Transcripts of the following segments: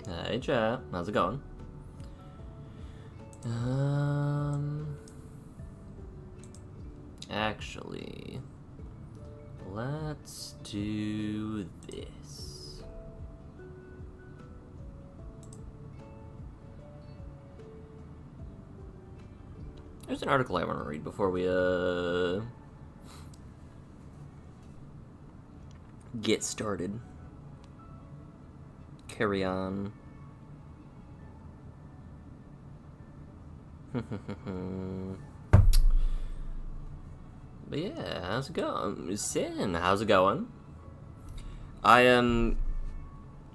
Hey chat, how's it going? Actually, let's do this. There's an article I want to read before we get started. Carry on. But yeah, how's it going? Sin, how's it going? I am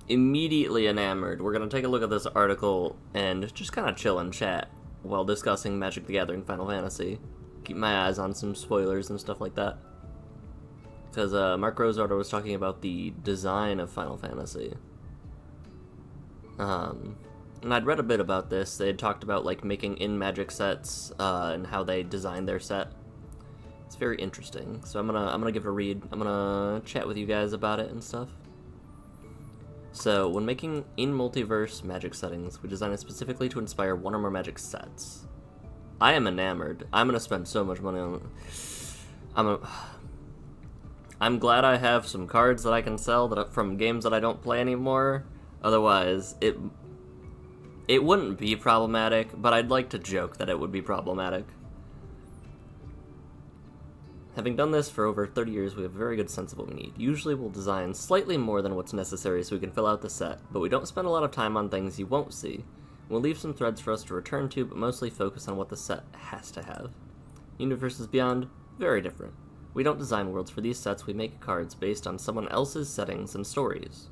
immediately enamored. We're gonna take a look at this article and just kind of chill and chat while discussing Magic the Gathering Final Fantasy. Keep my eyes on some spoilers and stuff like that. Because Mark Rosewater was talking about the design of Final Fantasy. And I'd read a bit about this. They had talked about like making in-Magic sets and how they designed their set. It's very interesting. So I'm gonna give it a read. I'm gonna chat with you guys about it and stuff. So when making in-multiverse Magic settings, we designed it specifically to inspire one or more Magic sets. I am enamored. I'm gonna spend so much money on it. I'm glad I have some cards that I can sell from games that I don't play anymore. Otherwise, it wouldn't be problematic, but I'd like to joke that it would be problematic. Having done this for over 30 years, we have a very good sense of what we need. Usually we'll design slightly more than what's necessary so we can fill out the set, but we don't spend a lot of time on things you won't see. We'll leave some threads for us to return to, but mostly focus on what the set has to have. Universes Beyond, very different. We don't design worlds for these sets, we make cards based on someone else's settings and stories.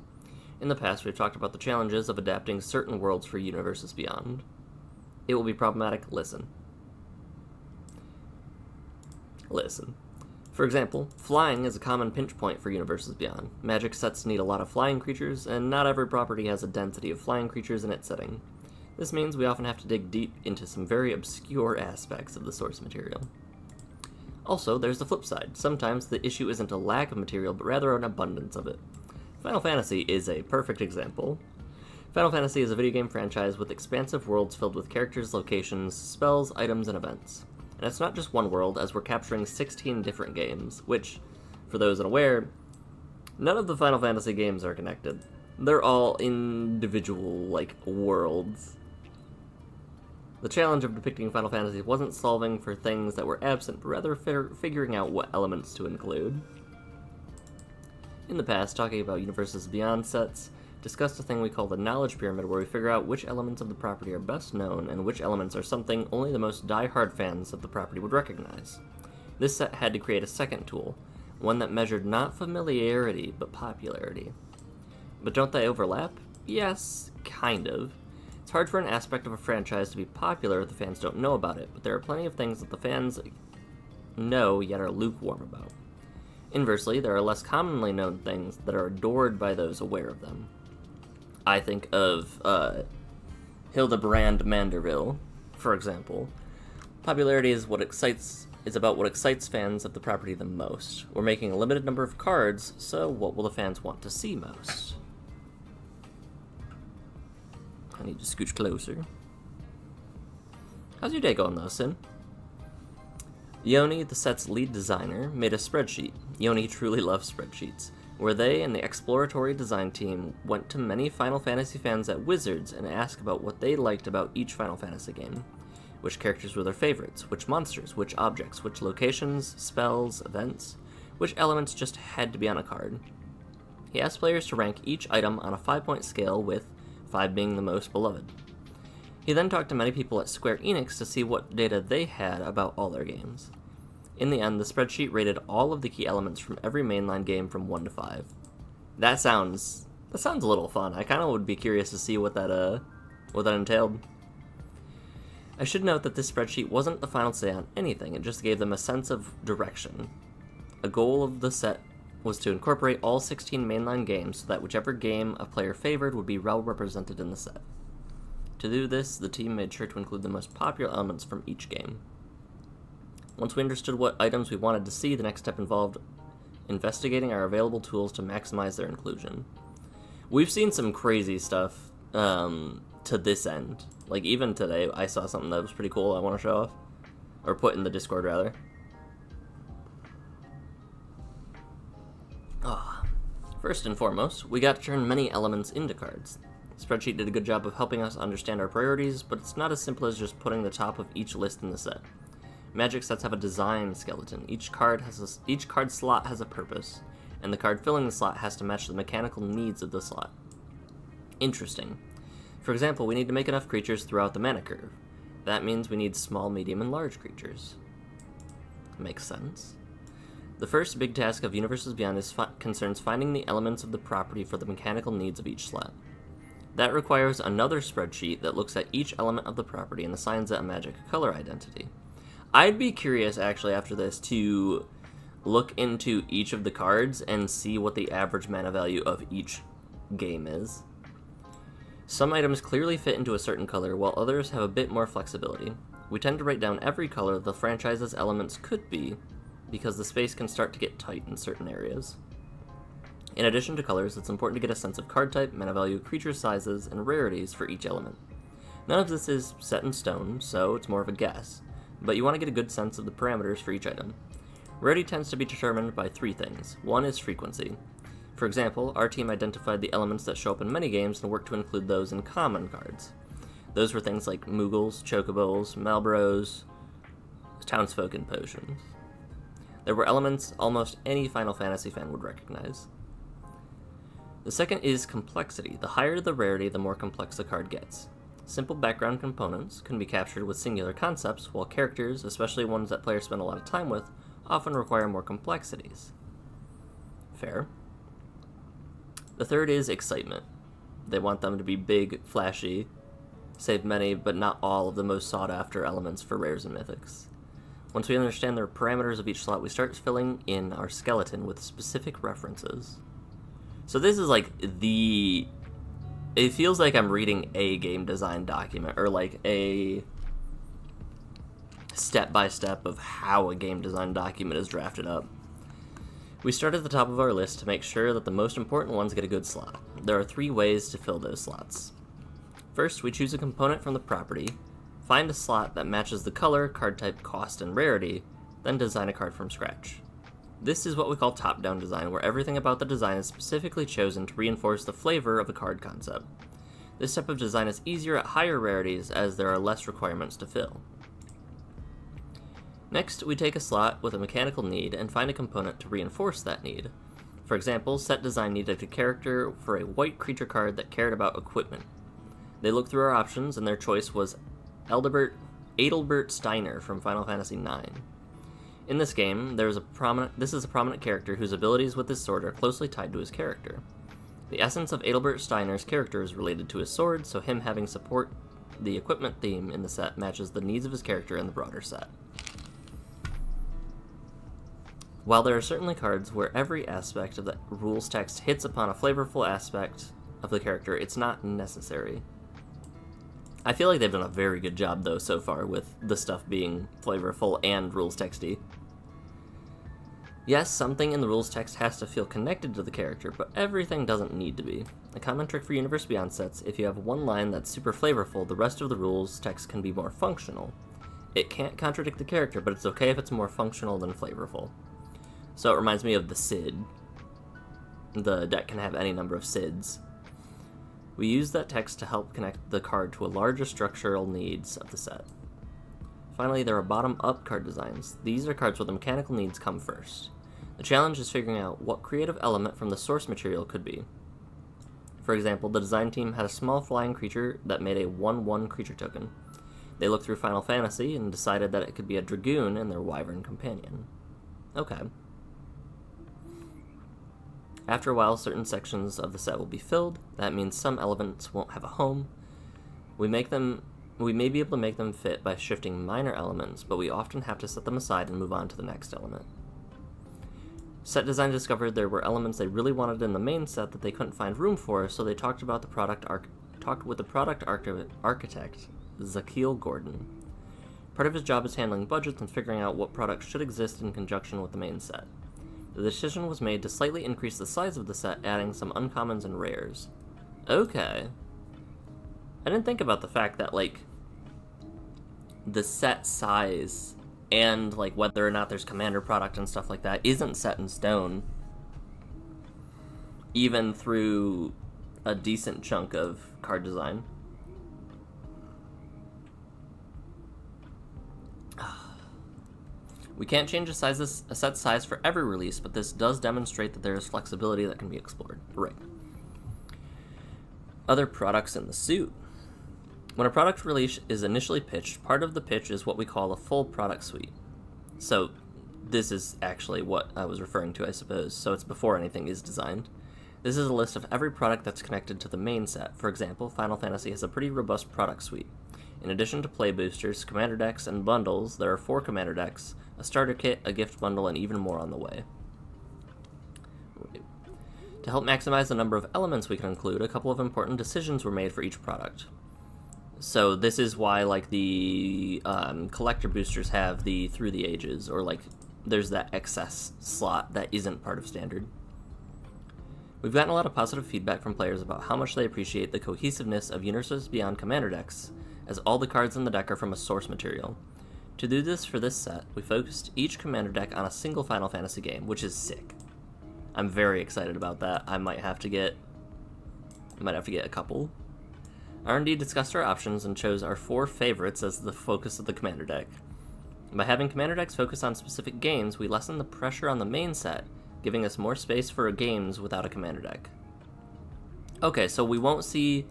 In the past, we've talked about the challenges of adapting certain worlds for Universes Beyond. It will be problematic. Listen. For example, flying is a common pinch point for Universes Beyond. Magic sets need a lot of flying creatures, and not every property has a density of flying creatures in its setting. This means we often have to dig deep into some very obscure aspects of the source material. Also, there's the flip side. Sometimes the issue isn't a lack of material, but rather an abundance of it. Final Fantasy is a perfect example. Final Fantasy is a video game franchise with expansive worlds filled with characters, locations, spells, items, and events. And it's not just one world, as we're capturing 16 different games, which, for those unaware, none of the Final Fantasy games are connected. They're all individual, worlds. The challenge of depicting Final Fantasy wasn't solving for things that were absent, but rather figuring out what elements to include. In the past, talking about Universes Beyond sets, discussed a thing we call the knowledge pyramid, where we figure out which elements of the property are best known and which elements are something only the most die-hard fans of the property would recognize. This set had to create a second tool, one that measured not familiarity, but popularity. But don't they overlap? Yes, kind of. It's hard for an aspect of a franchise to be popular if the fans don't know about it, but there are plenty of things that the fans know yet are lukewarm about. Inversely, there are less commonly known things that are adored by those aware of them. I think of Hildebrand Manderville, for example. Popularity is about what excites fans of the property the most. We're making a limited number of cards, so what will the fans want to see most? I need to scooch closer. How's your day going though, Sin? Yoni, the set's lead designer, made a spreadsheet. Yoni truly loves spreadsheets, where they and the exploratory design team went to many Final Fantasy fans at Wizards and asked about what they liked about each Final Fantasy game. Which characters were their favorites, which monsters, which objects, which locations, spells, events, which elements just had to be on a card. He asked players to rank each item on a 5-point scale, with 5 being the most beloved. He then talked to many people at Square Enix to see what data they had about all their games. In the end, the spreadsheet rated all of the key elements from every mainline game from 1 to 5. That sounds a little fun. I kind of would be curious to see what that entailed. I should note that this spreadsheet wasn't the final say on anything, it just gave them a sense of direction. A goal of the set was to incorporate all 16 mainline games so that whichever game a player favored would be well represented in the set. To do this, the team made sure to include the most popular elements from each game. Once we understood what items we wanted to see, the next step involved investigating our available tools to maximize their inclusion. We've seen some crazy stuff to this end. Like, even today, I saw something that was pretty cool I want to show off. Or put in the Discord, rather. First and foremost, we got to turn many elements into cards. The spreadsheet did a good job of helping us understand our priorities, but it's not as simple as just putting the top of each list in the set. Magic sets have a design skeleton. Each card slot has a purpose, and the card filling the slot has to match the mechanical needs of the slot. Interesting. For example, we need to make enough creatures throughout the mana curve. That means we need small, medium, and large creatures. Makes sense. The first big task of Universes Beyond concerns finding the elements of the property for the mechanical needs of each slot. That requires another spreadsheet that looks at each element of the property and assigns it a magic color identity. I'd be curious, actually, after this, to look into each of the cards and see what the average mana value of each game is. Some items clearly fit into a certain color, while others have a bit more flexibility. We tend to write down every color the franchise's elements could be, because the space can start to get tight in certain areas. In addition to colors, it's important to get a sense of card type, mana value, creature sizes, and rarities for each element. None of this is set in stone, so it's more of a guess, but you want to get a good sense of the parameters for each item. Rarity tends to be determined by 3 things. One is frequency. For example, our team identified the elements that show up in many games and worked to include those in common cards. Those were things like Moogles, Chocobos, Malboros, Townsfolk, and Potions. There were elements almost any Final Fantasy fan would recognize. The second is complexity. The higher the rarity, the more complex the card gets. Simple background components can be captured with singular concepts, while characters, especially ones that players spend a lot of time with, often require more complexities. Fair. The third is excitement. They want them to be big, flashy, save many, but not all of the most sought-after elements for rares and mythics. Once we understand the parameters of each slot, we start filling in our skeleton with specific references. So this is like it feels like I'm reading a game design document, or like a step-by-step of how a game design document is drafted up. We start at the top of our list to make sure that the most important ones get a good slot. There are 3 ways to fill those slots. First, we choose a component from the property, find a slot that matches the color, card type, cost, and rarity, then design a card from scratch. This is what we call top-down design, where everything about the design is specifically chosen to reinforce the flavor of a card concept. This type of design is easier at higher rarities as there are less requirements to fill. Next, we take a slot with a mechanical need and find a component to reinforce that need. For example, set design needed a character for a white creature card that cared about equipment. They looked through our options, and their choice was Adalbert Steiner from Final Fantasy IX. In this game, this is a prominent character whose abilities with his sword are closely tied to his character. The essence of Adalbert Steiner's character is related to his sword, so him having support the equipment theme in the set matches the needs of his character in the broader set. While there are certainly cards where every aspect of the rules text hits upon a flavorful aspect of the character, it's not necessary. I feel like they've done a very good job, though, so far, with the stuff being flavorful and rules texty. Yes, something in the rules text has to feel connected to the character, but everything doesn't need to be. A common trick for Universe Beyond sets, if you have one line that's super flavorful, the rest of the rules text can be more functional. It can't contradict the character, but it's okay if it's more functional than flavorful. So it reminds me of the Cid. The deck can have any number of Cids. We use that text to help connect the card to a larger structural needs of the set. Finally, there are bottom-up card designs. These are cards where the mechanical needs come first. The challenge is figuring out what creative element from the source material could be. For example, the design team had a small flying creature that made a 1/1 creature token. They looked through Final Fantasy and decided that it could be a Dragoon and their Wyvern companion. Okay. After a while, certain sections of the set will be filled. That means some elements won't have a home. We may be able to make them fit by shifting minor elements, but we often have to set them aside and move on to the next element. Set design discovered there were elements they really wanted in the main set that they couldn't find room for, so they talked with the product architect, Zakeel Gordon. Part of his job is handling budgets and figuring out what products should exist in conjunction with the main set. The decision was made to slightly increase the size of the set, adding some uncommons and rares. Okay. I didn't think about the fact that, like, the set size and, like, whether or not there's commander product and stuff like that isn't set in stone, even through a decent chunk of card design. We can't change a set size for every release, but this does demonstrate that there is flexibility that can be explored. Right. Other products in the suit. When a product release is initially pitched, part of the pitch is what we call a full product suite. So this is actually what I was referring to, I suppose, so it's before anything is designed. This is a list of every product that's connected to the main set. For example, Final Fantasy has a pretty robust product suite. In addition to play boosters, commander decks, and bundles, there are 4 commander decks, a starter kit, a gift bundle, and even more on the way. To help maximize the number of elements we can include, a couple of important decisions were made for each product. So this is why, like, the collector boosters have the Through the Ages, or, like, there's that excess slot that isn't part of standard. We've gotten a lot of positive feedback from players about how much they appreciate the cohesiveness of Universes Beyond commander decks, as all the cards in the deck are from a source material. To do this for this set, we focused each commander deck on a single Final Fantasy game, which is sick. I'm very excited about that. I might have to get a couple. R&D discussed our options and chose our 4 favorites as the focus of the commander deck. By having commander decks focus on specific games, we lessen the pressure on the main set, giving us more space for games without a commander deck. Okay, so we won't see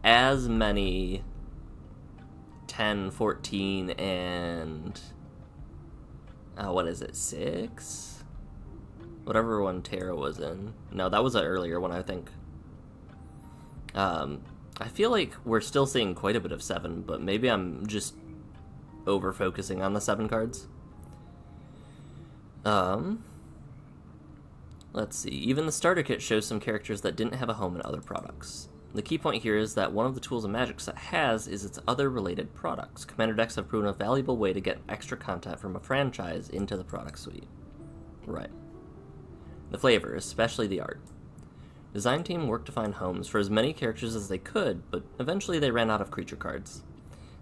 as many 10, 14, and... what is it, 6? Whatever one Terra was in. No, that was an earlier one, I think. I feel like we're still seeing quite a bit of 7, but maybe I'm just over-focusing on the 7 cards. Let's see. Even the starter kit shows some characters that didn't have a home in other products. The key point here is that one of the tools a Magic set has is its other related products. Commander decks have proven a valuable way to get extra content from a franchise into the product suite. Right. The flavor, especially the art. Design team worked to find homes for as many characters as they could, but eventually they ran out of creature cards.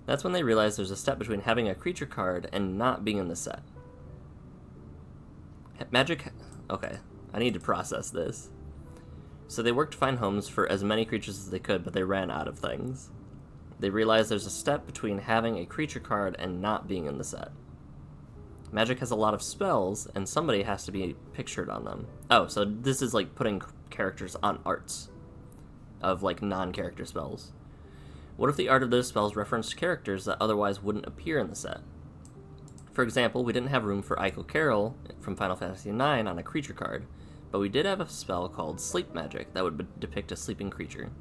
That's when they realized there's a step between having a creature card and not being in the set. Okay, I need to process this. So they worked to find homes for as many creatures as they could, but they ran out of things. They realized there's a step between having a creature card and not being in the set. Magic has a lot of spells, and somebody has to be pictured on them. Oh, so this is like putting characters on arts of, like, non-character spells. What if the art of those spells referenced characters that otherwise wouldn't appear in the set? For example, we didn't have room for Eiko Carol from Final Fantasy IX on a creature card, but we did have a spell called Sleep Magic that would depict a sleeping creature.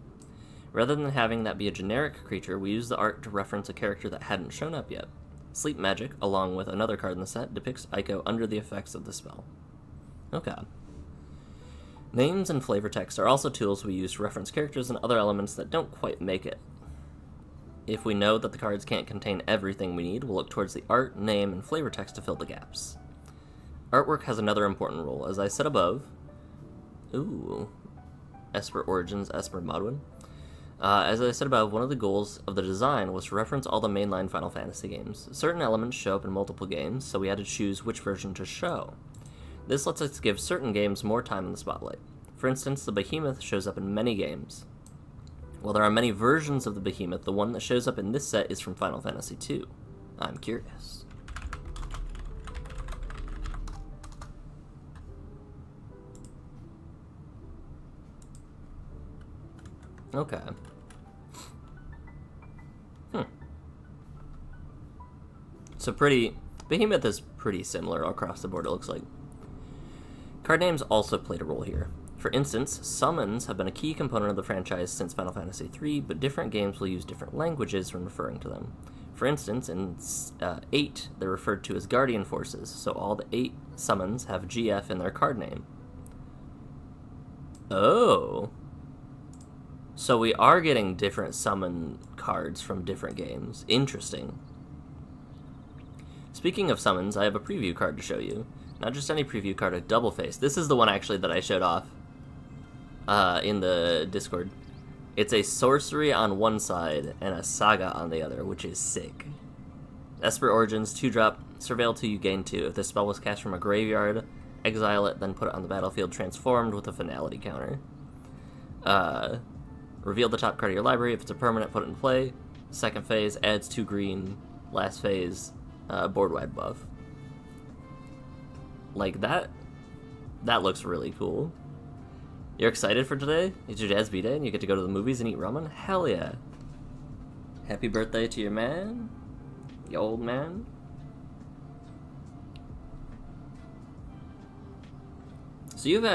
Rather than having that be a generic creature, we used the art to reference a character that hadn't shown up yet. Sleep Magic, along with another card in the set, depicts Eiko under the effects of the spell. Okay. Names and flavor text are also tools we use to reference characters and other elements that don't quite make it. If we know that the cards can't contain everything we need, we'll look towards the art, name, and flavor text to fill the gaps. Artwork has another important role. As I said above... Ooh. Esper Origins, Esper Modwin. As I said above, one of the goals of the design was to reference all the mainline Final Fantasy games. Certain elements show up in multiple games, so we had to choose which version to show. This lets us give certain games more time in the spotlight. For instance, the Behemoth shows up in many games. While there are many versions of the Behemoth, the one that shows up in this set is from Final Fantasy II. I'm curious. Okay. So Behemoth is pretty similar across the board, it looks like. Card names also played a role here. For instance, summons have been a key component of the franchise since Final Fantasy III, but different games will use different languages when referring to them. For instance, in 8, they're referred to as Guardian Forces, so all the 8 summons have GF in their card name. Oh. So we are getting different summon cards from different games. Interesting. Speaking of summons, I have a preview card to show you. Not just any preview card, a double face. This is the one actually that I showed off in the Discord. It's a sorcery on one side and a saga on the other, which is sick. Esper Origins, 2-drop, surveil 2, you gain 2. If this spell was cast from a graveyard, exile it, then put it on the battlefield transformed with a finality counter. Reveal the top card of your library. If it's a permanent, put it in play. Second phase, adds 2 green. Last phase, board-wide buff. Like, that looks really cool. You're excited for today? It's your dad's B-Day and you get to go to the movies and eat ramen? Hell yeah. Happy birthday to your man. You old man. So you've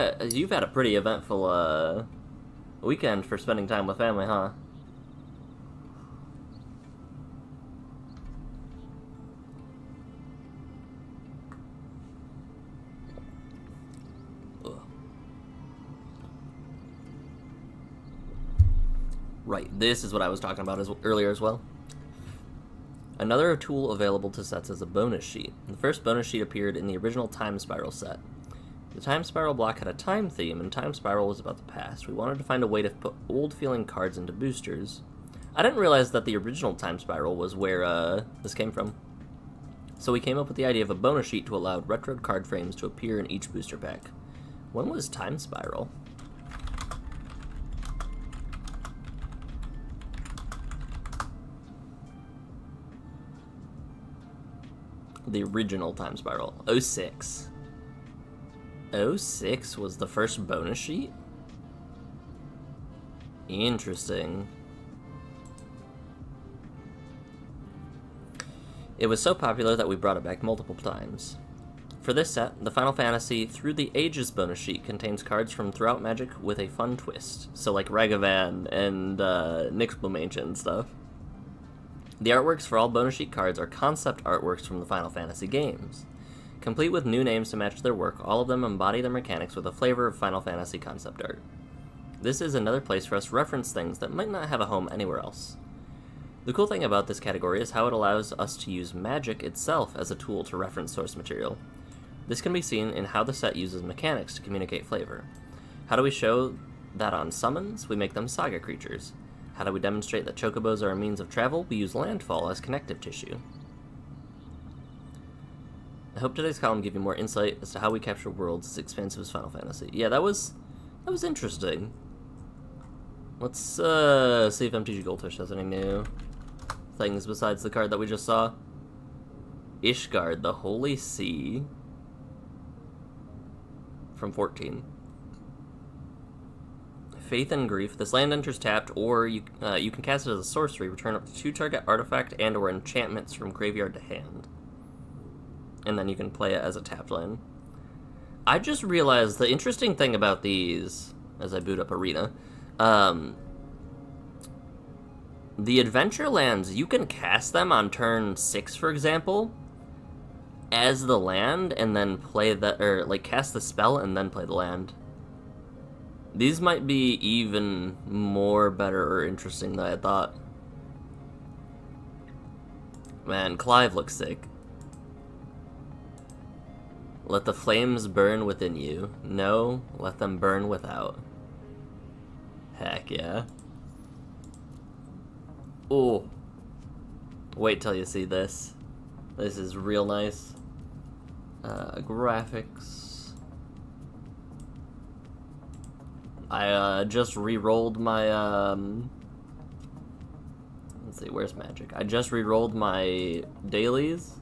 had a pretty eventful weekend for spending time with family, huh? Right, this is what I was talking about earlier as well. Another tool available to sets is a bonus sheet. The first bonus sheet appeared in the original Time Spiral set. The Time Spiral block had a time theme, and Time Spiral was about the past. We wanted to find a way to put old-feeling cards into boosters. I didn't realize that the original Time Spiral was where this came from. So we came up with the idea of a bonus sheet to allow retro card frames to appear in each booster pack. When was Time Spiral? The original Time Spiral. 06. 06 was the first bonus sheet? Interesting. It was so popular that we brought it back multiple times. For this set, the Final Fantasy Through the Ages bonus sheet contains cards from throughout Magic with a fun twist. So like Ragavan and Nyxbloom and stuff. The artworks for all bonus sheet cards are concept artworks from the Final Fantasy games. Complete with new names to match their work, all of them embody their mechanics with a flavor of Final Fantasy concept art. This is another place for us to reference things that might not have a home anywhere else. The cool thing about this category is how it allows us to use Magic itself as a tool to reference source material. This can be seen in how the set uses mechanics to communicate flavor. How do we show that on summons? We make them saga creatures. How do we demonstrate that chocobos are a means of travel? We use landfall as connective tissue. I hope today's column gave you more insight as to how we capture worlds as expansive as Final Fantasy. Yeah, that was interesting. Let's see if MTG Goldfish has any new things besides the card that we just saw. Ishgard, the Holy Sea, from 14. Faith and Grief. This land enters tapped, or you can cast it as a sorcery. Return up to 2 target artifact and or enchantments from graveyard to hand. And then you can play it as a tapped land. I just realized the interesting thing about these, as I boot up Arena, the adventure lands, you can cast them on turn 6, for example, as the land, and then play cast the spell and then play the land. These might be even more better or interesting than I thought. Man, Clive looks sick. Let the flames burn within you. No, let them burn without. Heck yeah. Oh. Wait till you see this. This is real nice. Graphics. I just re-rolled my, let's see, where's Magic? I just re-rolled my dailies.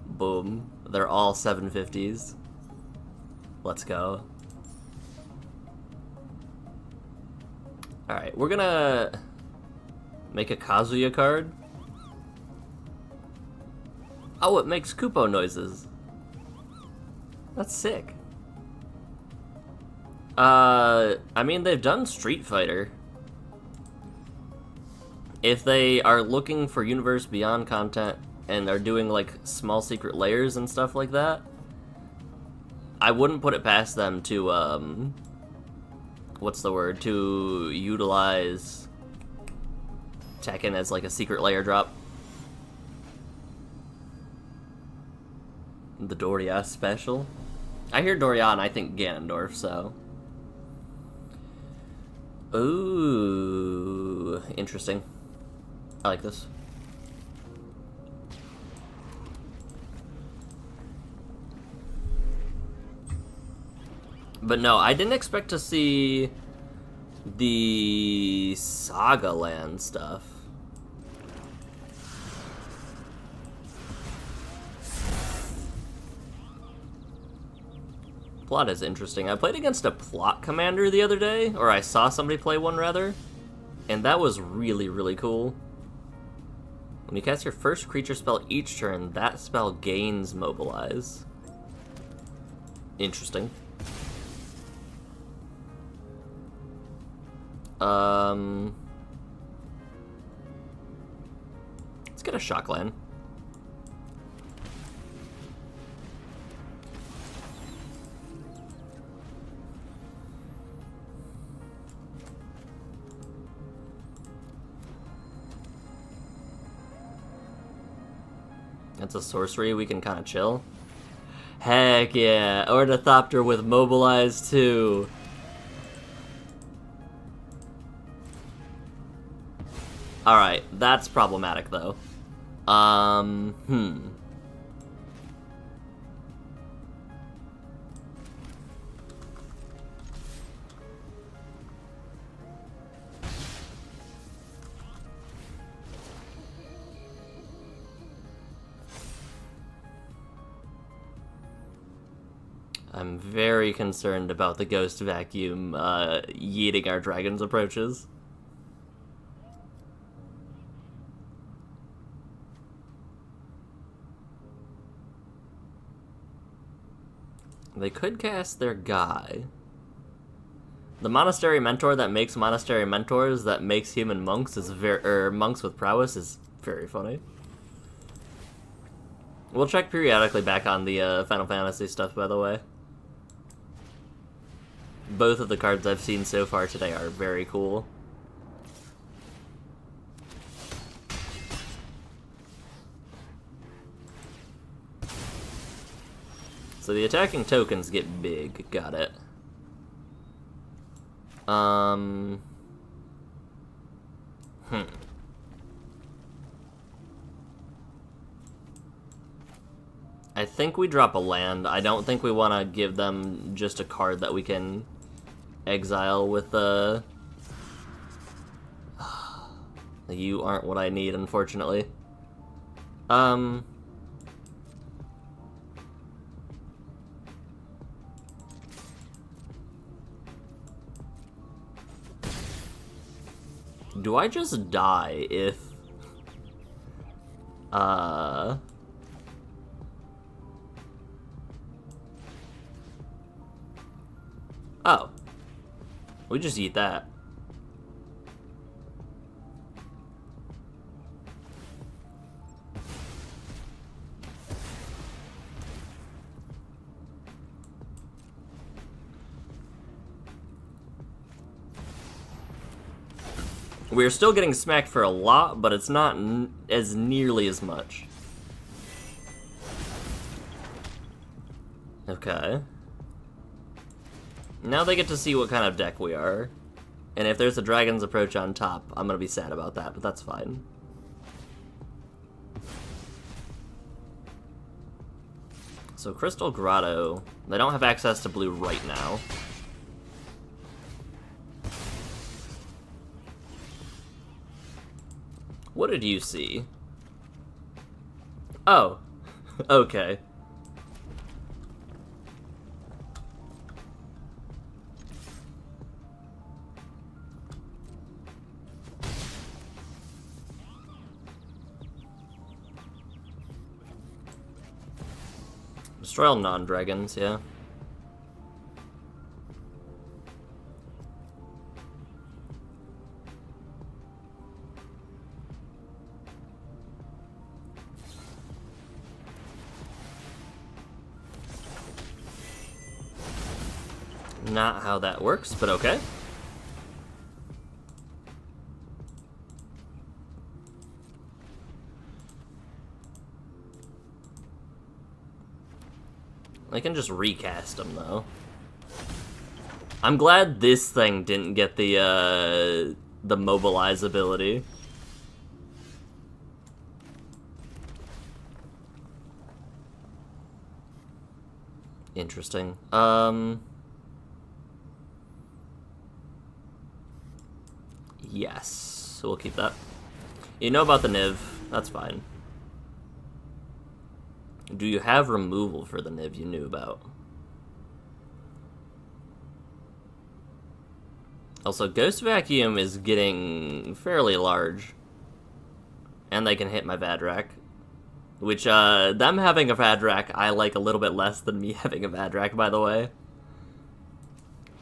Boom. They're all 750s. Let's go. Alright, we're gonna make a Kazuya card. Oh, it makes Kupo noises. That's sick. I mean, they've done Street Fighter. If they are looking for Universe Beyond content and are doing, like, small secret layers and stuff like that, I wouldn't put it past them to, what's the word? To utilize Tekken as, like, a secret layer drop. The Doria special? I hear Doria and I think Ganondorf, so... Ooh, interesting. I like this. But no, I didn't expect to see the Saga Land stuff. Plot is interesting. I played against a plot commander the other day, or I saw somebody play one rather, and that was really, really cool. When you cast your first creature spell each turn, that spell gains mobilize. Interesting. Let's get a Shockland. That's a sorcery, we can kind of chill. Heck yeah, Ornithopter with Mobilize too. Alright, that's problematic though. I'm very concerned about the Ghost Vacuum yeeting our Dragon's approaches. They could cast their guy. The Monastery Mentor that makes Monastery Mentors that makes human monks is monks with prowess is very funny. We'll check periodically back on the Final Fantasy stuff, by the way. Both of the cards I've seen so far today are very cool. So the attacking tokens get big, got it. I think we drop a land. I don't think we want to give them just a card that we can exile with the... You aren't what I need, unfortunately. Do I just die if... Oh. We just eat that. We're still getting smacked for a lot, but it's not as nearly as much. Okay. Now they get to see what kind of deck we are. And if there's a Dragon's Approach on top, I'm gonna be sad about that, but that's fine. So Crystal Grotto, they don't have access to blue right now. What did you see? Oh, okay. Destroy all non-dragons, yeah. Not how that works, but okay. I can just recast them, though. I'm glad this thing didn't get the mobilize ability. Interesting. Yes, so we'll keep that. You know about the Niv, that's fine. Do you have removal for the Niv you knew about? Also, Ghost Vacuum is getting fairly large. And they can hit my Vadrak. Which, them having a Vadrak, I like a little bit less than me having a Vadrak, by the way.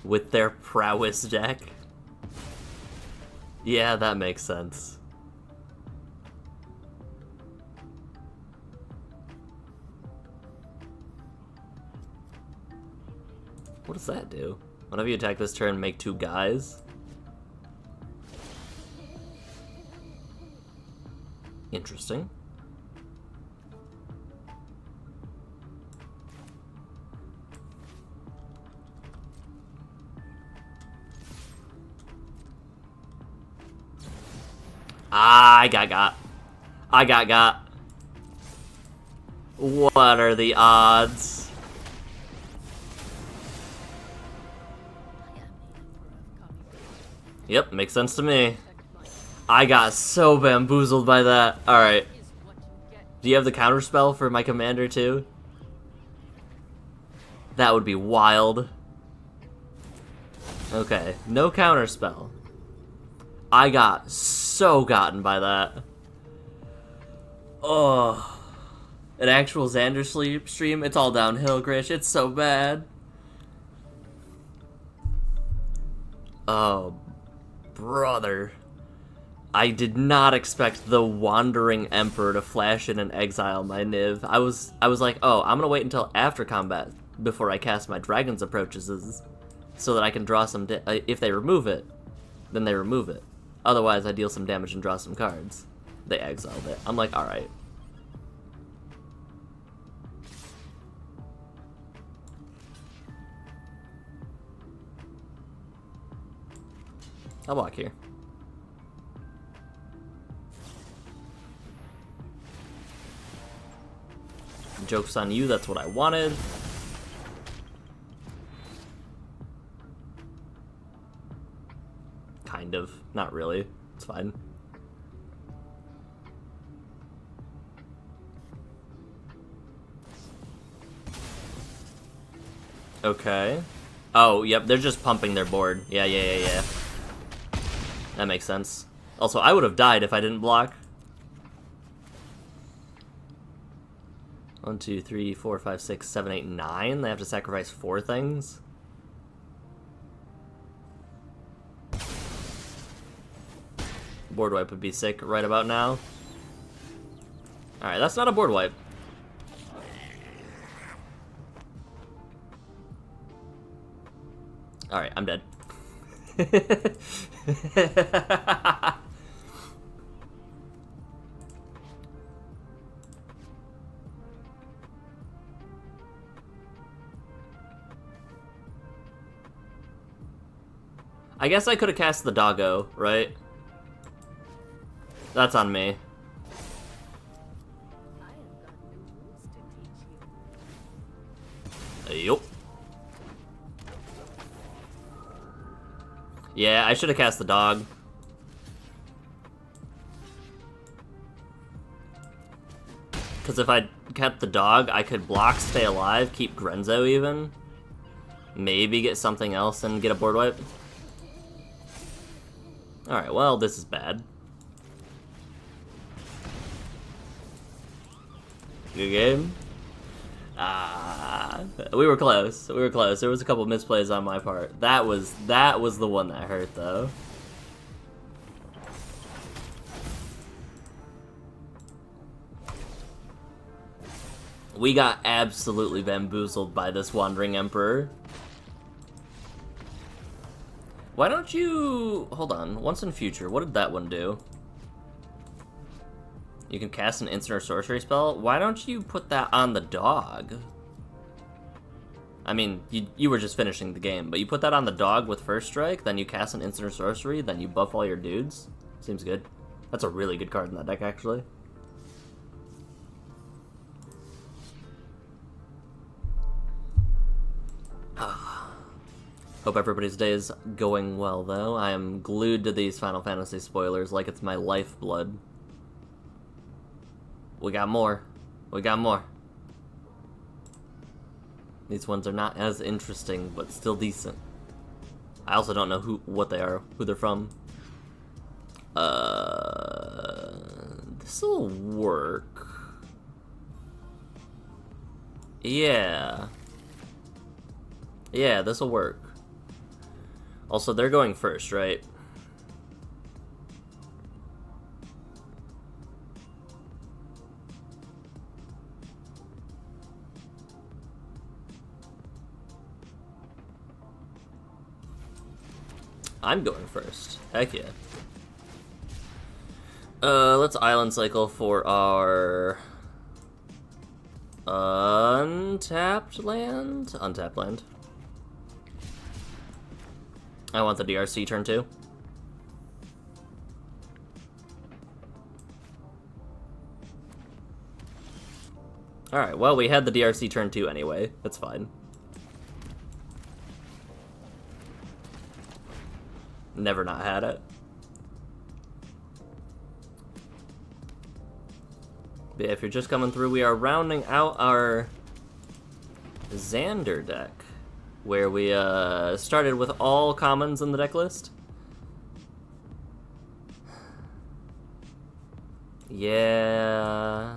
With their prowess deck. Yeah, that makes sense. What does that do? Whenever you attack this turn, make 2 guys. Interesting. I got. What are the odds? Yep, makes sense to me. I got so bamboozled by that. Alright. Do you have the counterspell for my commander too? That would be wild. Okay, no counterspell. I got so gotten by that. Oh. An actual Xander sleep stream? It's all downhill, Grish. It's so bad. Oh, brother. I did not expect the Wandering Emperor to flash in and exile my Niv. I was like, oh, I'm gonna wait until after combat before I cast my Dragon's Approaches so that I can draw some if they remove it, then they remove it. Otherwise, I deal some damage and draw some cards. They exiled it. I'm like, alright. I'll block here. Joke's on you, that's what I wanted. Kind of. Not really. It's fine. Okay. Oh, yep, they're just pumping their board. Yeah. That makes sense. Also, I would have died if I didn't block. 1, 2, 3, 4, 5, 6, 7, 8, 9. They have to sacrifice 4 things. Board wipe would be sick right about now. Alright, that's not a board wipe. Alright, I'm dead. I guess I could have cast the doggo, right? That's on me. Yup. Yeah, I should have cast the dog. Because if I kept the dog, I could block, stay alive, keep Grenzo even. Maybe get something else and get a board wipe. Alright, well, this is bad. Good game. We were close. We were close. There was a couple misplays on my part. That was the one that hurt, though. We got absolutely bamboozled by this Wandering Emperor. Why don't you... Hold on. Once in future, what did that one do? You can cast an instant or sorcery spell? Why don't you put that on the dog? I mean, you were just finishing the game, but you put that on the dog with first strike, then you cast an instant or sorcery, then you buff all your dudes? Seems good. That's a really good card in that deck, actually. Hope everybody's day is going well, though. I am glued to these Final Fantasy spoilers like it's my lifeblood. We got more. We got more. These ones are not as interesting, but still decent. I also don't know what they are, who they're from. This'll work. Yeah. Yeah, this'll work. Also, they're going first, right? I'm going first. Heck yeah. Let's island cycle for our untapped land? Untapped land. I want the DRC turn 2. Alright, well, we had the DRC turn 2 anyway. That's fine. Never not had it. But yeah, if you're just coming through, we are rounding out our Xander deck, where we started with all commons in the deck list. Yeah,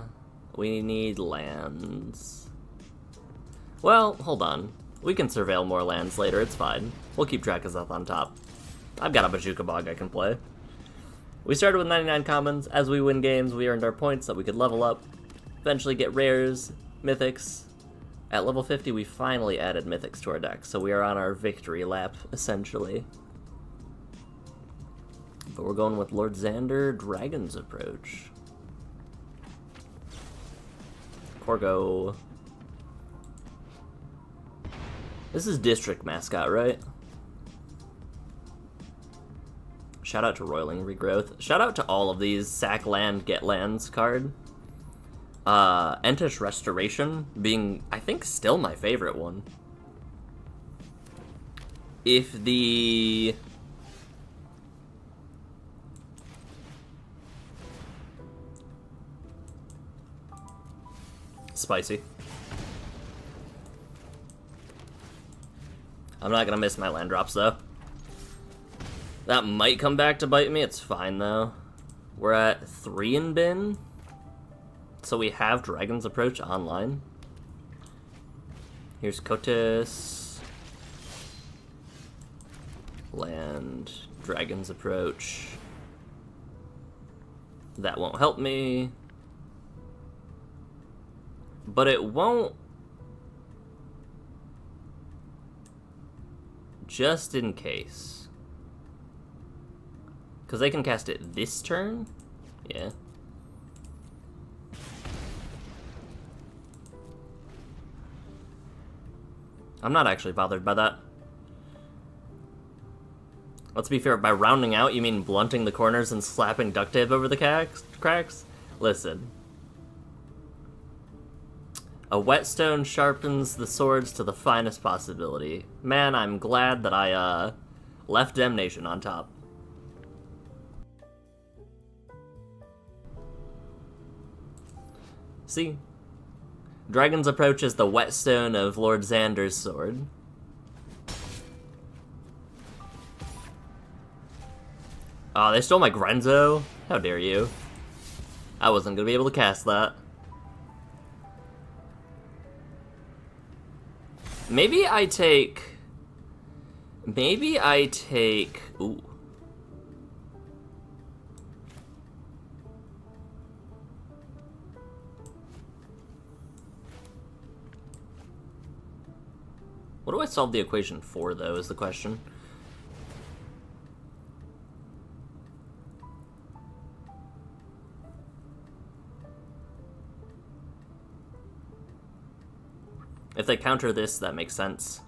we need lands. Well, hold on. We can surveil more lands later, it's fine. We'll keep track of stuff on top. I've got a Bajuka Bog I can play. We started with 99 commons. As we win games, we earned our points that we could level up, eventually get rares, mythics. At level 50, we finally added mythics to our deck, so we are on our victory lap, essentially. But we're going with Lord Xander, Dragon's Approach. Corgo. This is District Mascot, right? Shout out to Roiling Regrowth. Shout out to all of these sack land, get lands card. Entish Restoration being, I think, still my favorite one. If the... Spicy. I'm not gonna miss my land drops, though. That might come back to bite me. It's fine, though. We're at 3 in bin. So we have Dragon's Approach online. Here's Kotis. Land. Dragon's Approach. That won't help me. But it won't... Just in case. Because they can cast it this turn? Yeah. I'm not actually bothered by that. Let's be fair, by rounding out, you mean blunting the corners and slapping duct tape over the cracks? Listen. A whetstone sharpens the swords to the finest possibility. Man, I'm glad that I, left Damnation on top. See? Dragon's Approach is the whetstone of Lord Xander's sword. Oh, they stole my Grenzo? How dare you. I wasn't gonna be able to cast that. Maybe I take... Ooh. What do I solve the equation for, though, is the question. If they counter this, that makes sense.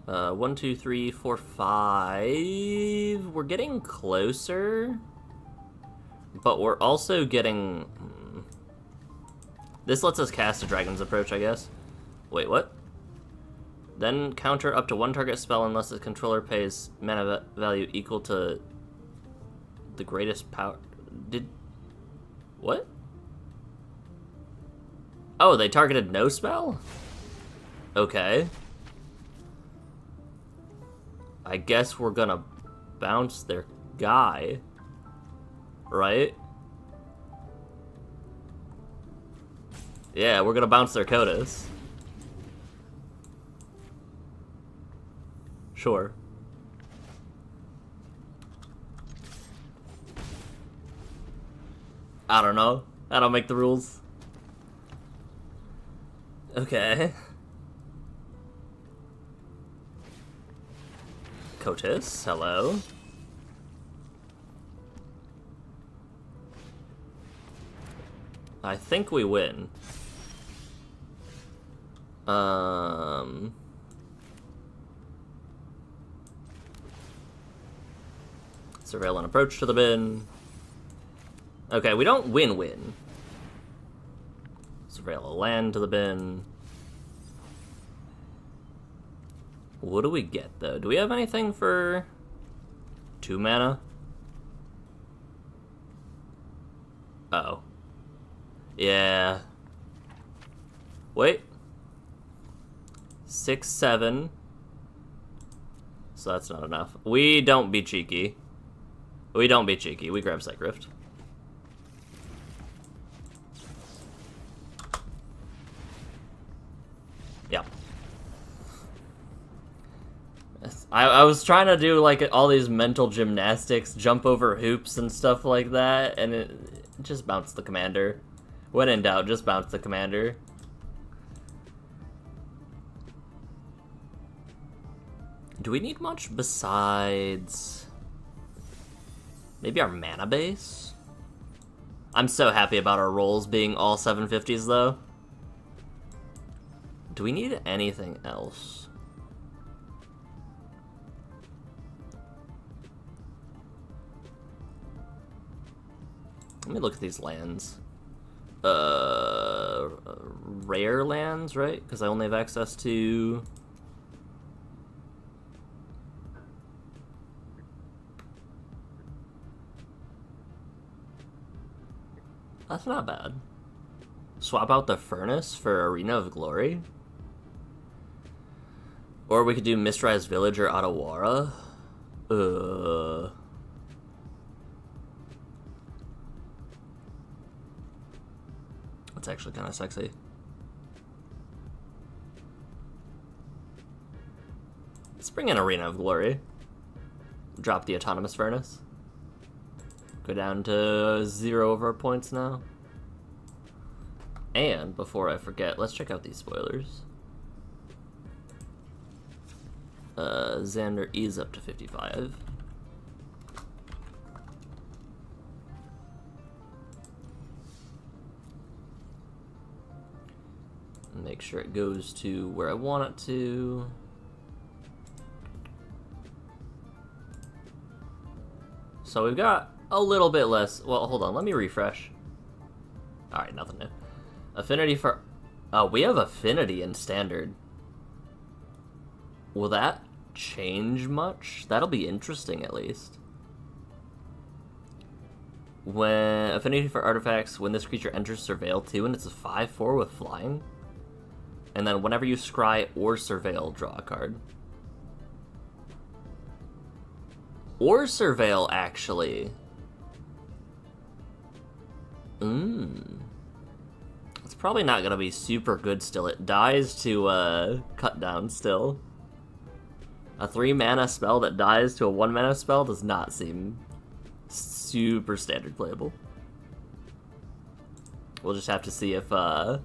One, two, three, four, five. We're getting closer, but we're also getting... This lets us cast a Dragon's Approach, I guess. Wait, what? Then counter up to one target spell unless the controller pays mana value equal to the greatest power. What? Oh, they targeted no spell? Okay. I guess we're gonna bounce their guy. Right? Yeah, we're gonna bounce their Codas. Sure. I don't know. I don't make the rules. Okay. Cotis, hello. I think we win. Surveil and approach to the bin. Okay, we don't win-win. Surveil a land to the bin. What do we get, though? Do we have anything for 2 mana? Uh-oh. Yeah. Wait. 6, 7. So that's not enough. We don't be cheeky. We don't be cheeky. We grab Psych Rift. Yeah. I was trying to do, like, all these mental gymnastics, jump over hoops and stuff like that, and it just bounced the commander. When in doubt, just bounce the commander. Do we need much besides... maybe our mana base? I'm so happy about our rolls being all 750s, though. Do we need anything else? Let me look at these lands. Rare lands, right? Because I only have access to... That's not bad. Swap out the Furnace for Arena of Glory. Or we could do Mistrise Village or Otawara. That's actually kind of sexy. Let's bring in Arena of Glory. Drop the Autonomous Furnace. Go down to 0 of our points now. And, before I forget, let's check out these spoilers. Xander is up to 55. Make sure it goes to where I want it to. So we've got a little bit less. Well, hold on, let me refresh. Alright, nothing new. Affinity for... Oh, we have Affinity in Standard. Will that change much? That'll be interesting, at least. When Affinity for Artifacts, when this creature enters Surveil 2, and it's a 5/4 with flying. And then whenever you scry or Surveil, draw a card. Or Surveil, actually. probably not gonna be super good still. It dies to cut down still. A 3-mana spell that dies to a 1-mana spell does not seem super standard playable. We'll just have to see if it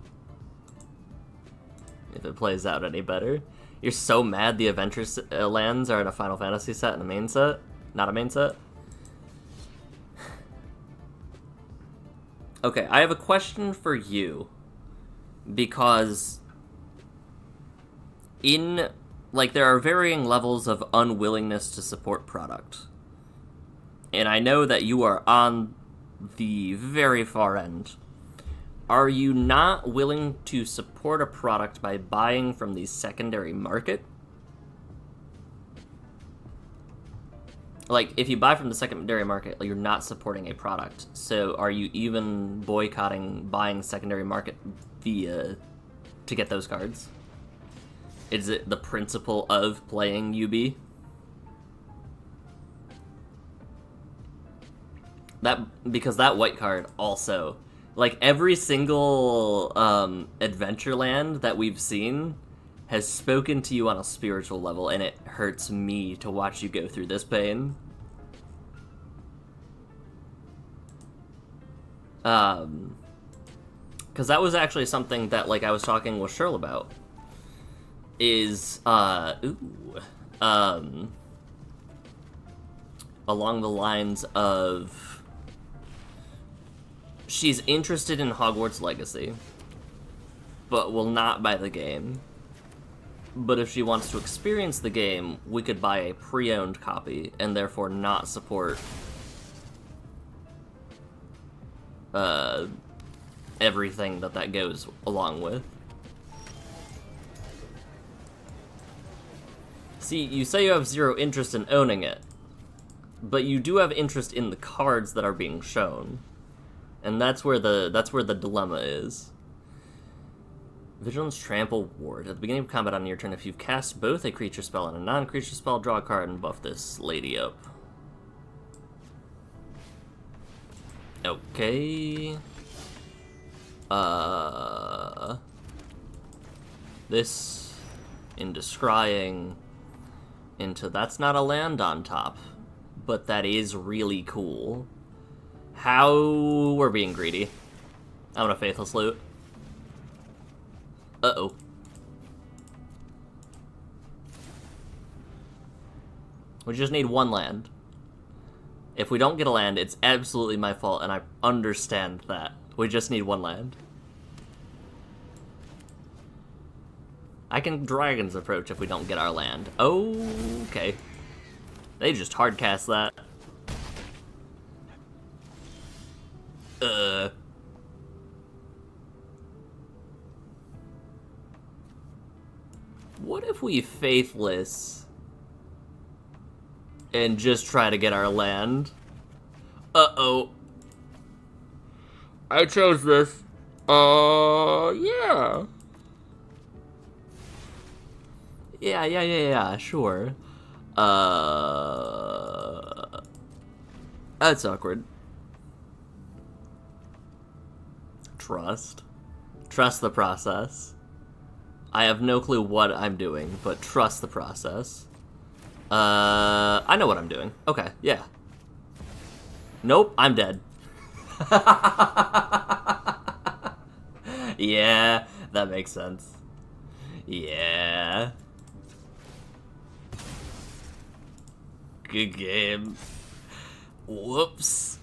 plays out any better. You're so mad the Adventure lands are in a Final Fantasy set and a main set? Not a main set? Okay, I have a question for you. Because there are varying levels of unwillingness to support product. And I know that you are on the very far end. Are you not willing to support a product by buying from the secondary market? Like, if you buy from the secondary market, you're not supporting a product. So are you even boycotting buying secondary market to get those cards? Is it the principle of playing UB? Because that white card also, like, every single Adventureland that we've seen has spoken to you on a spiritual level, and it hurts me to watch you go through this pain. Because that was actually something that, like, I was talking with Shirl about. Is, along the lines of, she's interested in Hogwarts Legacy, but will not buy the game. But if she wants to experience the game, we could buy a pre-owned copy, and therefore not support everything that goes along with. See, you say you have zero interest in owning it, but you do have interest in the cards that are being shown. And that's where the dilemma is. Vigilance Trample Ward. At the beginning of combat on your turn, if you've cast both a creature spell and a non-creature spell, draw a card and buff this lady up. Okay. This into scrying into that's not a land on top, but that is really cool. How we're being greedy. I'm gonna Faithless Loot. Uh-oh. We just need one land. If we don't get a land, it's absolutely my fault, and I understand that. We just need one land. I can Dragon's Approach if we don't get our land. Okay. They just hardcast that. What if we Faithless and just try to get our land? Uh-oh. I chose this. Yeah. Yeah, sure. That's awkward. Trust the process. I have no clue what I'm doing, but trust the process. I know what I'm doing. Okay, yeah. Nope, I'm dead. Yeah, that makes sense. Yeah. Good game. Whoops.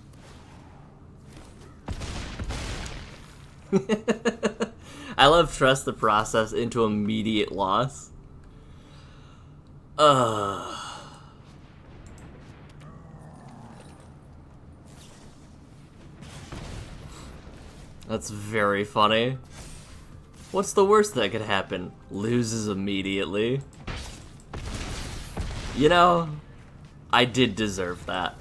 I love trust the process into immediate loss. That's very funny. What's the worst that could happen? Loses immediately. You know, I did deserve that.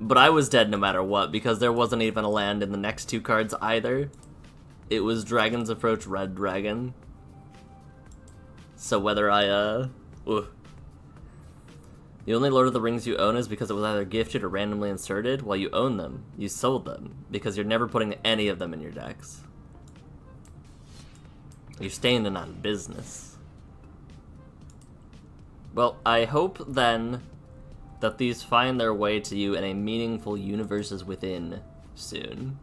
But I was dead no matter what, because there wasn't even a land in the next two cards either. It was Dragon's Approach, Red Dragon. So whether I, The only Lord of the Rings you own is because it was either gifted or randomly inserted. While you own them, you sold them because you're never putting any of them in your decks. You're staying in on business. Well, I hope then that these find their way to you in a meaningful Universes Within soon.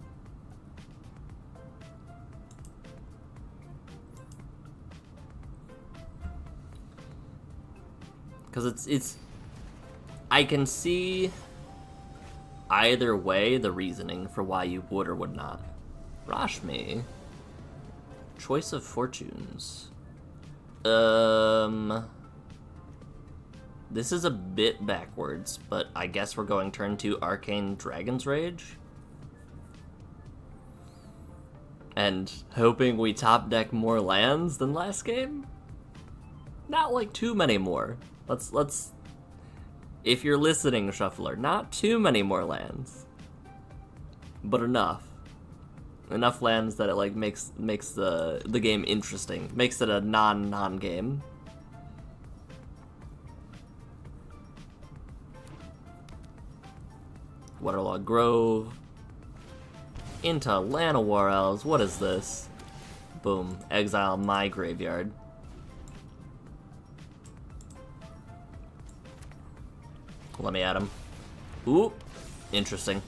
Because it's I can see either way the reasoning for why you would or would not. Rashmi. Choice of Fortunes. This is a bit backwards, but I guess we're going turn 2 Arcane Dragon's Rage. And hoping we top deck more lands than last game? Not like too many more. Let's if you're listening, Shuffler, not too many more lands. But enough. Enough lands that it like makes the game interesting. Makes it a non game. Waterlog Grove. Into Llanowar Elves. What is this? Boom. Exile my graveyard. Let me at him. Ooh. Interesting.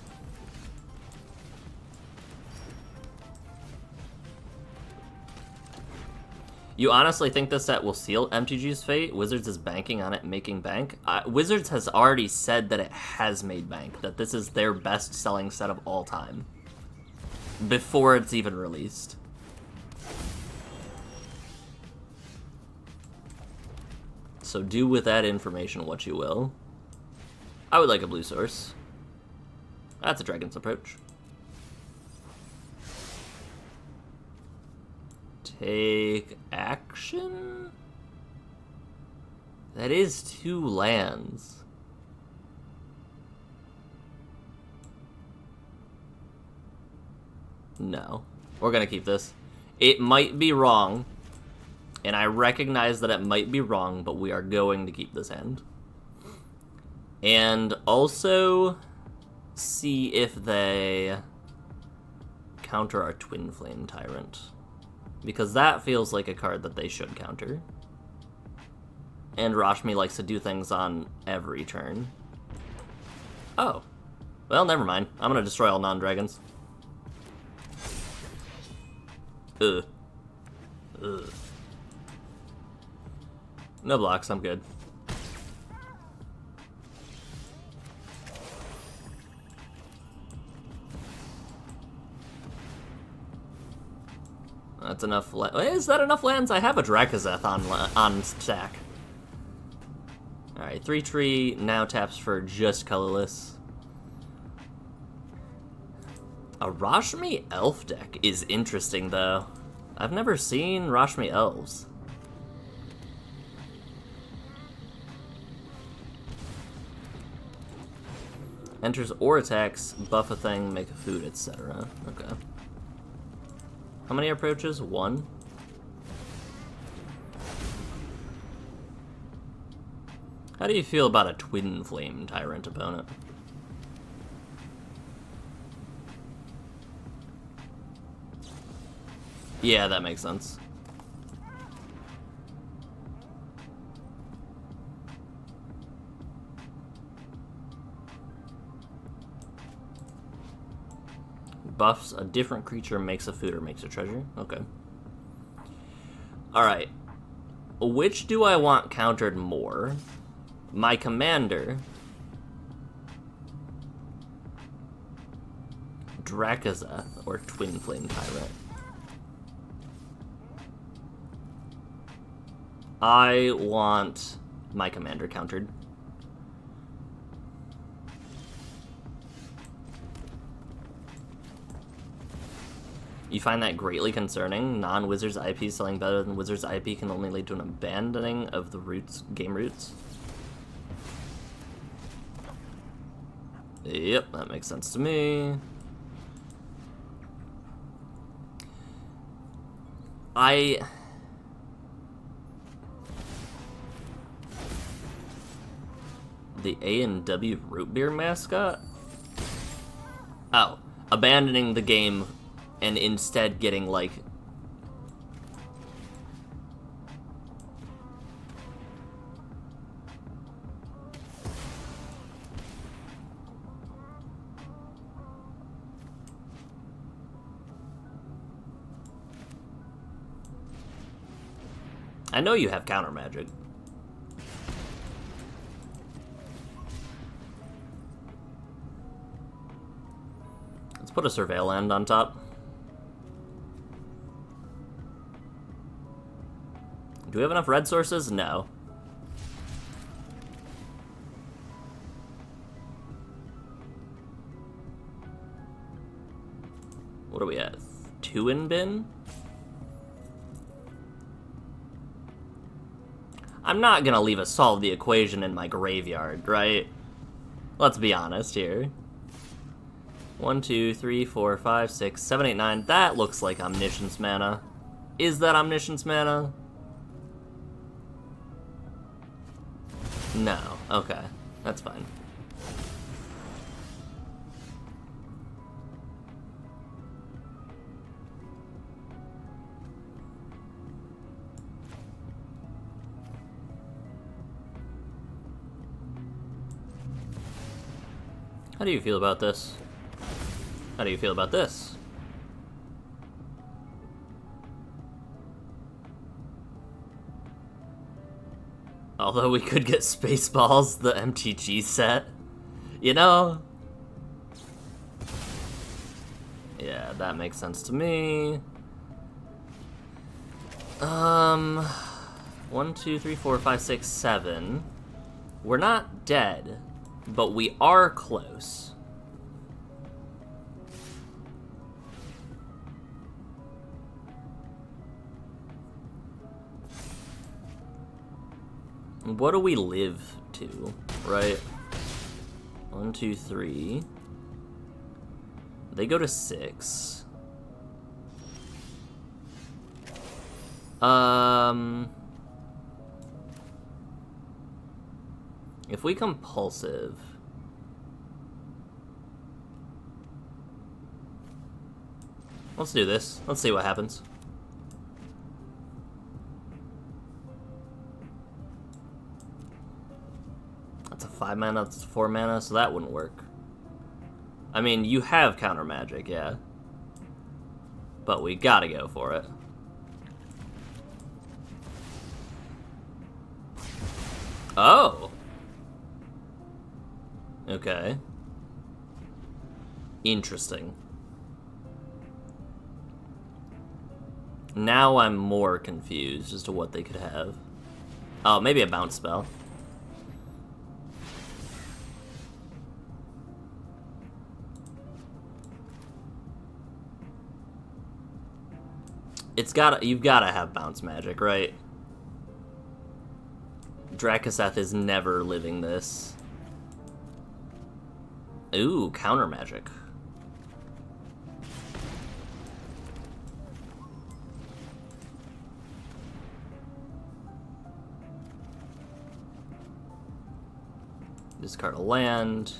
You honestly think this set will seal MTG's fate? Wizards is banking on it making bank? Wizards has already said that it has made bank, that this is their best-selling set of all time. Before it's even released. So do with that information what you will. I would like a blue source. That's a Dragon's Approach. Take action? That is 2 lands. No. We're gonna keep this. It might be wrong, and I recognize that it might be wrong, but we are going to keep this hand. And also see if they counter our Twin Flame Tyrant. Because that feels like a card that they should counter. And Rashmi likes to do things on every turn. Oh. Well, never mind. I'm gonna destroy all non-dragons. Ugh. Ugh. No blocks, I'm good. That's enough. Is that enough lands? I have a Drakazeth on stack. Alright, 3-3 now taps for just colorless. A Rashmi Elf deck is interesting, though. I've never seen Rashmi Elves. Enters or attacks, buff a thing, make a food, etc. Okay. How many approaches? 1? How do you feel about a Twin Flame Tyrant opponent? Yeah, that makes sense. Buffs a different creature, makes a food, or makes a treasure. Okay. Alright. Which do I want countered more? My commander, Drakazeth, or Twin Flame Tyrant? I want my commander countered. You find that greatly concerning. Non-Wizards IP selling better than Wizards IP can only lead to an abandoning of the game roots. Yep, that makes sense to me. The A&W root beer mascot? Oh, abandoning the game and instead getting, like... I know you have counter magic. Let's put a Surveil land on top. Do we have enough red sources? No. What do we have? 2 in bin? I'm not gonna leave a solve the equation in my graveyard, right? Let's be honest here. 1, 2, 3, 4, 5, 6, 7, 8, 9. That looks like Omniscience mana. Is that Omniscience mana? No. Okay. That's fine. How do you feel about this? How do you feel about this? Although we could get Spaceballs, the MTG set. You know? Yeah, that makes sense to me. 1, 2, 3, 4, 5, 6, 7. We're not dead, but we are close. What do we live to, right? 1, 2, 3. They go to 6. If we compulsive... Let's do this. Let's see what happens. That's a 5 mana, that's a 4 mana, so that wouldn't work. I mean, you have counter magic, yeah. But we gotta go for it. Oh! Okay. Interesting. Now I'm more confused as to what they could have. Oh, maybe a bounce spell. You've gotta have bounce magic, right? Drakaseth is never living this. Ooh, counter magic. Discard a land.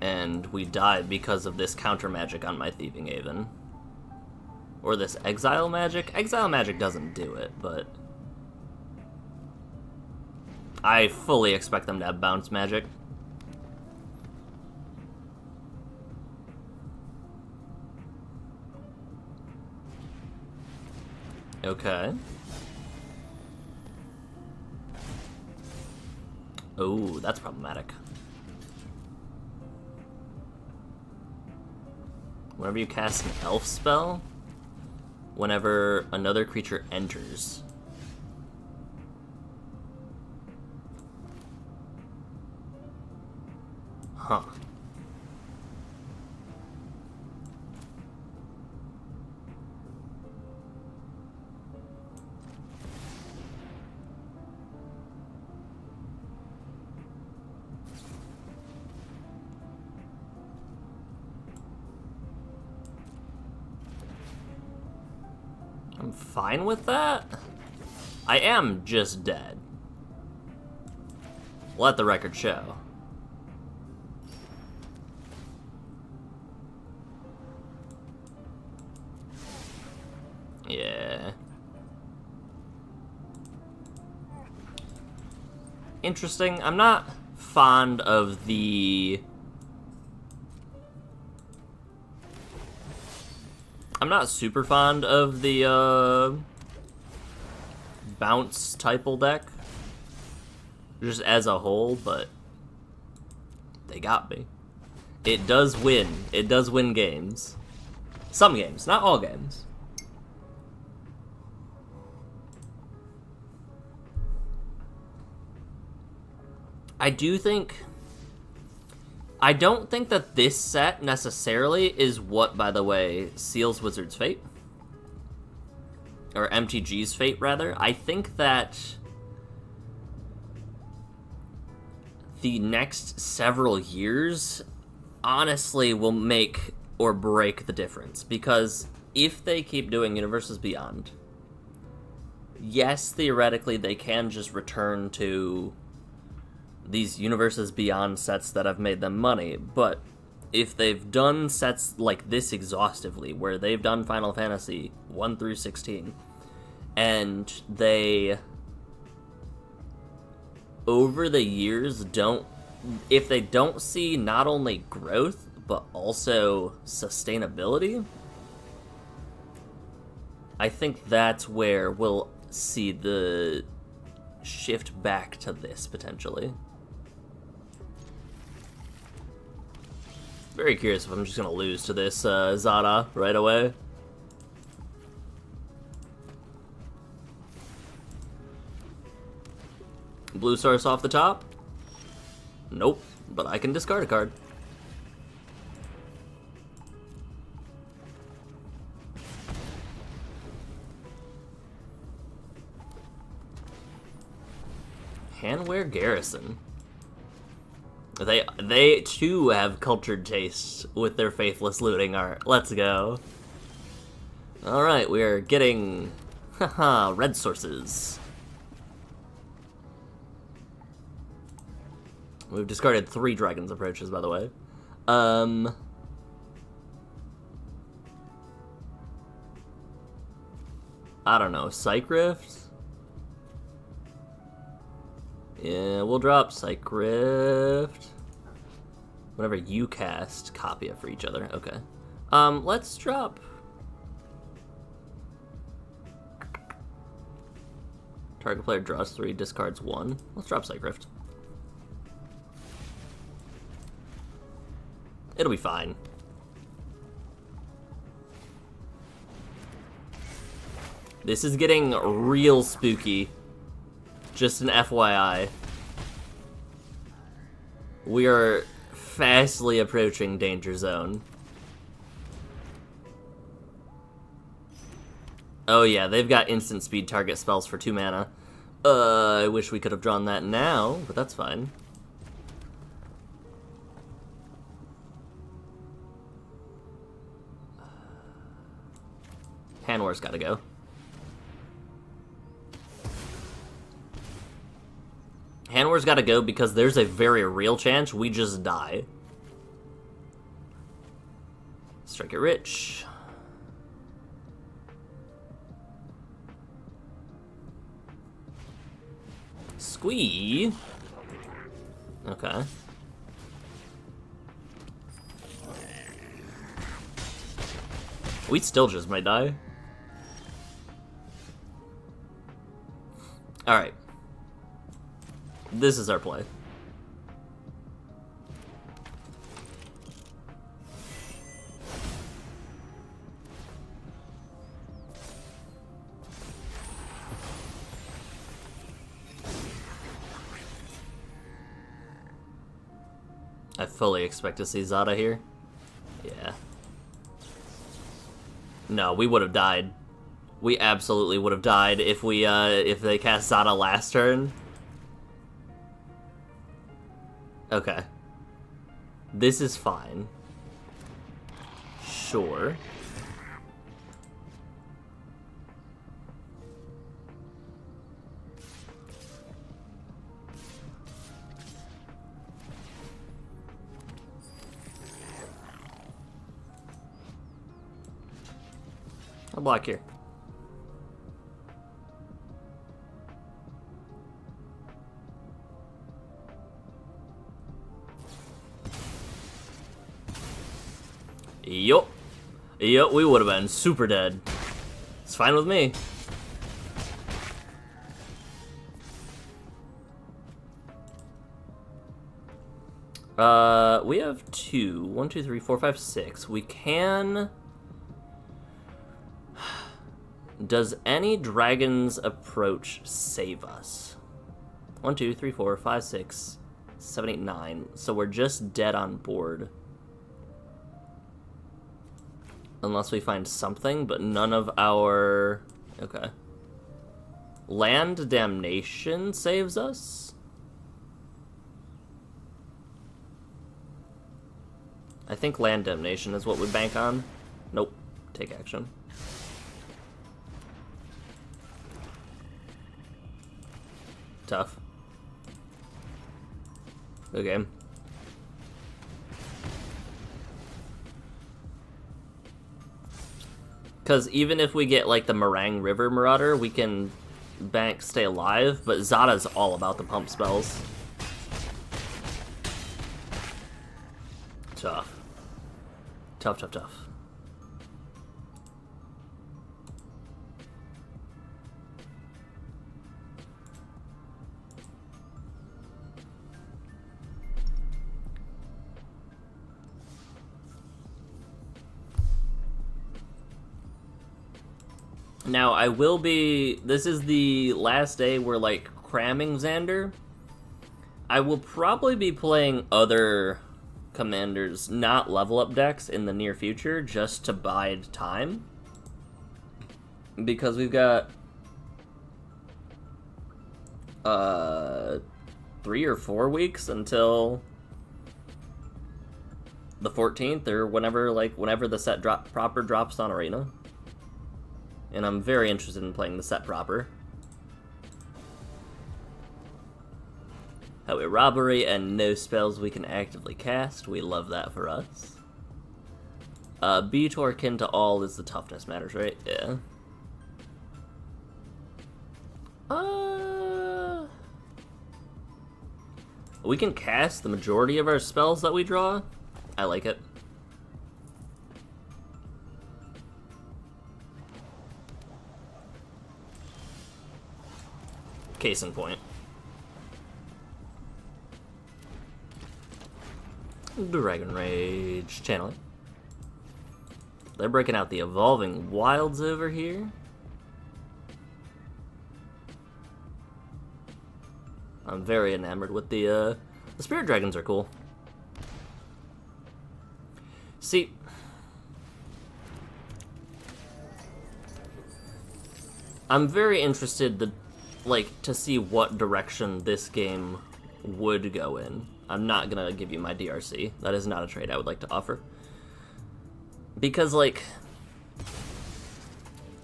And we died because of this counter magic on my Thieving Haven. Or this exile magic? Exile magic doesn't do it, but... I fully expect them to have bounce magic. Okay. Oh, that's problematic. Whenever you cast an elf spell, whenever another creature enters. Huh. I'm fine with that. I am just dead. Let the record show. Yeah. Interesting. I'm not fond of the... I'm not super fond of the, bounce typal deck. Just as a whole, but... they got me. It does win. It does win games. Some games, not all games. I don't think that this set necessarily is what, by the way, seals Wizard's fate. Or MTG's fate, rather. I think that the next several years, honestly, will make or break the difference. Because if they keep doing Universes Beyond, yes, theoretically, they can just return to these Universes Beyond sets that have made them money, but if they've done sets like this exhaustively, where they've done Final Fantasy 1 through 16, and they, over the years, if they don't see not only growth, but also sustainability, I think that's where we'll see the shift back to this, potentially. Very curious if I'm just gonna lose to this Zada right away. Blue Source off the top? Nope, but I can discard a card. Handwear Garrison. They too have cultured tastes with their faithless looting art. Let's go. Alright, we're getting red sources. We've discarded 3 Dragon's Approaches, by the way. I don't know, Psych Rift? Yeah, we'll drop Psych Rift. Whenever you cast, copy it for each other. Okay. Let's drop... Target player draws 3, discards 1. Let's drop Psych Rift. It'll be fine. This is getting real spooky. Just an FYI. We are fastly approaching Danger Zone. Oh yeah, they've got instant speed target spells for 2 mana. I wish we could have drawn that now, but that's fine. Handwar's gotta go. Handwar's gotta go because there's a very real chance we just die. Strike it rich. Squee. Okay. We still just might die. Alright. This is our play. I fully expect to see Zada here. Yeah. No, we would have died. We absolutely would have died if we, if they cast Zada last turn. Okay. This is fine. Sure. I'll block here. Yup. Yup, we would have been super dead. It's fine with me. We have 2. 1, 2, 3, 4, 5, 6. We can... Does any dragon's approach save us? 1, 2, 3, 4, 5, 6, 7, 8, 9. So we're just dead on board. Unless we find something, but none of our... Okay. Land Damnation saves us? I think Land Damnation is what we bank on. Nope. Take action. Tough. Good game. Because even if we get, like, the Meringue River Marauder, we can bank Stay Alive, but Zada's all about the pump spells. Tough. Tough, tough, tough. Now, I will be... This is the last day we're, like, cramming Xander. I will probably be playing other commanders, not level up decks, in the near future, just to bide time. Because we've got... 3 or 4 weeks until the 14th, or whenever the set proper drops on Arena. And I'm very interested in playing the set proper. Highway Robbery and no spells we can actively cast. We love that for us. Beator Kin to All is the toughness matters, right? Yeah. We can cast the majority of our spells that we draw. I like it. Case in point. Dragon Rage. Channel it. They're breaking out the Evolving Wilds over here. I'm very enamored with the Spirit Dragons are cool. See, I'm very interested to see what direction this game would go in. I'm not gonna give you my DRC. That is not a trade I would like to offer. Because, like,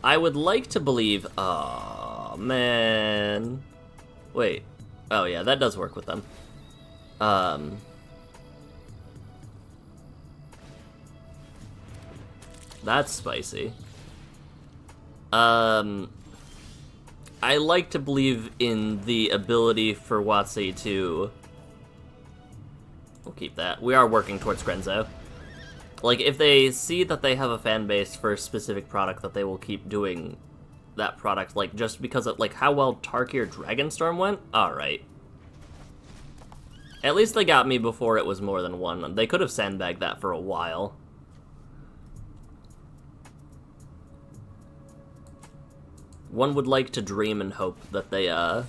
I would like to believe... Oh, man. Wait. Oh, yeah, that does work with them. That's spicy. I like to believe in the ability for WotC to... We'll keep that. We are working towards Grenzo. Like, if they see that they have a fan base for a specific product, that they will keep doing that product, like, just because of, like, how well Tarkir Dragonstorm went? Alright. At least they got me before it was more than one. They could have sandbagged that for a while. One would like to dream and hope that they, Ugh.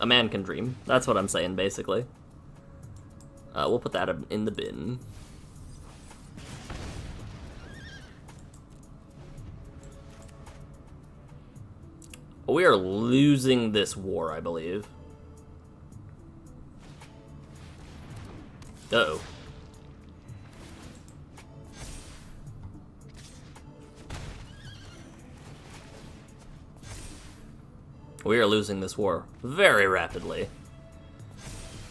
A man can dream. That's what I'm saying, basically. We'll put that in the bin. We are losing this war, I believe. Uh-oh. We are losing this war very rapidly.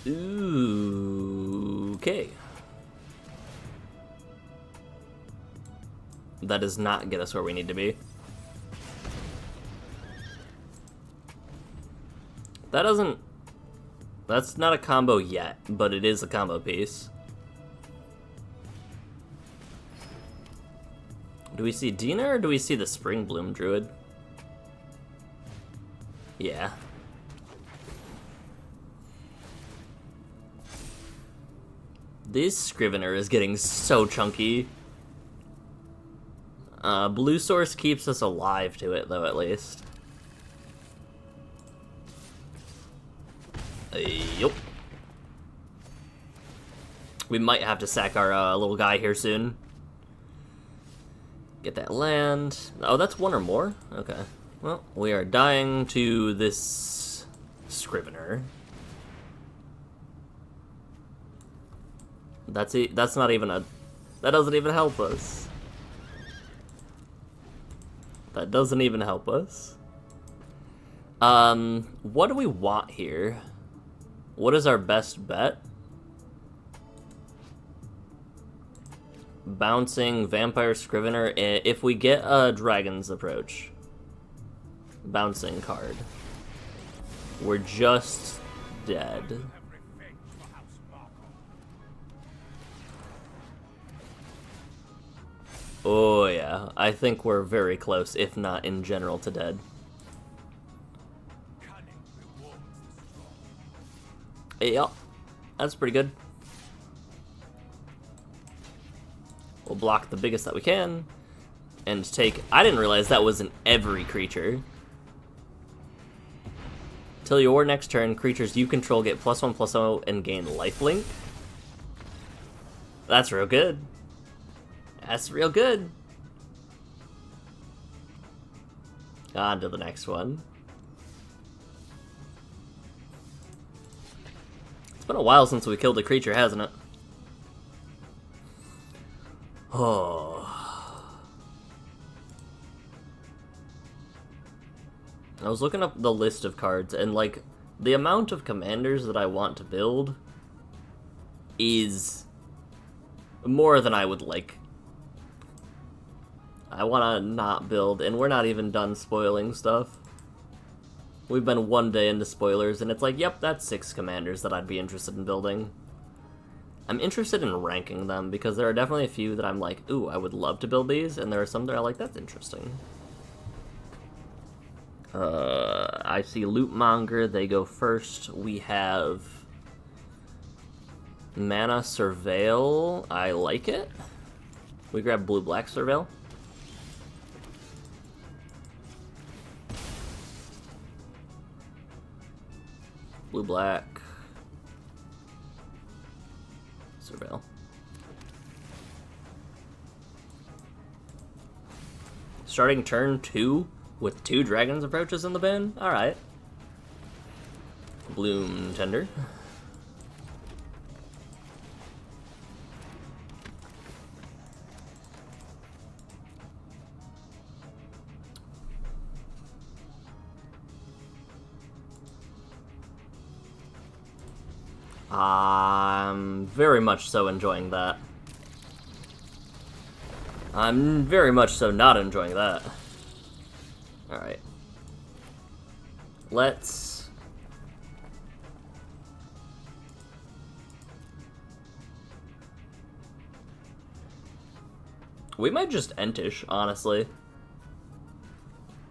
Ooh, okay. That does not get us where we need to be. That doesn't... That's not a combo yet, but it is a combo piece. Do we see Dina or do we see the Spring Bloom Druid? Yeah. This Scrivener is getting so chunky. Blue Source keeps us alive to it, though, at least. Yup. We might have to sack our little guy here soon. Get that land. Oh, that's one or more? Okay. Well, we are dying to this Scrivener. That's not even a... That doesn't even help us. That doesn't even help us. What do we want here? What is our best bet? Bouncing, Vampire Scrivener, if we get a Dragon's Approach. Bouncing card. We're just dead. Oh yeah, I think we're very close, if not in general, to dead. Yeah, that's pretty good. We'll block the biggest that we can, and take... I didn't realize that was in every creature. Till your next turn, creatures you control get +1/+0 and gain lifelink. That's real good. That's real good. On to the next one. It's been a while since we killed a creature, hasn't it? Oh. I was looking up the list of cards, and, like, the amount of commanders that I want to build is more than I would like. I want to not build, and we're not even done spoiling stuff. We've been one day into spoilers, and it's like, yep, that's 6 commanders that I'd be interested in building. I'm interested in ranking them, because there are definitely a few that I'm like, ooh, I would love to build these, and there are some that are like, that's interesting. I see Lootmonger, they go first. We have Mana Surveil, I like it. We grab Blue-Black Surveil. Blue-Black Surveil. Starting turn 2 with 2 Dragon's Approaches in the bin? Alright. Bloom Tender. I'm very much so enjoying that. I'm very much so not enjoying that. Alright. Let's... We might just Entish, honestly.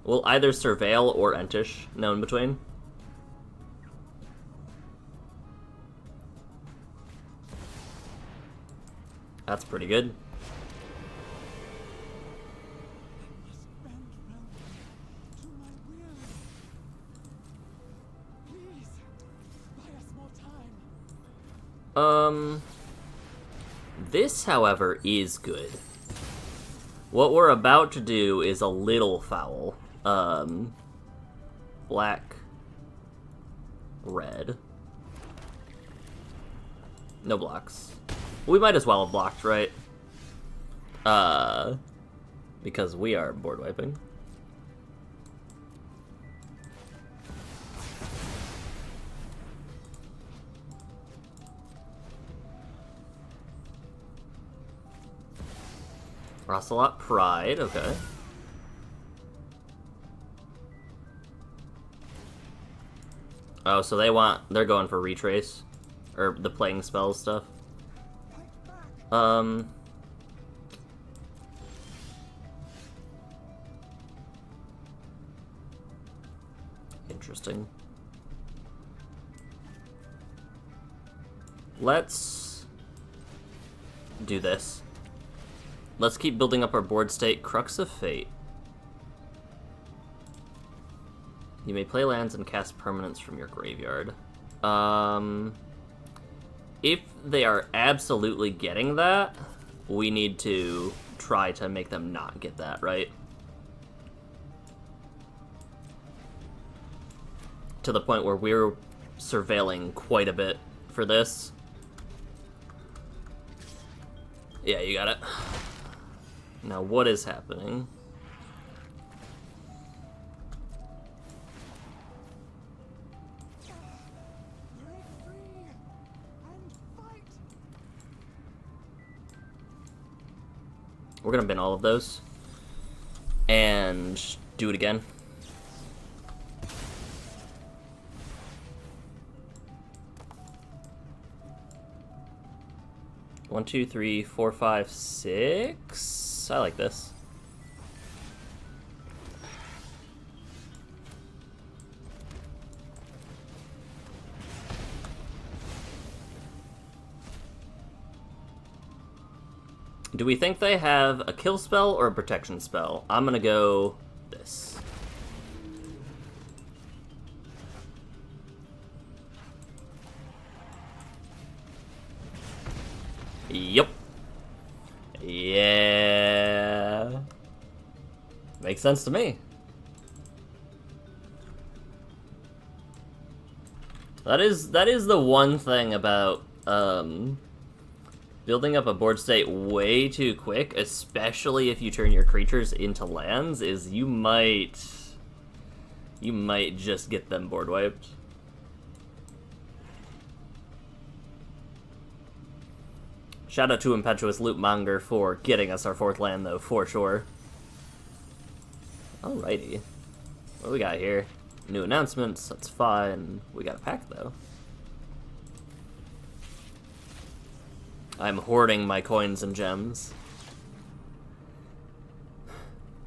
We'll either Surveil or Entish, no in between. That's pretty good. This, however, is good. What we're about to do is a little foul. Black, red. No blocks. We might as well have blocked, right? Because we are board wiping. Ocelot Pride, okay. Oh, so they're going for Retrace. Or the playing spells stuff. Interesting. Let's do this. Let's keep building up our board state. Crux of Fate. You may play lands and cast permanents from your graveyard. If they are absolutely getting that, we need to try to make them not get that, right? To the point where we're surveilling quite a bit for this. Yeah, you got it. Now, what is happening? We're gonna bin all of those and do it again. One, two, three, four, five, six. I like this. Do we think they have a kill spell or a protection spell? I'm gonna go this. Yep. Yeah. Makes sense to me. That is the one thing about building up a board state way too quick, especially if you turn your creatures into lands, is you might just get them board wiped. Shout out to Impetuous Lootmonger for getting us our 4th land, though, for sure. Alrighty. What do we got here? New announcements, that's fine. We got a pack, though. I'm hoarding my coins and gems.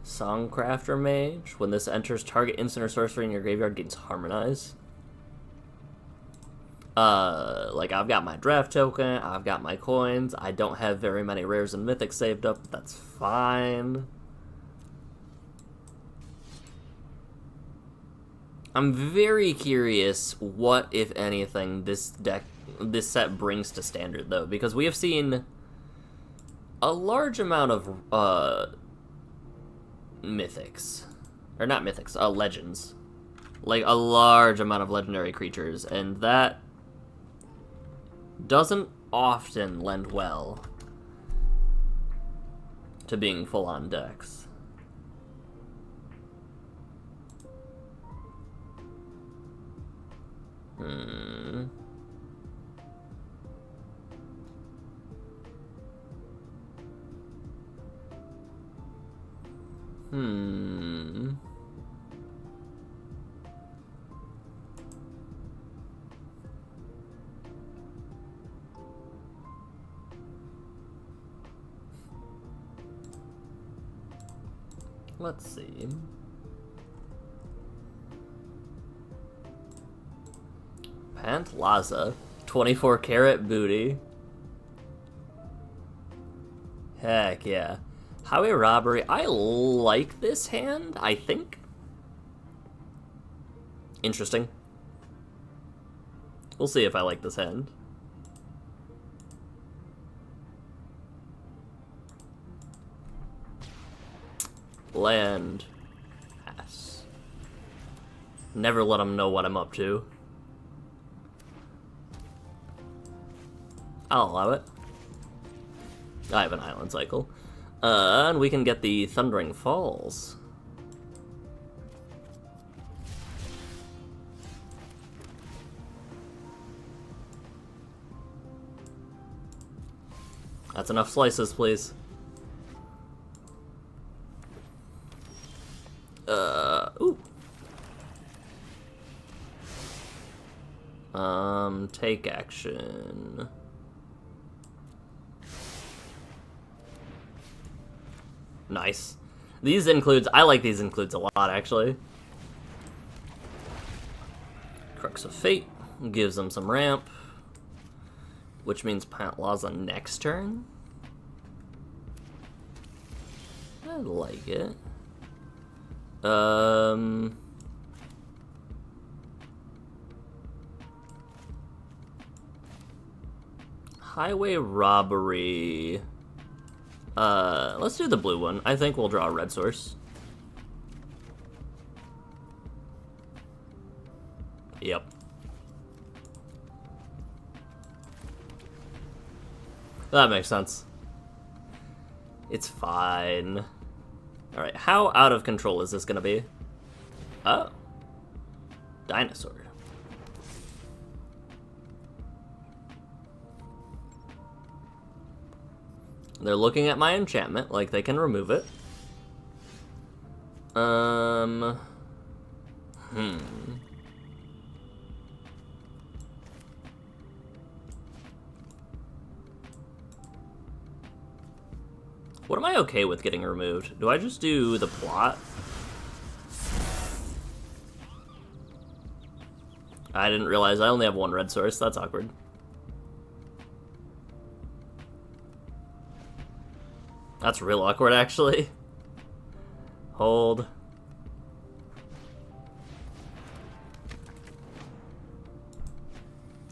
Songcrafter Mage. When this enters, target instant or sorcery in your graveyard gains Harmonize. Like, I've got my draft token, I've got my coins, I don't have very many rares and mythics saved up, but that's fine. I'm very curious what, if anything, this set brings to Standard, though, because we have seen a large amount of, mythics. Or not mythics, legends. Like, a large amount of legendary creatures, and that doesn't often lend well to being full-on decks. Let's see. Pantlaza, 24 karat booty. Heck yeah. Highway Robbery, I like this hand, I think. Interesting. We'll see if I like this hand. Land. Pass. Never let them know what I'm up to. I'll allow it. I have an island cycle. And we can get the Thundering Falls. That's enough slices, please. Take action. Nice. These includes, I like these includes a lot, actually. Crux of Fate gives them some ramp, which means Plant Laws on next turn. I like it. Highway Robbery. Let's do the blue one. I think we'll draw a red source. Yep. That makes sense. It's fine. Alright, how out of control is this gonna be? Oh. Dinosaur. They're looking at my enchantment, like they can remove it. What am I okay with getting removed? Do I just do the plot? I didn't realize I only have one red source. That's awkward. That's real awkward, actually. Hold.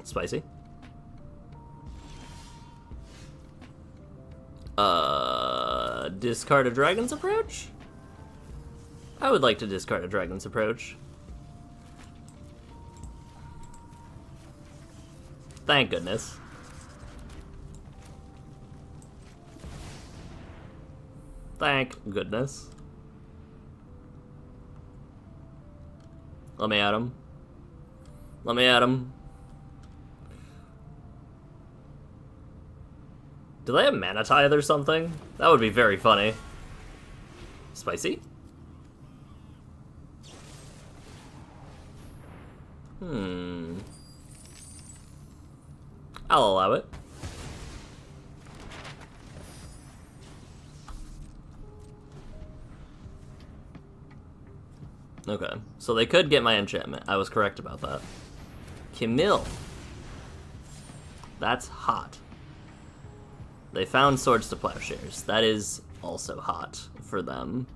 Spicy. Discard a Dragon's Approach? I would like to discard a Dragon's Approach. Thank goodness. Thank goodness. Let me at him. Let me at him. Do they have Mana Tithe or something? That would be very funny. Spicy? I'll allow it. Okay, so they could get my enchantment. I was correct about that. Camille. That's hot. They found Swords to Plowshares. That is also hot for them.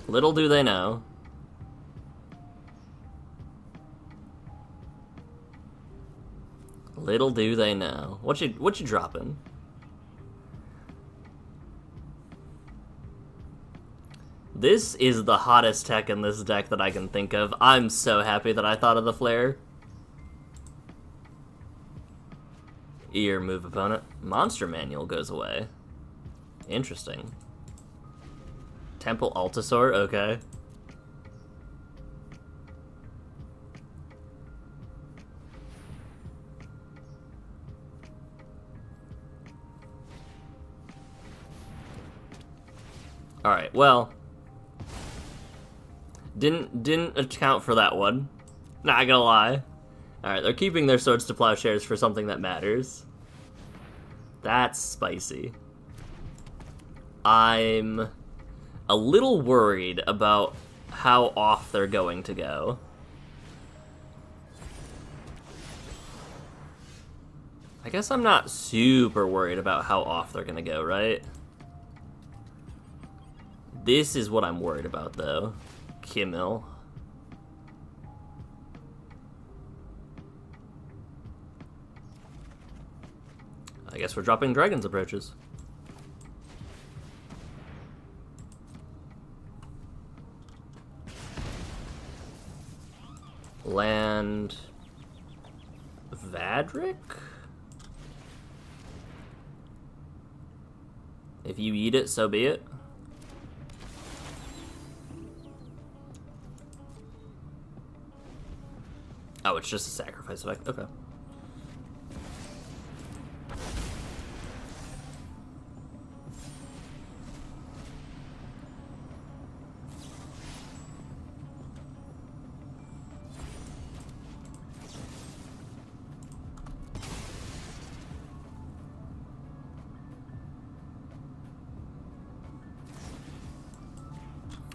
Little do they know. Little do they know. What you dropping? This is the hottest tech in this deck that I can think of. I'm so happy that I thought of the flare. Ear move opponent. Monster Manual goes away. Interesting. Temple Altasaur, okay. Alright, well. Didn't account for that one. Not gonna lie. Alright, they're keeping their Swords to Plowshares for something that matters. That's spicy. I'm a little worried about how off they're going to go. I guess I'm not super worried about how off they're gonna go, right? This is what I'm worried about, though. Kimmel. I guess we're dropping Dragon's Approaches. Land... Vadric? If you eat it, so be it. Oh, it's just a sacrifice effect. Okay.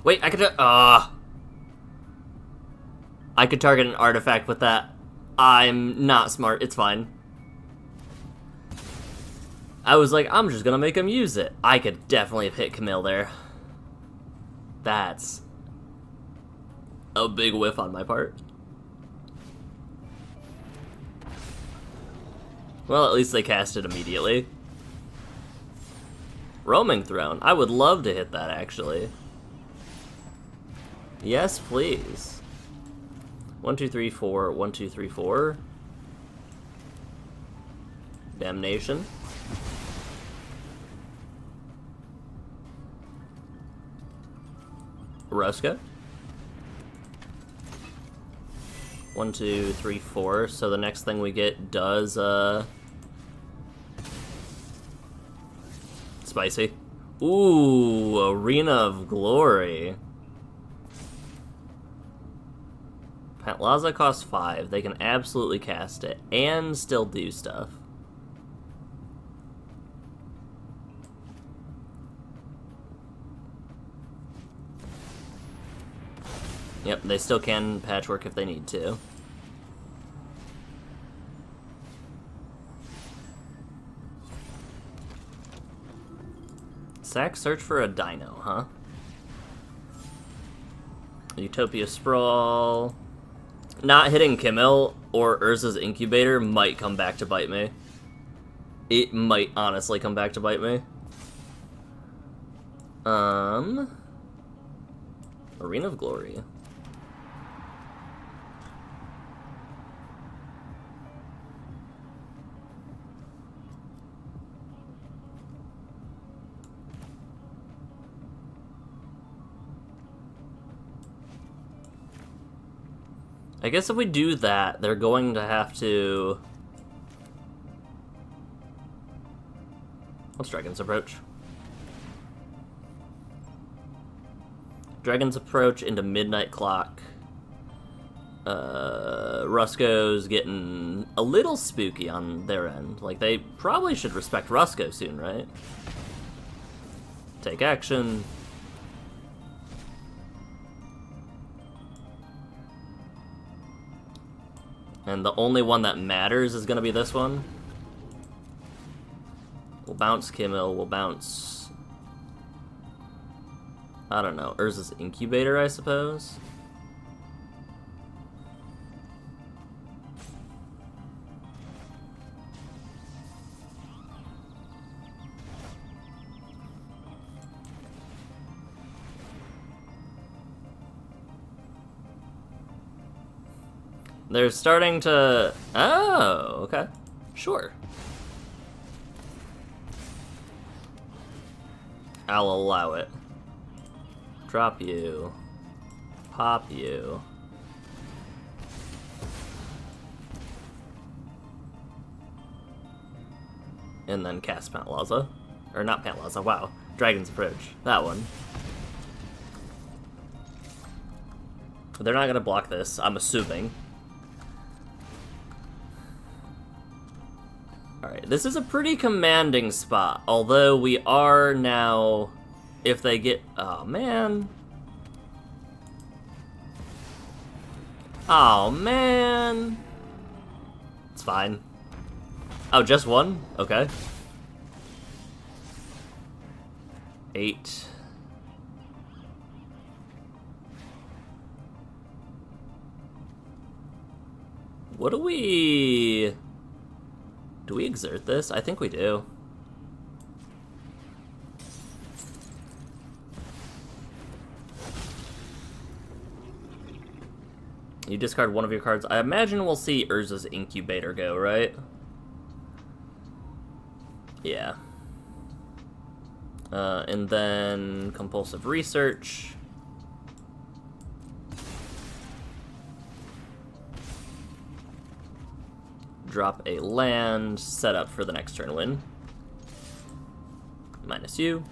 Wait, I could I could target an artifact with that. I'm not smart, it's fine. I was like, I'm just gonna make him use it. I could definitely have hit Camille there. That's a big whiff on my part. Well, at least they cast it immediately. Roaming Throne. I would love to hit that, actually. Yes, please. 1, 2, 3, 4. 1, 2, 3, 4. Damnation. Ruska. 1, 2, 3, 4. So the next thing we get does, spicy. Ooh, Arena of Glory. Pantlaza costs 5. They can absolutely cast it and still do stuff. Yep, they still can patchwork if they need to. Sack search for a dino, huh? Utopia Sprawl. Not hitting Camille or Urza's Incubator might come back to bite me. It might honestly come back to bite me. Arena of Glory. I guess if we do that, they're going to have to... What's Dragon's Approach? Dragon's Approach into Midnight Clock. Rusko's getting a little spooky on their end. Like, they probably should respect Rusko soon, right? Take action. And the only one that matters is going to be this one. We'll bounce Kimmel, we'll bounce... I don't know, Urza's Incubator, I suppose? They're starting to... Oh, okay. Sure. I'll allow it. Drop you. Pop you. And then cast Pantlaza. Or not Pantlaza, wow. Dragon's Approach. That one. They're not gonna block this, I'm assuming. Alright, this is a pretty commanding spot, although we are now, if they get, oh man. Oh man. It's fine. Oh, just one? Okay. 8. What do we... Do we exert this? I think we do. You discard one of your cards. I imagine we'll see Urza's Incubator go, right? Yeah. And then Compulsive Research. Drop a land, set up for the next turn win. Minus you.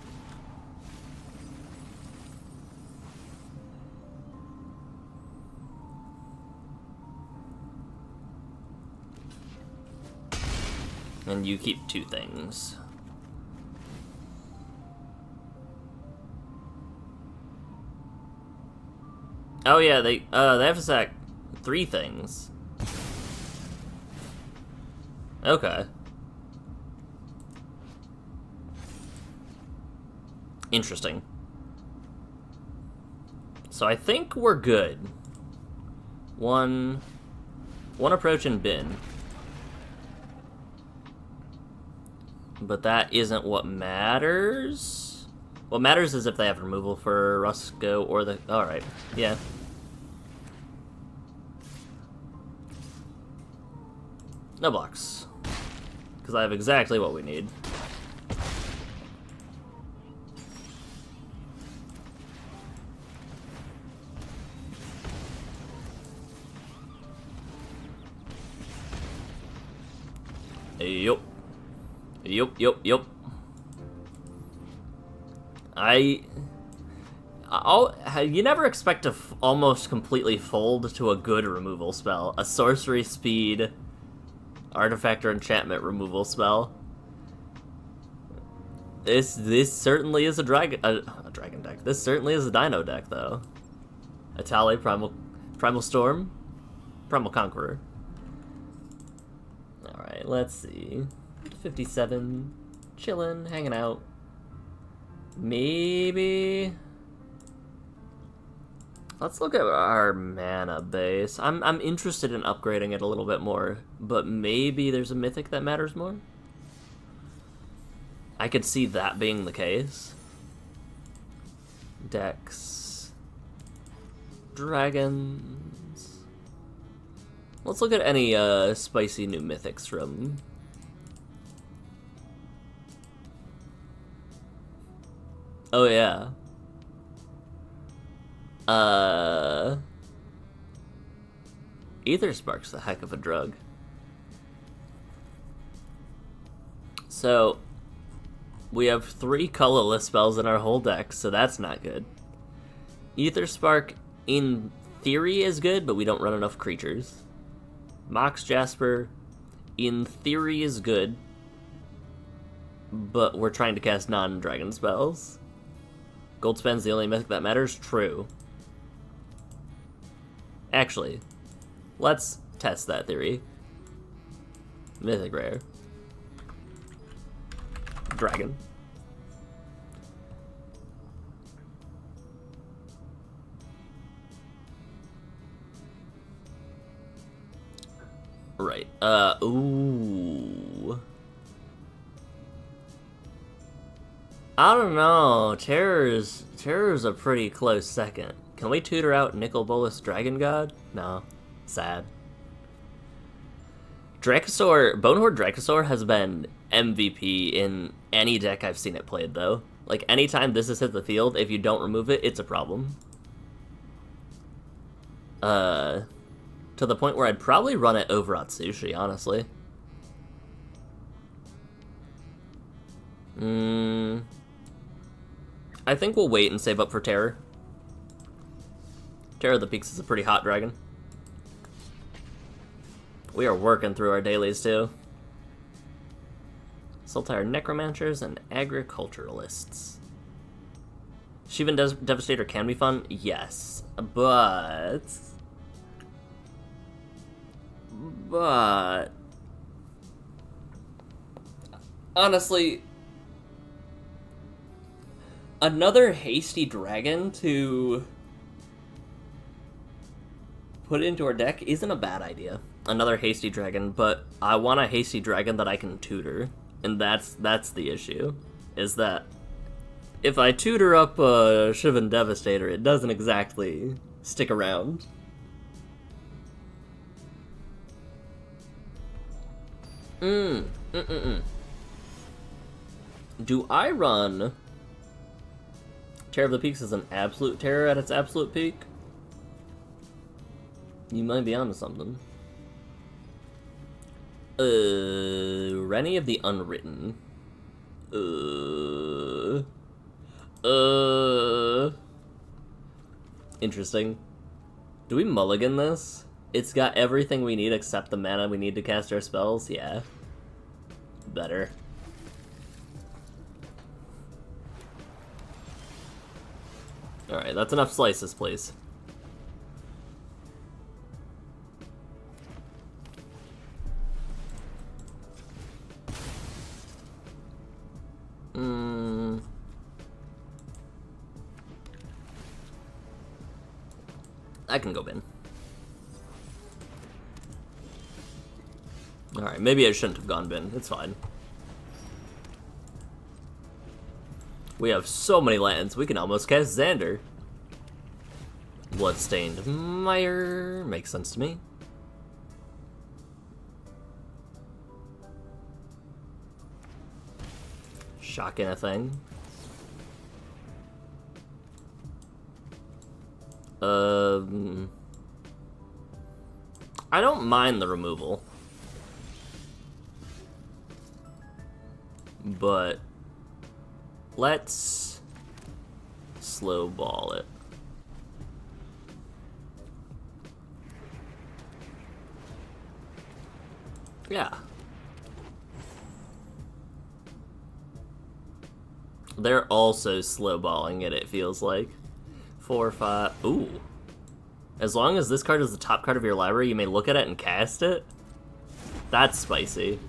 And you keep 2 things. Oh yeah, they have to sack 3 things. Okay. Interesting. So I think we're good. One approach and bin. But that isn't what matters. What matters is if they have removal for Rusco or the... Alright, yeah. No blocks. Because I have exactly what we need. Yup. Yup. You never expect to almost completely fold to a good removal spell. A sorcery speed, artifact or enchantment removal spell. This certainly is a dragon deck. This certainly is a dino deck, though. Atali, Primal Storm, Primal Conqueror. Alright, let's see. 57, chillin', hanging out. Maybe... Let's look at our mana base. I'm interested in upgrading it a little bit more, but maybe there's a mythic that matters more? I could see that being the case. Decks. Dragons. Let's look at any spicy new mythics from... Oh yeah. Ether Spark's a heck of a drug. So, we have 3 colorless spells in our whole deck, so that's not good. Ether Spark, in theory, is good, but we don't run enough creatures. Mox Jasper, in theory, is good, but we're trying to cast non-dragon spells. Goldspan's the only mythic that matters? True. Actually, let's test that theory. Mythic rare. Dragon. Right. Ooh. I don't know. Terror's a pretty close second. Can we tutor out Nicol Bolas Dragon God? No. Sad. Bonehorde Dracosaur has been MVP in any deck I've seen it played, though. Like, anytime this has hit the field, if you don't remove it, it's a problem. To the point where I'd probably run it over Atsushi, honestly. I think we'll wait and save up for Terror. Terror of the Peaks is a pretty hot dragon. We are working through our dailies, too. Sultire Necromancers and Agriculturalists. Shivan Devastator can be fun? Yes. But... honestly... another hasty dragon to put into our deck isn't a bad idea. Another hasty dragon, but I want a hasty dragon that I can tutor. And that's the issue. Is that if I tutor up a Shivan Devastator, it doesn't exactly stick around. Do I run... Terror of the Peaks is an absolute terror at its absolute peak? You might be onto something. Rennie of the Unwritten. Interesting. Do we mulligan this? It's got everything we need except the mana we need to cast our spells? Yeah. Better. Alright, that's enough slices, please. I can go bin. Alright, maybe I shouldn't have gone bin. It's fine. We have so many lands, we can almost cast Xander. Bloodstained Mire makes sense to me. Shocking a thing. I don't mind the removal, but let's slow ball it. Yeah. They're also slow balling it feels like. 4, 5. Ooh. As long as this card is the top card of your library, you may look at it and cast it. That's spicy.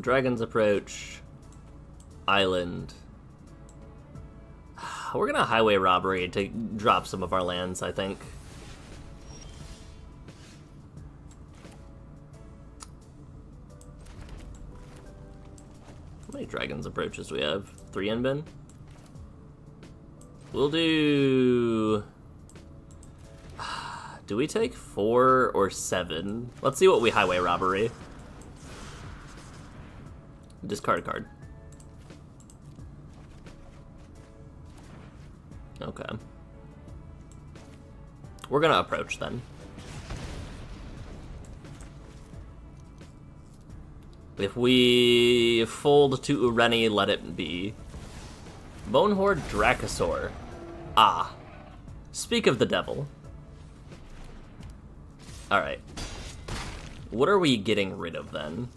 Dragon's Approach. Island. We're gonna Highway Robbery to drop some of our lands, I think. How many Dragon's Approaches do we have? 3 in bin? We'll do... Do we take 4 or 7? Let's see what we Highway Robbery. Discard a card. Okay. We're gonna approach then. If we fold to Ureni, let it be. Bonehorde Dracosaur. Ah. Speak of the devil. Alright. What are we getting rid of then?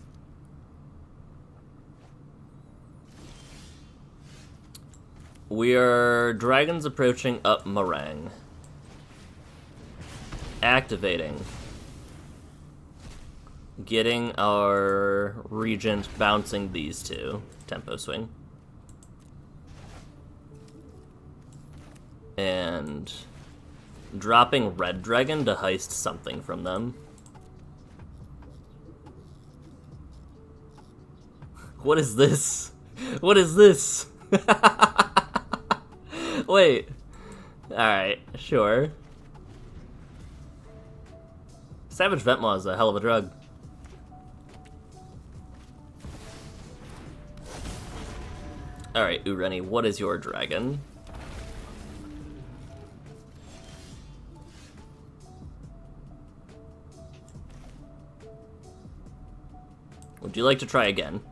We are Dragons approaching up Meringue. Activating. Getting our Regent, bouncing these two. Tempo swing. And dropping Red Dragon to heist something from them. What is this? What is this? Wait. Alright, sure. Savage Ventmaw is a hell of a drug. Alright, Ureni, what is your dragon? Would you like to try again?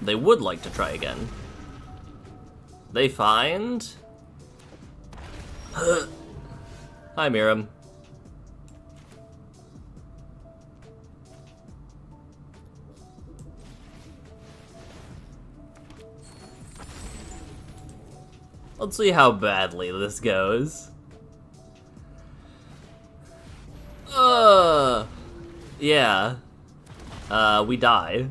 They would like to try again. They find... Hi, Miriam. Let's see how badly this goes. Yeah. We die.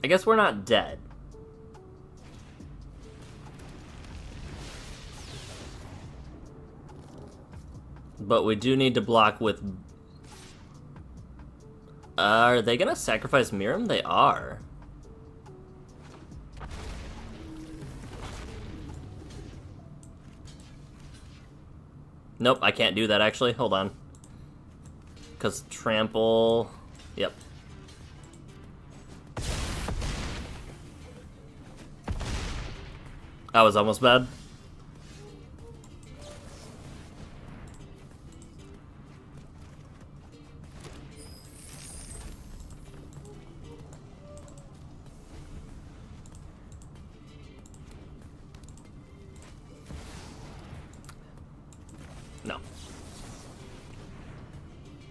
I guess we're not dead. But we do need to block with... Are they gonna sacrifice Miriam? They are. Nope, I can't do that actually. Hold on. Because trample... Yep. That was almost bad.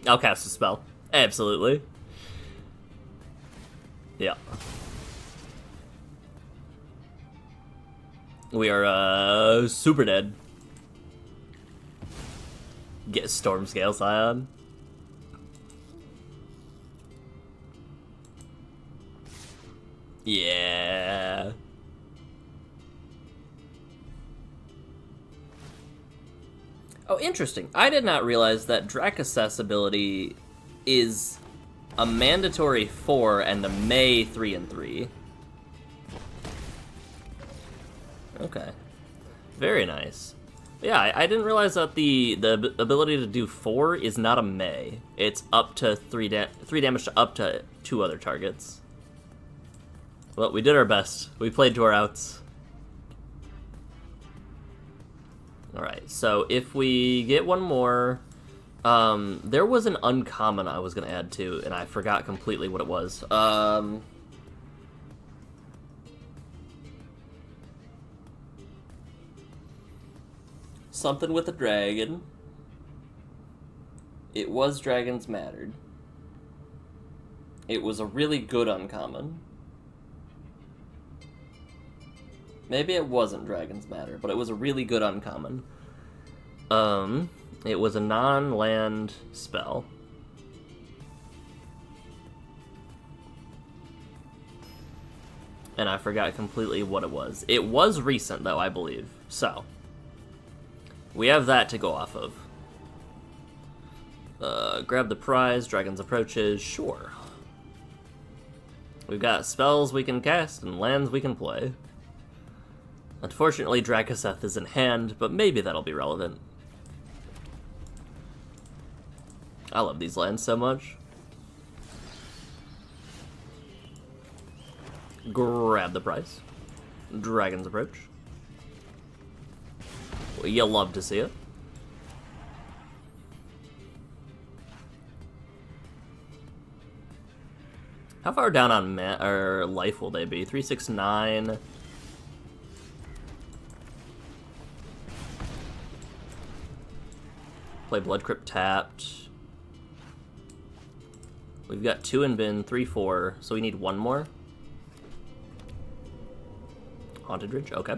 I'll cast a spell. Absolutely. Yeah. We are, super dead. Get Stormscale Scion. Yeah. Oh, interesting. I did not realize that Dracasseth's ability is a mandatory 4 and a May 3 and 3. Okay. Very nice. Yeah, I didn't realize that the ability to do 4 is not a May. It's up to 3 damage to up to 2 other targets. Well, we did our best. We played to our outs. Alright, so if we get one more... there was an uncommon I was going to add to, and I forgot completely what it was. Something with a dragon. It was Dragons Mattered. It was a really good uncommon. Maybe it wasn't Dragons Matter, but it was a really good uncommon. It was a non-land spell. And I forgot completely what it was. It was recent, though, I believe. So, we have that to go off of. Grab the prize, Dragon's Approaches, sure. We've got spells we can cast and lands we can play. Unfortunately, Dracasseth is in hand, but maybe that'll be relevant. I love these lands so much. Grab the prize. Dragon's Approach. Well, you'll love to see it. How far down on life will they be? 369. Play Blood Crypt tapped. We've got 2 in bin, 3, 4, so we need 1 more. Haunted Ridge, okay.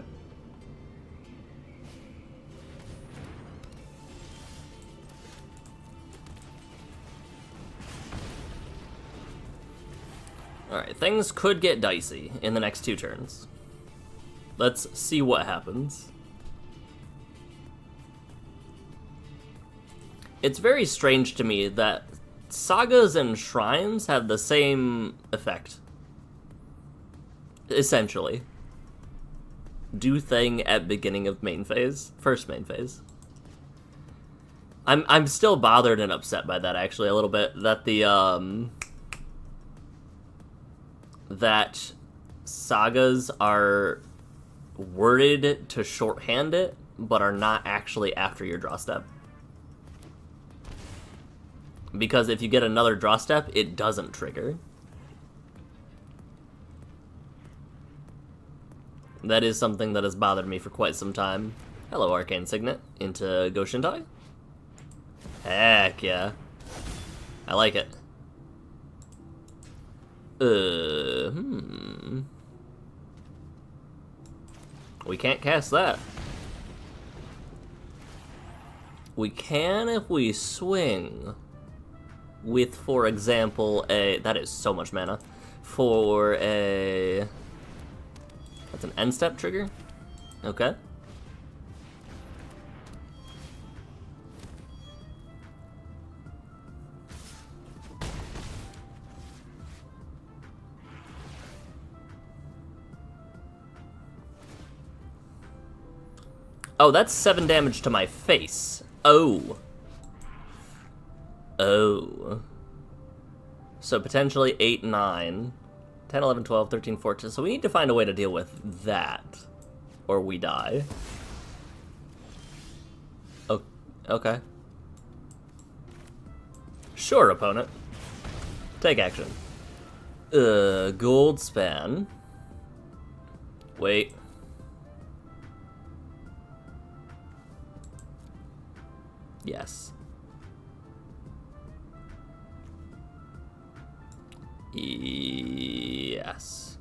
Alright, things could get dicey in the next 2 turns. Let's see what happens. It's very strange to me that sagas and shrines have the same effect. Essentially. Do thing at beginning of main phase. First main phase. I'm still bothered and upset by that, actually, a little bit. That the, that sagas are worded to shorthand it, but are not actually after your draw step. Because if you get another draw step, it doesn't trigger. That is something that has bothered me for quite some time. Hello, Arcane Signet. Into Goshintai? Heck yeah. I like it. We can't cast that. We can if we swing with, for example, a... That is so much mana. For a... That's an end step trigger? Okay. Oh, that's 7 damage to my face. Oh. Oh. So potentially 8, 9, 10, 11, 12, 13, 14. So we need to find a way to deal with that. Or we die. Oh, okay. Sure, opponent. Take action. Gold span. Wait. Yes. Yes.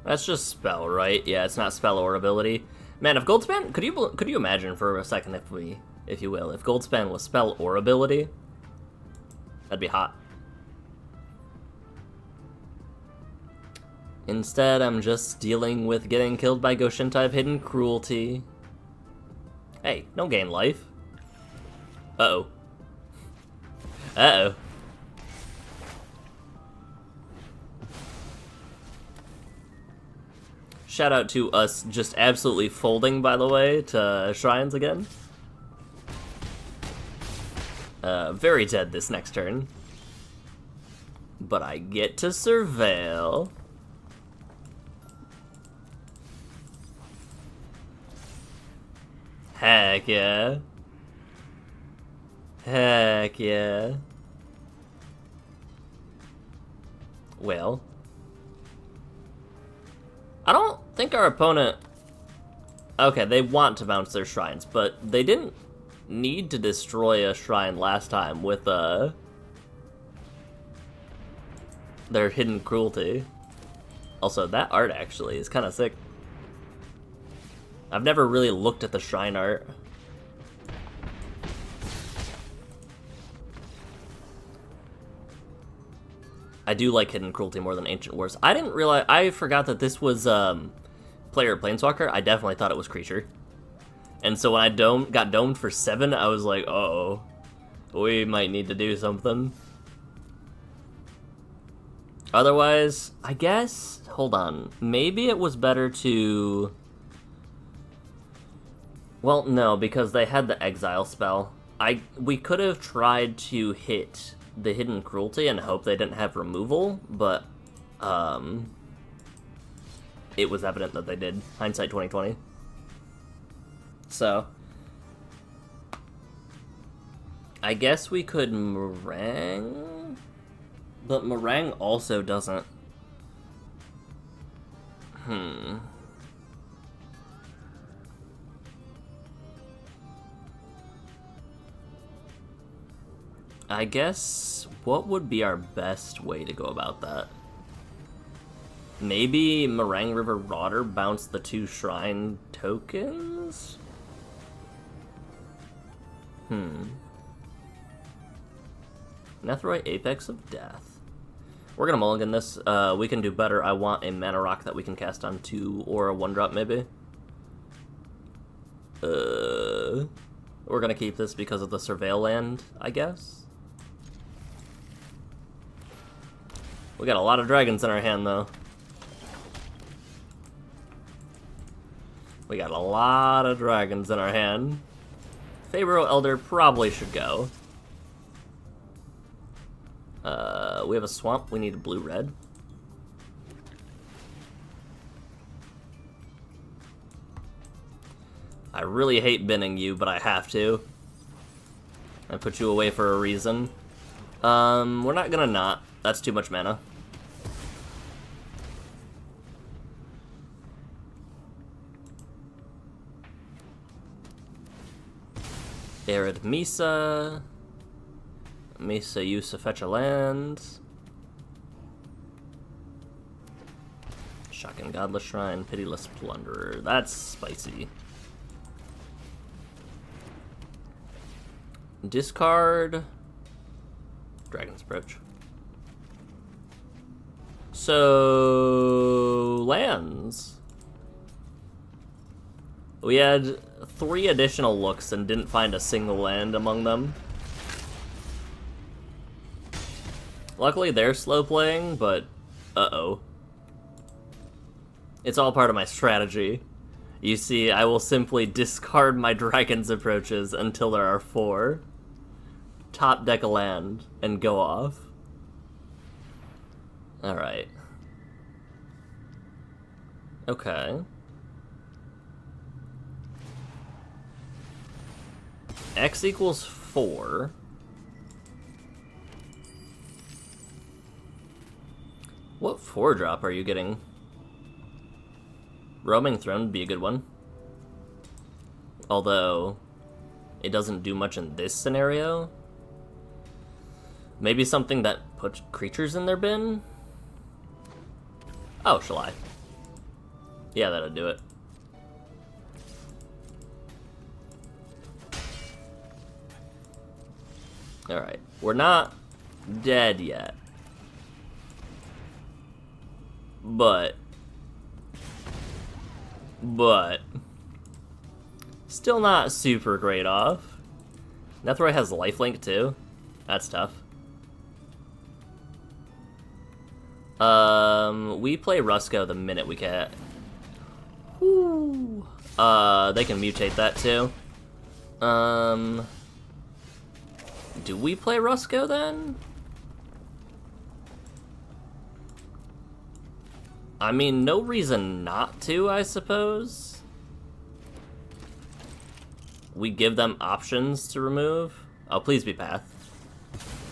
That's just spell, right? Yeah, it's not spell or ability. Man, if Goldspan, could you imagine for a second if you will, if Goldspan was spell or ability? That'd be hot. Instead, I'm just dealing with getting killed by Goshintai of Hidden Cruelty. Hey, don't gain life. Uh-oh. Uh-oh. Shout out to us just absolutely folding, by the way, to Shrines again. Very dead this next turn. But I get to surveil. Heck yeah. Heck yeah. Well, I don't think our opponent... Okay, they want to bounce their shrines, but they didn't need to destroy a shrine last time with their Hidden Cruelty. Also, that art actually is kind of sick. I've never really looked at the shrine art. I do like Hidden Cruelty more than Ancient Wars. I didn't realize... I forgot that this was player Planeswalker. I definitely thought it was creature. And so when I got domed for 7, I was like, uh-oh. We might need to do something. Otherwise, I guess... Hold on. Maybe it was better to... Well, no, because they had the Exile spell. We could have tried to hit the Hidden Cruelty and hope they didn't have removal, but it was evident that they did. Hindsight 2020. So I guess we could Meringue, but Meringue also doesn't... I guess, what would be our best way to go about that? Maybe Meringue River Rotter bounce the 2 shrine tokens? Netherite Apex of Death. We're gonna mulligan this. We can do better. I want a mana rock that we can cast on 2 or a 1-drop maybe. We're gonna keep this because of the Surveil land, I guess. We got a lot of dragons in our hand, though. We got a lot of dragons in our hand. Fabro Elder probably should go. We have a swamp. We need a blue-red. I really hate binning you, but I have to. I put you away for a reason. We're not gonna not. That's too much mana. Arid Misa. Misa used to fetch a land. Shocking Godless Shrine, Pitiless Plunderer. That's spicy. Discard. Dragon's Approach. So... lands. We had 3 additional looks and didn't find a single land among them. Luckily they're slow playing, but uh-oh. It's all part of my strategy. You see, I will simply discard my Dragon's Approaches until there are 4. Top deck a land and go off. Alright. Okay. X equals 4. What 4-drop are you getting? Roaming Throne would be a good one. Although, it doesn't do much in this scenario. Maybe something that puts creatures in their bin? Oh, shall I? Yeah, that'll do it. Alright, we're not dead yet. But still not super great off. Nethroid has lifelink too. That's tough. We play Rusco the minute we can. Woo. They can mutate that too. Do we play Rusco then? I mean, no reason not to, I suppose. We give them options to remove. Oh, please be Path.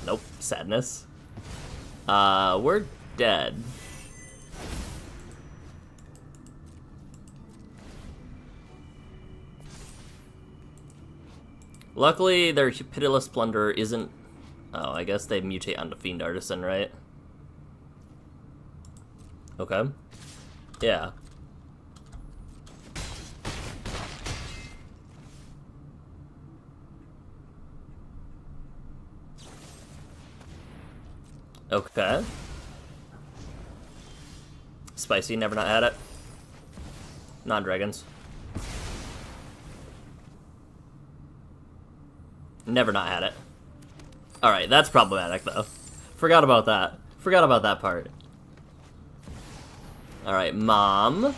Nope, sadness. We're dead. Luckily, their Pitiless Plunderer isn't... Oh, I guess they mutate onto Fiend Artisan, right? Okay. Yeah. Okay. Spicy, never not had it. Non-dragons. Never not had it. Alright, that's problematic, though. Forgot about that. Forgot about that part. Alright, Mom.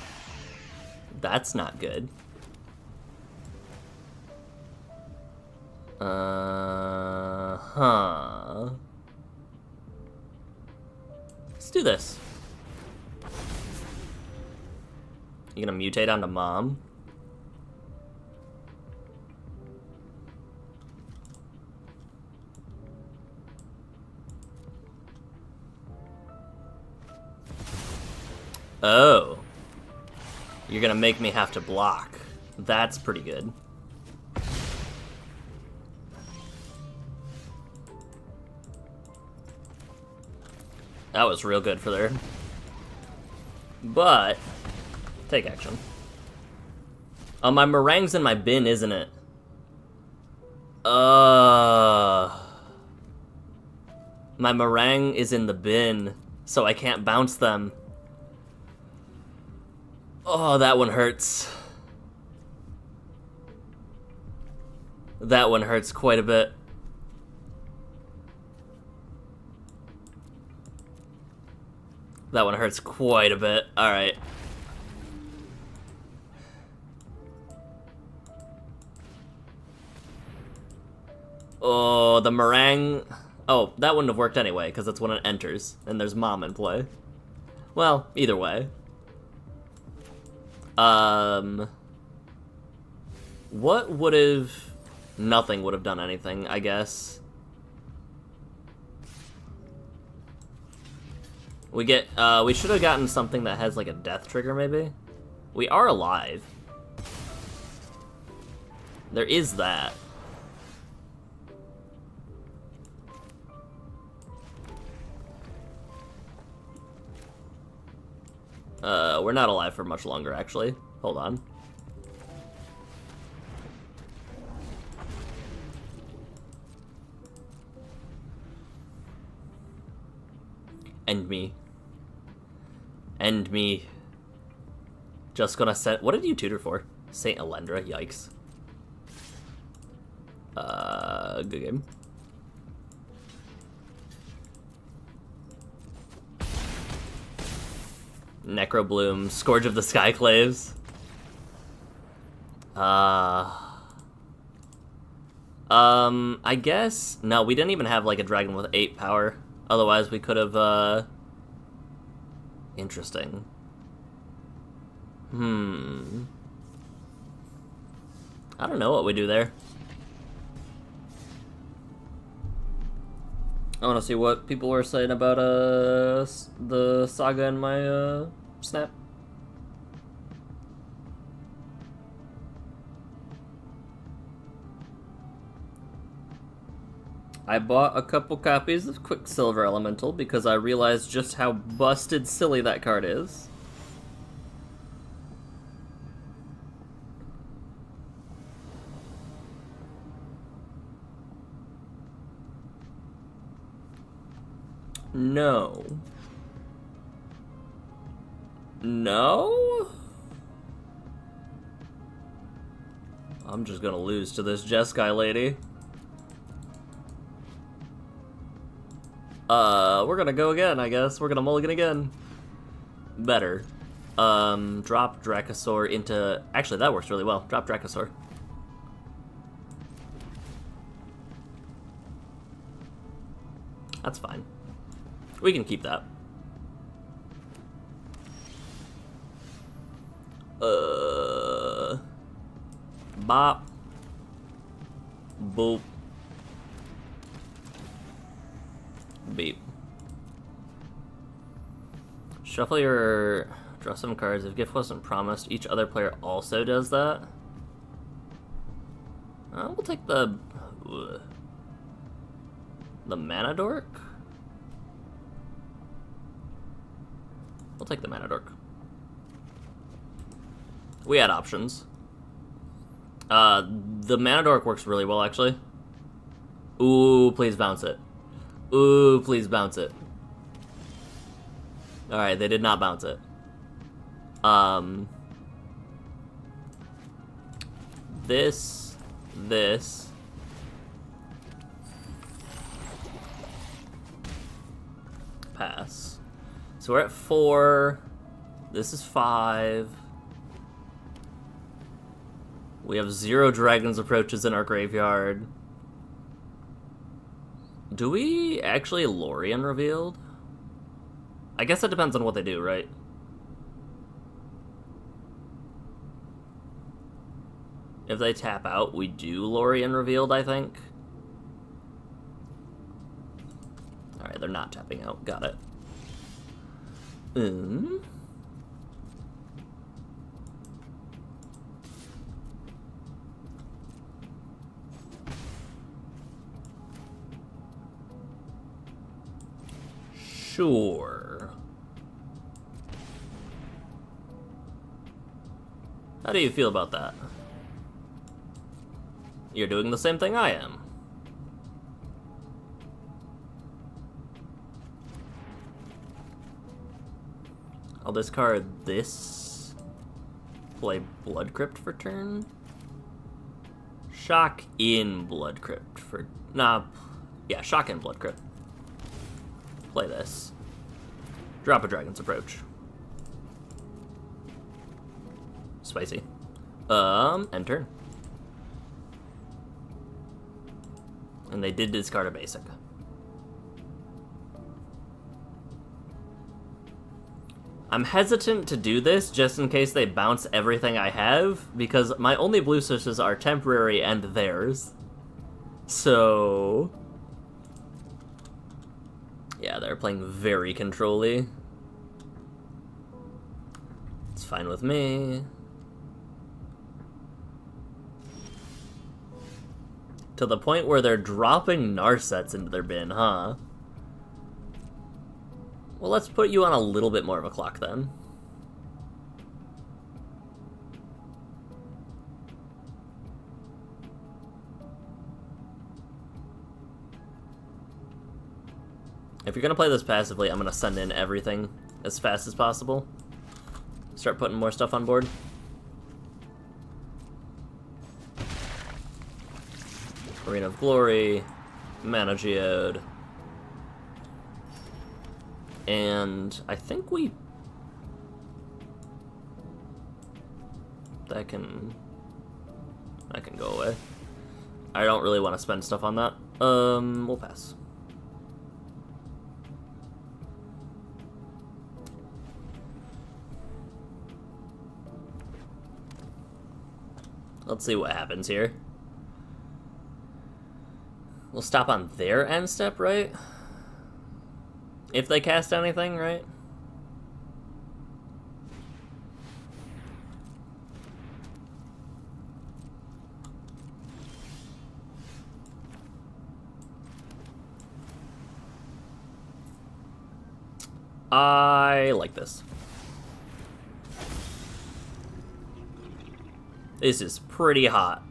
That's not good. Huh. Let's do this. You gonna mutate onto Mom? Oh. You're gonna make me have to block. That's pretty good. That was real good for there. But, take action. Oh, my meringue's in my bin, isn't it? My meringue is in the bin, so I can't bounce them. Oh, that one hurts. That one hurts quite a bit. That one hurts quite a bit. Alright. Oh, the meringue... Oh, that wouldn't have worked anyway, because that's when it enters, and there's Mom in play. Well, either way. What would've... Nothing would've done anything, I guess. We get, we should've gotten something that has, like, a death trigger, maybe? We are alive. There is that. We're not alive for much longer, actually. Hold on. End me. End me. Just gonna set... What did you tutor for? Saint Elendra, yikes. Good game. Necrobloom, Scourge of the Skyclaves. I guess... No, we didn't even have, like, a dragon with 8 power. Otherwise, we could have, Interesting. I don't know what we do there. I want to see what people were saying about the saga in my snap. I bought a couple copies of Quicksilver Elemental because I realized just how busted silly that card is. No. No? I'm just gonna lose to this Jeskai lady. We're gonna go again, I guess. We're gonna mulligan again. Better. Drop Dracosaur into... Actually, that works really well. Drop Dracosaur. That's fine. We can keep that. Bop. Boop. Beep. Shuffle your... Draw some cards. If gift wasn't promised, each other player also does that. We'll take the Mana Dork? We'll take the Mana Dork. We had options. The Mana Dork works really well, actually. Ooh, please bounce it. Ooh, please bounce it. Alright, they did not bounce it. This. Pass. So we're at 4. This is 5. We have 0 Dragon's Approaches in our graveyard. Do we actually Lorien Revealed? I guess that depends on what they do, right? If they tap out, we do Lorien Revealed, I think. Alright, they're not tapping out. Got it. Sure. How do you feel about that? You're doing the same thing I am. I'll discard this. Play Blood Crypt for turn. Shock in Blood Crypt for... Nah. Yeah, Shock in Blood Crypt. Play this. Drop a Dragon's Approach. Spicy. End turn. And they did discard a basic. I'm hesitant to do this just in case they bounce everything I have, because my only blue sources are temporary and theirs. So... yeah, they're playing very control-y. It's fine with me. To the point where they're dropping Narsets into their bin, huh? Well, let's put you on a little bit more of a clock, then. If you're gonna play this passively, I'm gonna send in everything as fast as possible. Start putting more stuff on board. Arena of Glory, Mana Geode, and I think that can go away. I don't really want to spend stuff on that. We'll pass. Let's see what happens here. We'll stop on their end step, right? If they cast anything, right? I like this. This is pretty hot.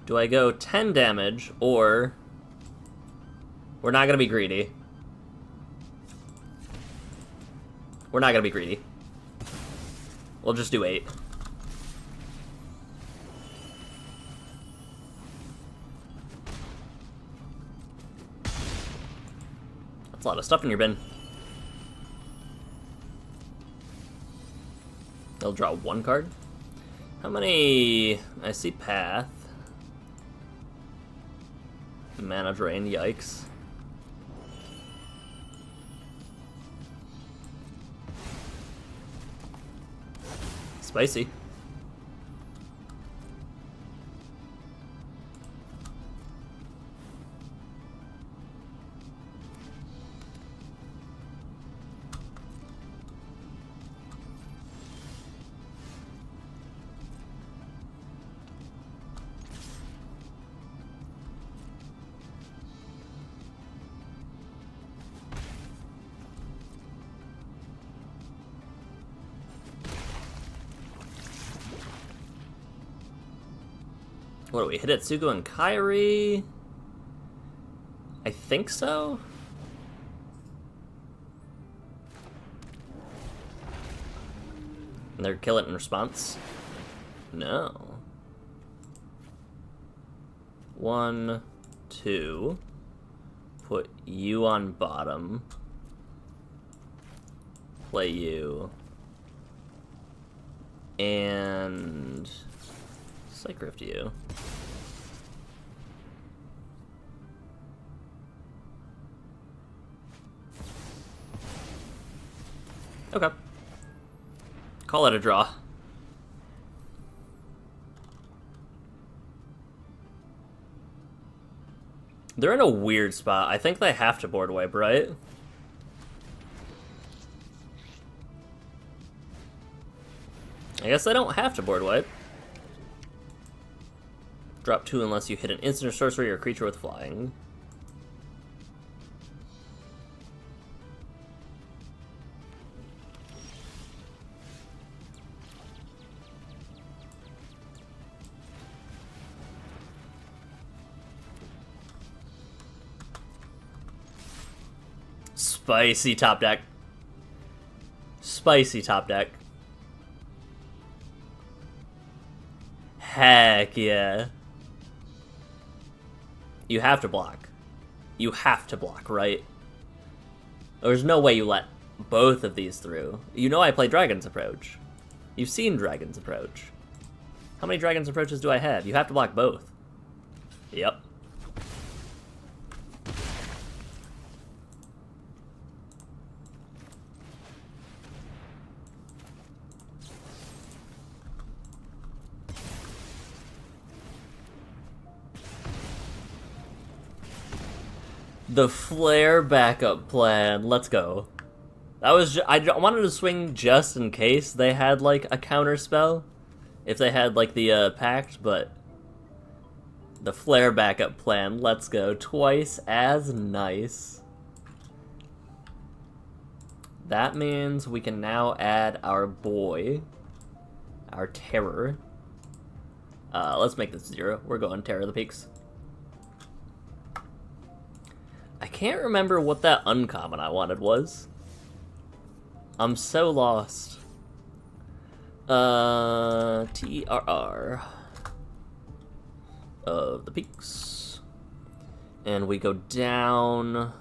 Do I go 10 damage, or... We're not gonna be greedy. We're not gonna be greedy. We'll just do 8. That's a lot of stuff in your bin. They'll draw 1 card. How many... I see Path. Mana drain, yikes. Spicy. What do we hit? Hitsugo and Kairi? I think so? And they're kill it in response? No. 1, 2. Put you on bottom. Play you. And... Psychrift you. Okay. Call it a draw. They're in a weird spot. I think they have to board wipe, right? I guess they don't have to board wipe. Drop 2 unless you hit an instant or sorcery or creature with flying. Spicy top deck. Spicy top deck. Heck yeah. You have to block. You have to block, right? There's no way you let both of these through. You know I play Dragon's Approach. You've seen Dragon's Approach. How many Dragon's Approaches do I have? You have to block both. Yep. The flare backup plan. Let's go. That was I wanted to swing just in case they had like a counter spell, if they had like the pact, but the flare backup plan. Let's go. Twice as nice. That means we can now add our boy, our terror. Let's make this 0. We're going Terror of the Peaks. I can't remember what that uncommon I wanted was. I'm so lost. TRR of the Peaks. And we go down.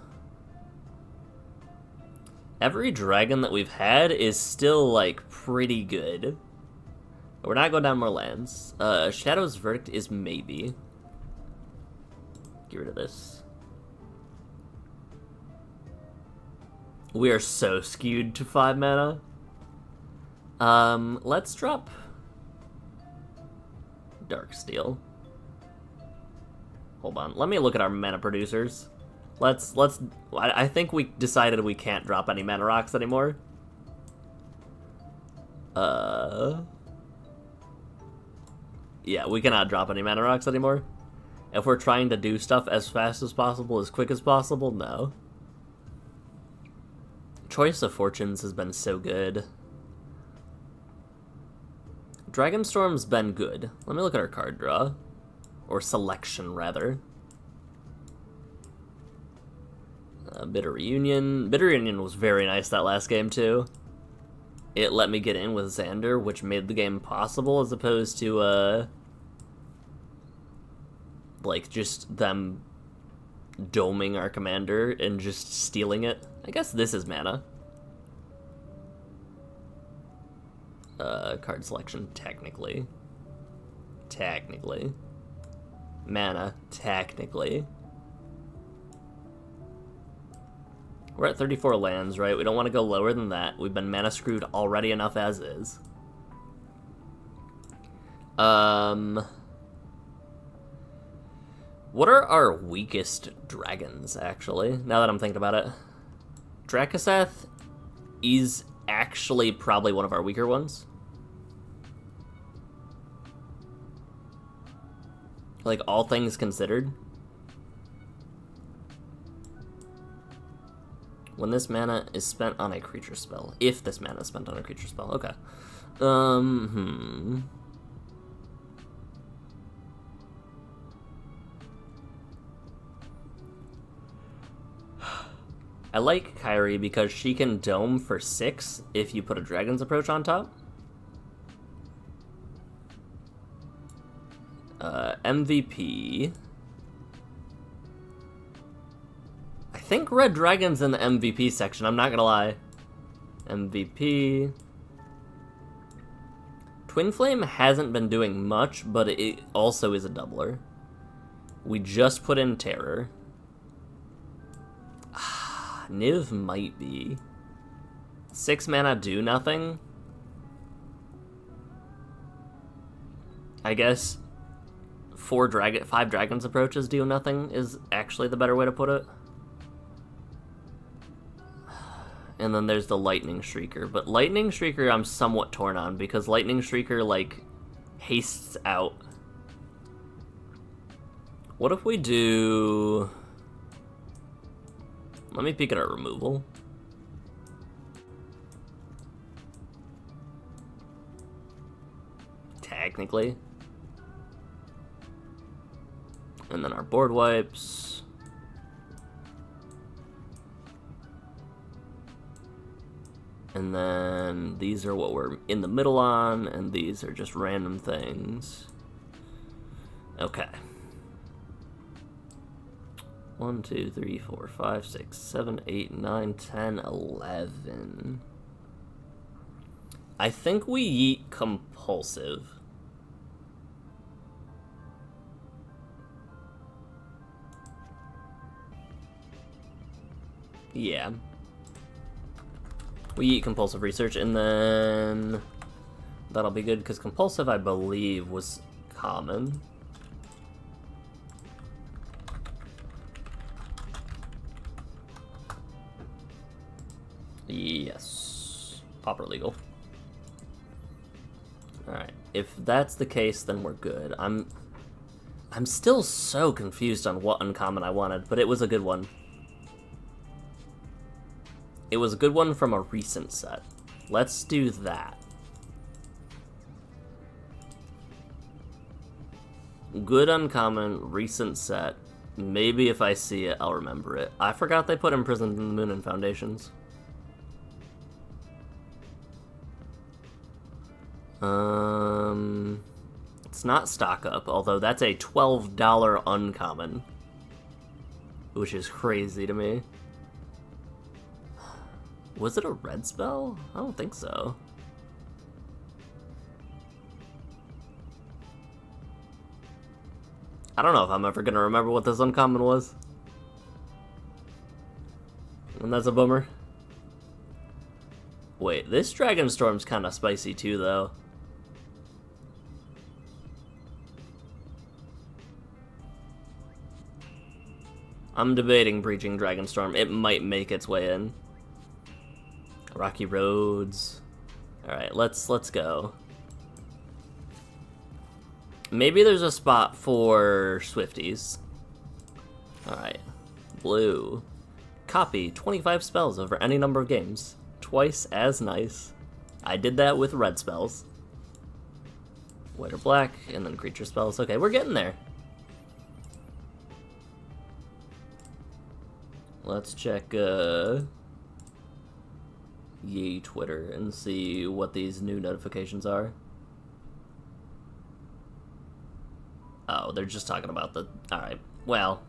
Every dragon that we've had is still, like, pretty good. We're not going down more lands. Shadow's Verdict is maybe. Get rid of this. We are so skewed to 5 mana. Let's drop Darksteel. Hold on, let me look at our mana producers. I think we decided we can't drop any mana rocks anymore. Yeah, we cannot drop any mana rocks anymore. If we're trying to do stuff as fast as possible, as quick as possible, no. Choice of Fortunes has been so good. Dragonstorm's been good. Let me look at our card draw. Or selection, rather. Bitter Reunion. Bitter Reunion was very nice that last game, too. It let me get in with Xander, which made the game possible, as opposed to, like, just them doming our commander and just stealing it. I guess this is mana. Card selection, technically. Technically. Mana, technically. We're at 34 lands, right? We don't want to go lower than that. We've been mana screwed already enough as is. What are our weakest dragons, actually? Now that I'm thinking about it. Drakaseth is actually probably one of our weaker ones. Like, all things considered. When this mana is spent on a creature spell. If this mana is spent on a creature spell. Okay. I like Kyrie because she can dome for 6 if you put a Dragon's Approach on top. MVP. I think Red Dragon's in the MVP section, I'm not gonna lie. MVP. Twin Flame hasn't been doing much, but it also is a doubler. We just put in Terror. Niv might be. 6 mana do nothing. I guess 5 Dragon's Approaches do nothing is actually the better way to put it. And then there's the Lightning Shrieker. But Lightning Shrieker I'm somewhat torn on, because Lightning Shrieker, like, hastes out. What if we do... Let me peek at our removal. Technically. And then our board wipes. And then these are what we're in the middle on, and these are just random things. Okay. 1, 2, 3, 4, 5, 6, 7, 8, 9, 10, 11. I think we yeet Compulsive. Yeah. We eat Compulsive Research, and then that'll be good, because Compulsive, I believe, was common. Yes. Pauper legal. Alright. If that's the case, then we're good. I'm still so confused on what uncommon I wanted, but it was a good one. It was a good one from a recent set. Let's do that. Good uncommon, recent set. Maybe if I see it, I'll remember it. I forgot they put Imprisoned in the Moon and Foundations. It's not stock up, although that's a $12 uncommon, which is crazy to me. Was it a red spell? I don't think so. I don't know if I'm ever gonna remember what this uncommon was. And that's a bummer. Wait, this Dragon Storm's kind of spicy too, though. I'm debating breaching Dragonstorm. It might make its way in. Rocky Roads. Alright, let's go. Maybe there's a spot for Swifties. Alright. Blue. Copy 25 spells over any number of games. Twice as nice. I did that with red spells. White or black, and then creature spells. Okay, we're getting there. Let's check Yay Twitter and see what these new notifications are. Oh, they're just talking about the... Alright, well.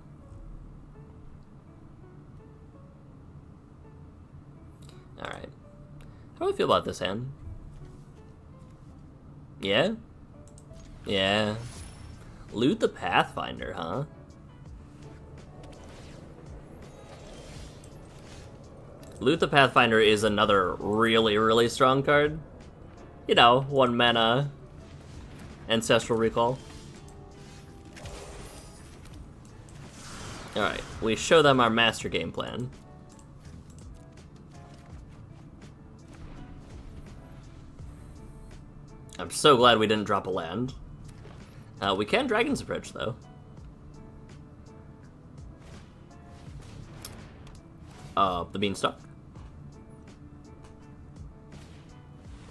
Alright. How do I feel about this hand? Yeah? Yeah. Loot the Pathfinder, huh? Loot the Pathfinder is another really, really strong card. You know, 1 mana, Ancestral Recall. Alright, we show them our master game plan. I'm so glad we didn't drop a land. We can Dragon's Approach, though. The Beanstalk.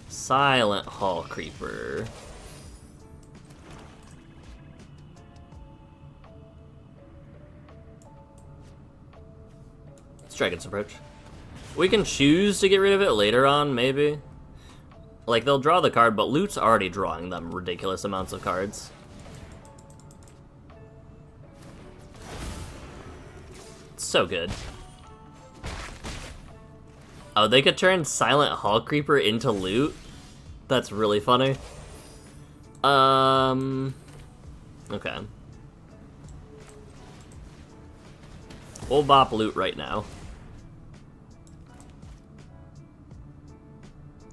Silent Hall Creeper. It's Dragon's Approach. We can choose to get rid of it later on, maybe. Like, they'll draw the card, but Loot's already drawing them ridiculous amounts of cards. It's so good. Oh, they could turn Silent Hall Creeper into Loot? That's really funny. Okay. We'll bop Loot right now.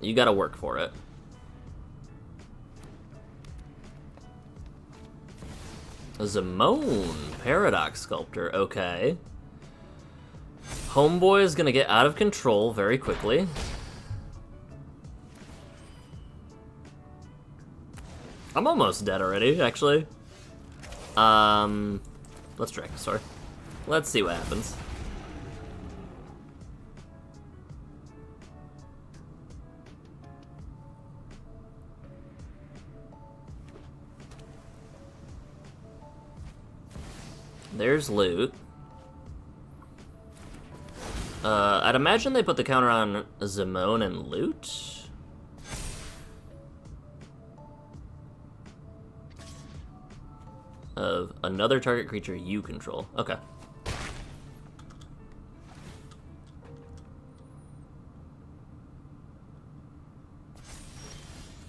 You gotta work for it. Zimone, Paradox Sculptor, okay. Homeboy is gonna get out of control very quickly. I'm almost dead already, actually. Let's Dracosaur. Let's see what happens. There's Loot. I'd imagine they put the counter on Zimone and Loot. Of another target creature you control. Okay.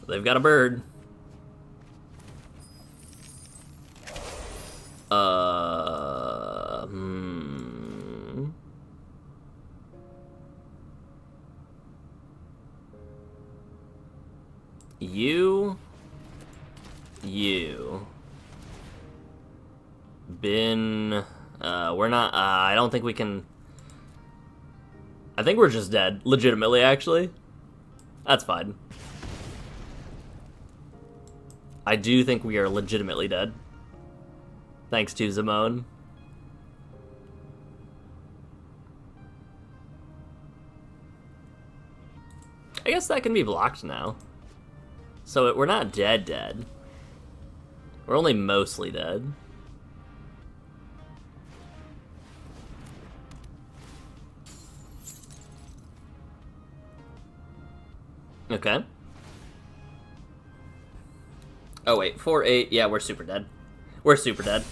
They've got a bird. You. We're not, I don't think we can... I think we're just dead. Legitimately, actually. That's fine. I do think we are legitimately dead. Thanks to Zimone. I guess that can be blocked now. So we're not dead. We're only mostly dead. Okay. Oh wait, 4-8. Yeah, we're super dead. We're super dead.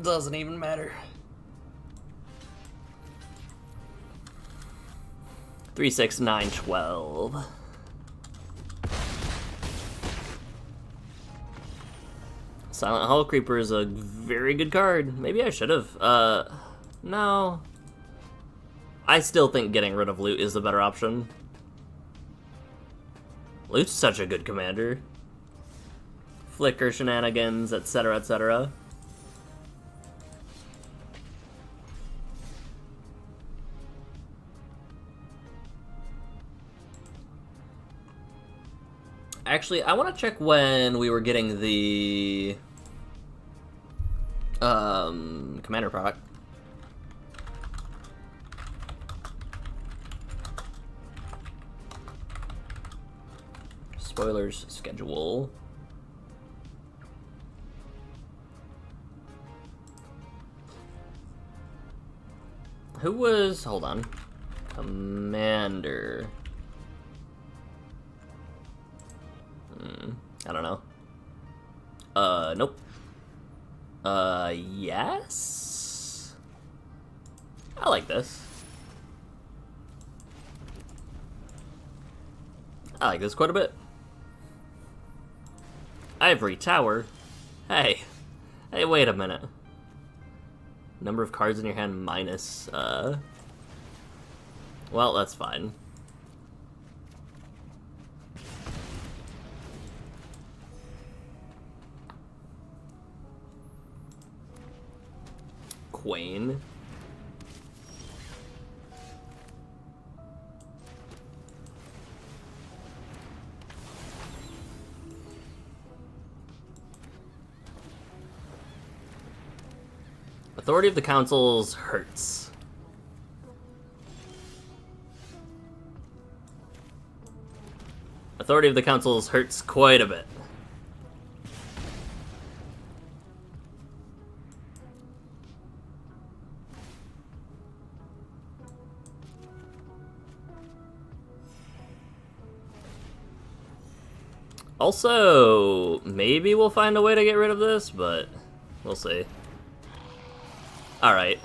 Doesn't even matter. 3, 6, 9, 12. Silent Hall Creeper is a very good card. Maybe I should have. No. I still think getting rid of Loot is the better option. Loot's such a good commander. Flicker shenanigans, etc., etc. Actually, I want to check when we were getting the commander product. Spoilers schedule. Who was... hold on. Commander. I don't know. Nope. Yes? I like this. I like this quite a bit. Ivory Tower? Hey. Hey, wait a minute. Number of cards in your hand minus, well, that's fine. Quain. Authority of the Councils hurts. Authority of the Councils hurts quite a bit. Also, maybe we'll find a way to get rid of this, but we'll see. Alright.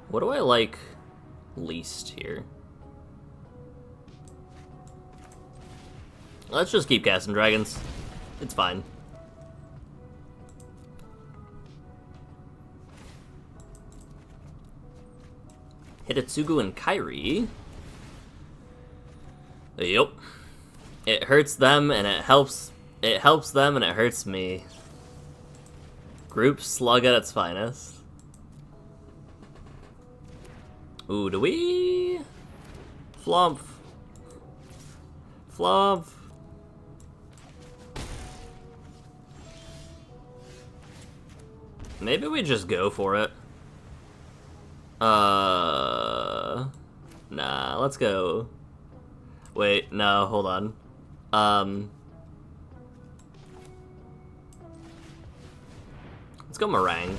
What do I like least here? Let's just keep casting dragons. It's fine. Hitetsugu and Kairi. Yep. It hurts them and it helps them and it hurts me. Group slug at its finest. Ooh, do we? Flump. Flump. Maybe we just go for it. Nah, let's go. Wait, no, hold on. Let's go Meringue.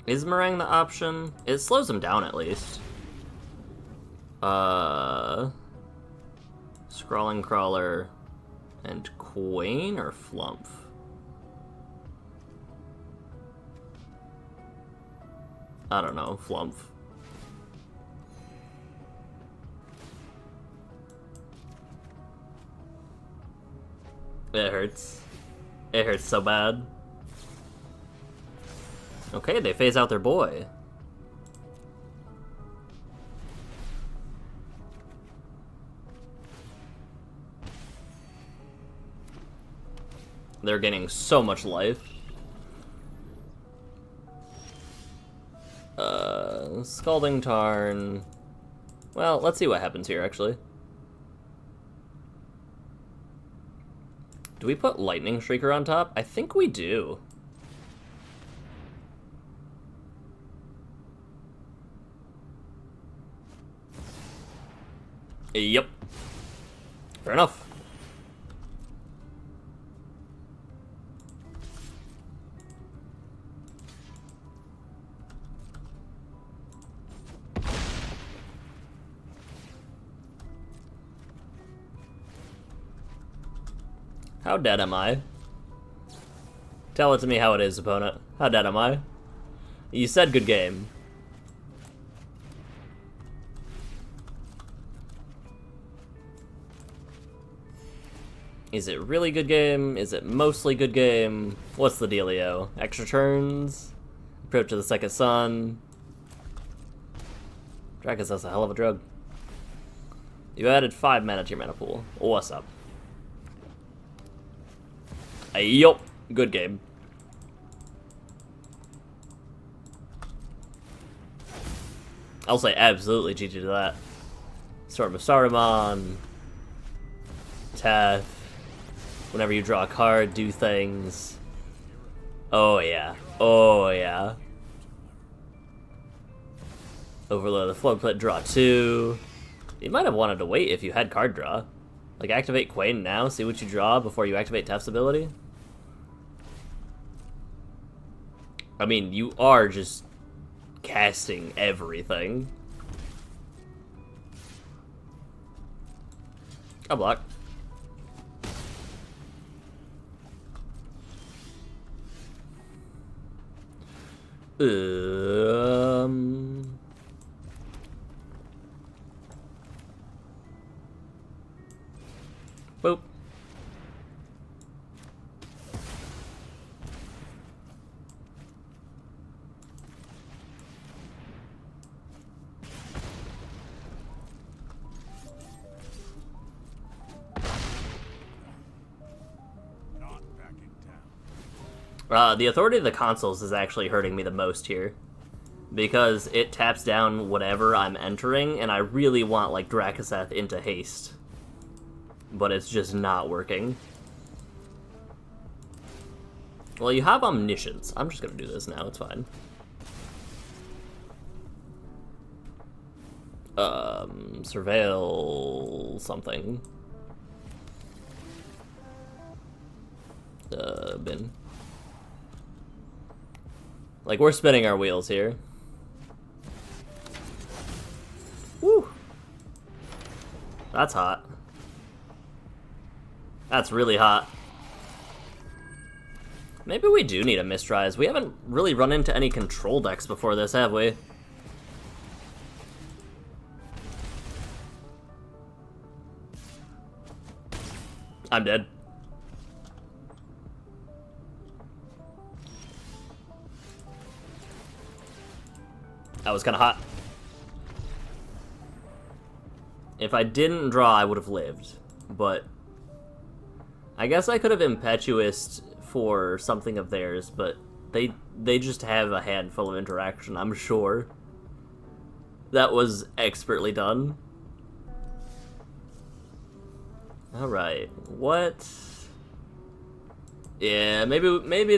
Is Meringue the option? It slows him down at least. Scrawling Crawler and Quain or Flump? I don't know, Flump. It hurts. It hurts so bad. Okay, they phase out their boy. They're getting so much life. Scalding Tarn. Well, let's see what happens here, actually. Do we put Lightning Shrieker on top? I think we do. Yep. Fair enough. How dead am I? Tell it to me how it is, opponent. How dead am I? You said good game. Is it really good game? Is it mostly good game? What's the dealio? Extra turns? Approach to the second sun? Dracus, that's a hell of a drug. You added 5 mana to your mana pool. What's up? Yup. Good game. I'll say absolutely GG to that. Storm of Saruman. Teth. Whenever you draw a card, do things. Oh yeah. Oh yeah. Overload the Floodplate, draw 2. You might have wanted to wait if you had card draw. Like, activate Quain now, see what you draw before you activate Tef's ability. I mean, you are just casting everything. I'll block. Boop. The authority of the consoles is actually hurting me the most here, because it taps down whatever I'm entering, and I really want, like, Drakaseth into haste. But it's just not working. Well, you have Omniscience. I'm just gonna do this now, it's fine. Surveil something. Bin. Like, we're spinning our wheels here. Woo! That's hot. That's really hot. Maybe we do need a Mistrise. We haven't really run into any control decks before this, have we? I'm dead. That was kind of hot. If I didn't draw, I would have lived, but I guess I could have Impetuous for something of theirs, but they just have a handful of interaction, I'm sure. That was expertly done. Alright, what? Yeah, maybe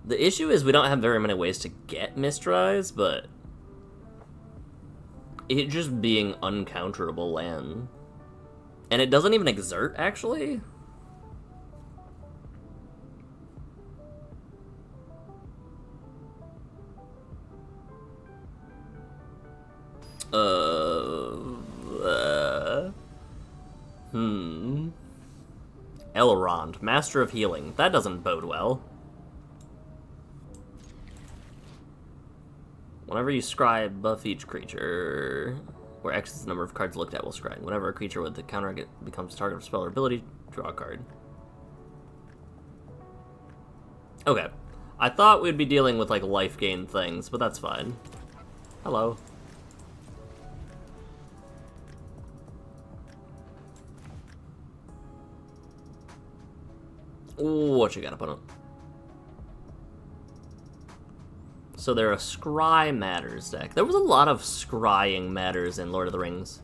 the issue is we don't have very many ways to get Mistrise, but it just being uncounterable land. And it doesn't even exert, actually? Elrond, Master of Healing. That doesn't bode well. Whenever you scry, buff each creature, where X is the number of cards looked at while scrying. Whenever a creature with the counter becomes target of spell or ability, draw a card. Okay. I thought we'd be dealing with, like, life gain things, but that's fine. Hello. What you got, opponent? So they're a Scry Matters deck. There was a lot of scrying matters in Lord of the Rings.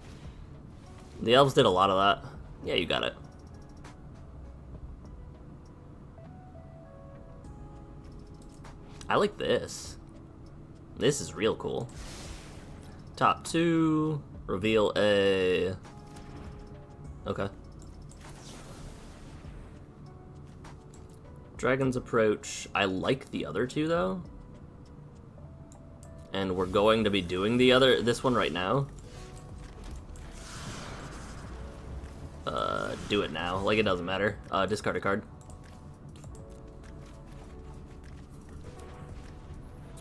The elves did a lot of that. Yeah, you got it. I like this. This is real cool. Top 2, reveal a... Okay. Dragon's Approach. I like the other two, though. And we're going to be doing this one right now. do it now. Like, it doesn't matter. Discard a card.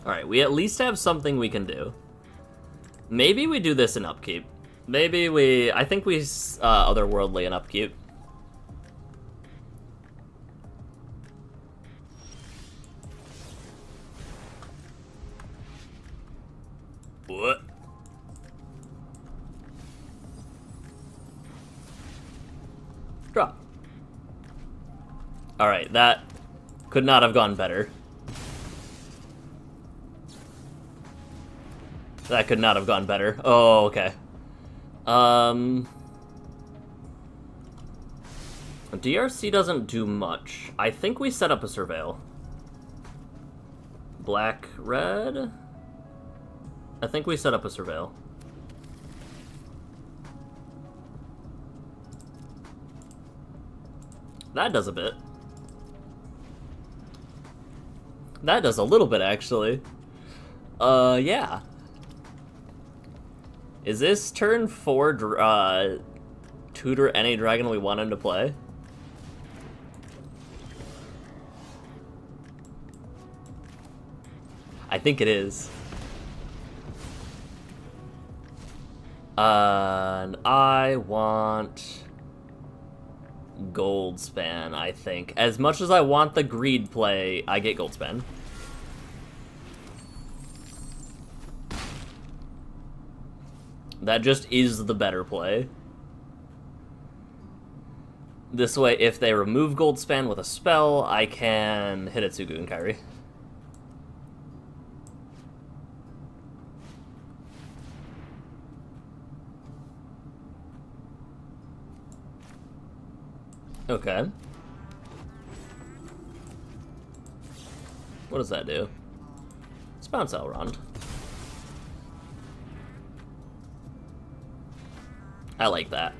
Alright, we at least have something we can do. Maybe we do this in upkeep. Maybe we... I think we otherworldly in upkeep. What? Drop. Alright, that could not have gone better. That could not have gone better. Oh, okay. DRC doesn't do much. I think we set up a surveil. Black, red? I think we set up a surveil. That does a bit. That does a little bit, actually. Yeah. Is this turn 4 tutor any dragon we want him to play? I think it is. And I want Goldspan, I think. As much as I want the greed play, I get Goldspan. That just is the better play. This way, if they remove Goldspan with a spell, I can hit Hitotsugu and Kairi. Okay. What does that do? Let's bounce Elrond. I like that.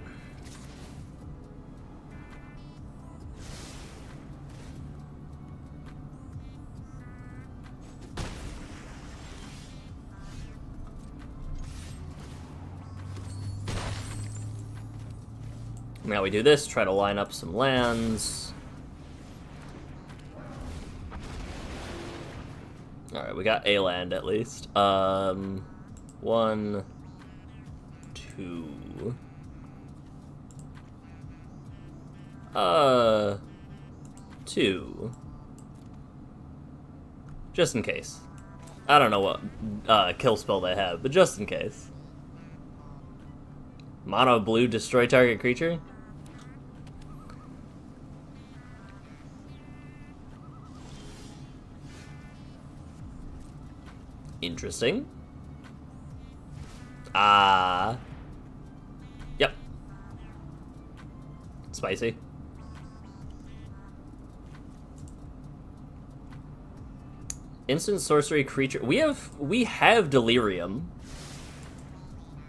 Now we do this, try to line up some lands. Alright, we got a land at least. 1, 2. 2. Just in case. I don't know what kill spell they have, but just in case. Mono blue, destroy target creature? Interesting. Yep. Spicy. Instant sorcery creature. We have delirium.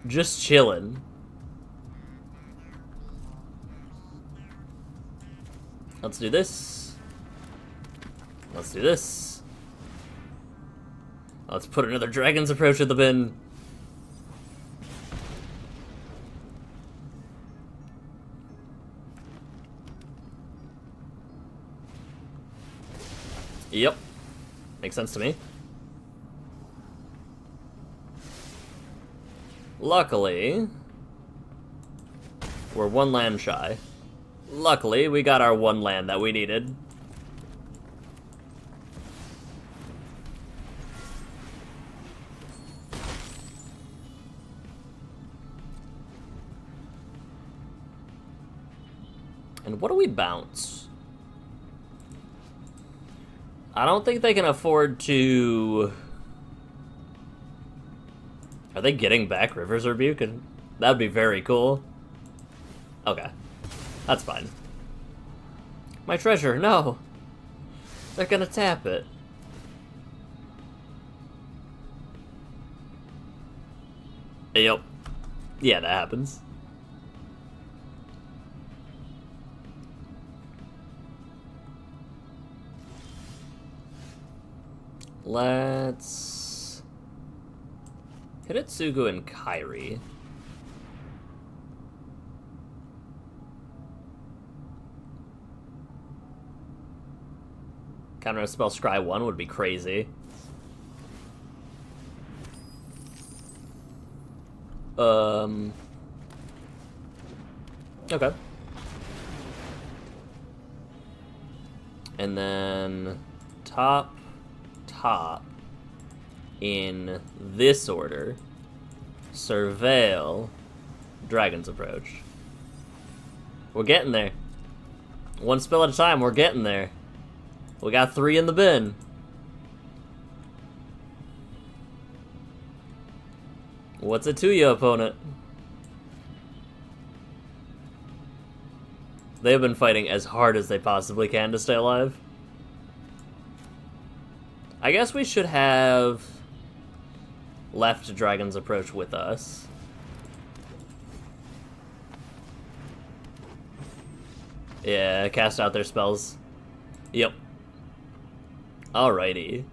Just chillin'. Let's do this. Let's do this. Let's put another Dragon's Approach in the bin. Yep. Makes sense to me. Luckily, we're 1 land shy. Luckily, we got our 1 land that we needed. And what do we bounce? I don't think they can afford to... Are they getting back River's Rebuke? That would be very cool. Okay. That's fine. My treasure, no! They're gonna tap it. Yep. Yeah, that happens. Let's... Hitotsugu and Kairi. Counter spell Scry 1 would be crazy. Okay. And then top, in this order, Surveil, Dragon's Approach. We're getting there. One spell at a time, we're getting there. We got 3 in the bin. What's it to you, opponent? They've been fighting as hard as they possibly can to stay alive. I guess we should have left Dragon's Approach with us. Yeah, cast out their spells. Yep. Alrighty.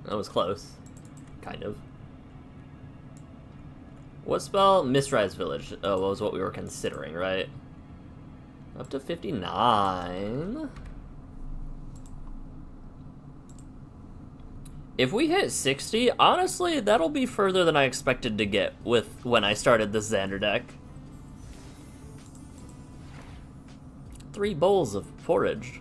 That was close. Kind of. What spell? Mistrise Village. Oh, that was what we were considering, right? Up to 59. If we hit 60, honestly, that'll be further than I expected to get with when I started this Xander deck. 3 bowls of porridge.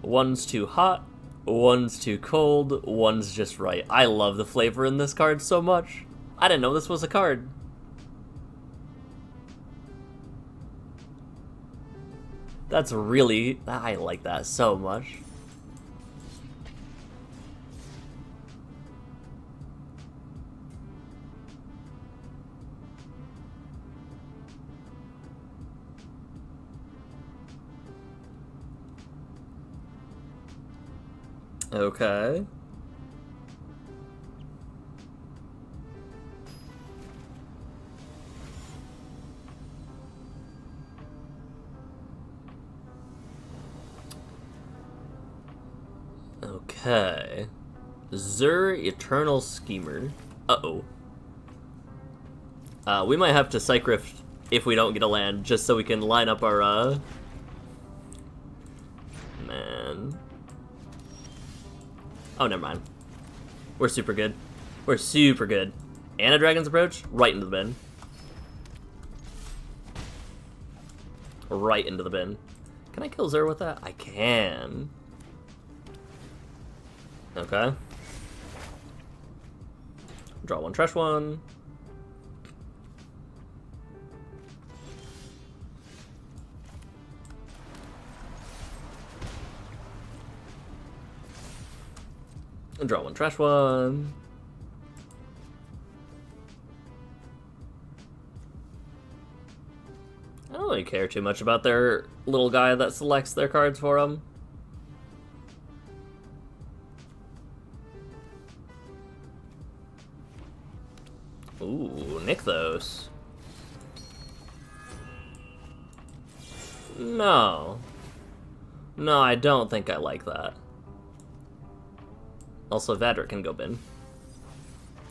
One's too hot, one's too cold, one's just right. I love the flavor in this card so much. I didn't know this was a card. That's really... I like that so much. Okay. Okay. Zur Eternal Schemer. Uh-oh. We might have to Psych Rift if we don't get a land, just so we can line up our, Man. Oh, never mind. We're super good. We're super good. And a Dragon's Approach? Right into the bin. Right into the bin. Can I kill Zur with that? I can. Okay. Draw 1, trash 1. And draw 1, trash 1. I don't really care too much about their little guy that selects their cards for them. Ooh, Nykthos. No. No, I don't think I like that. Also, Vadrik can go bin.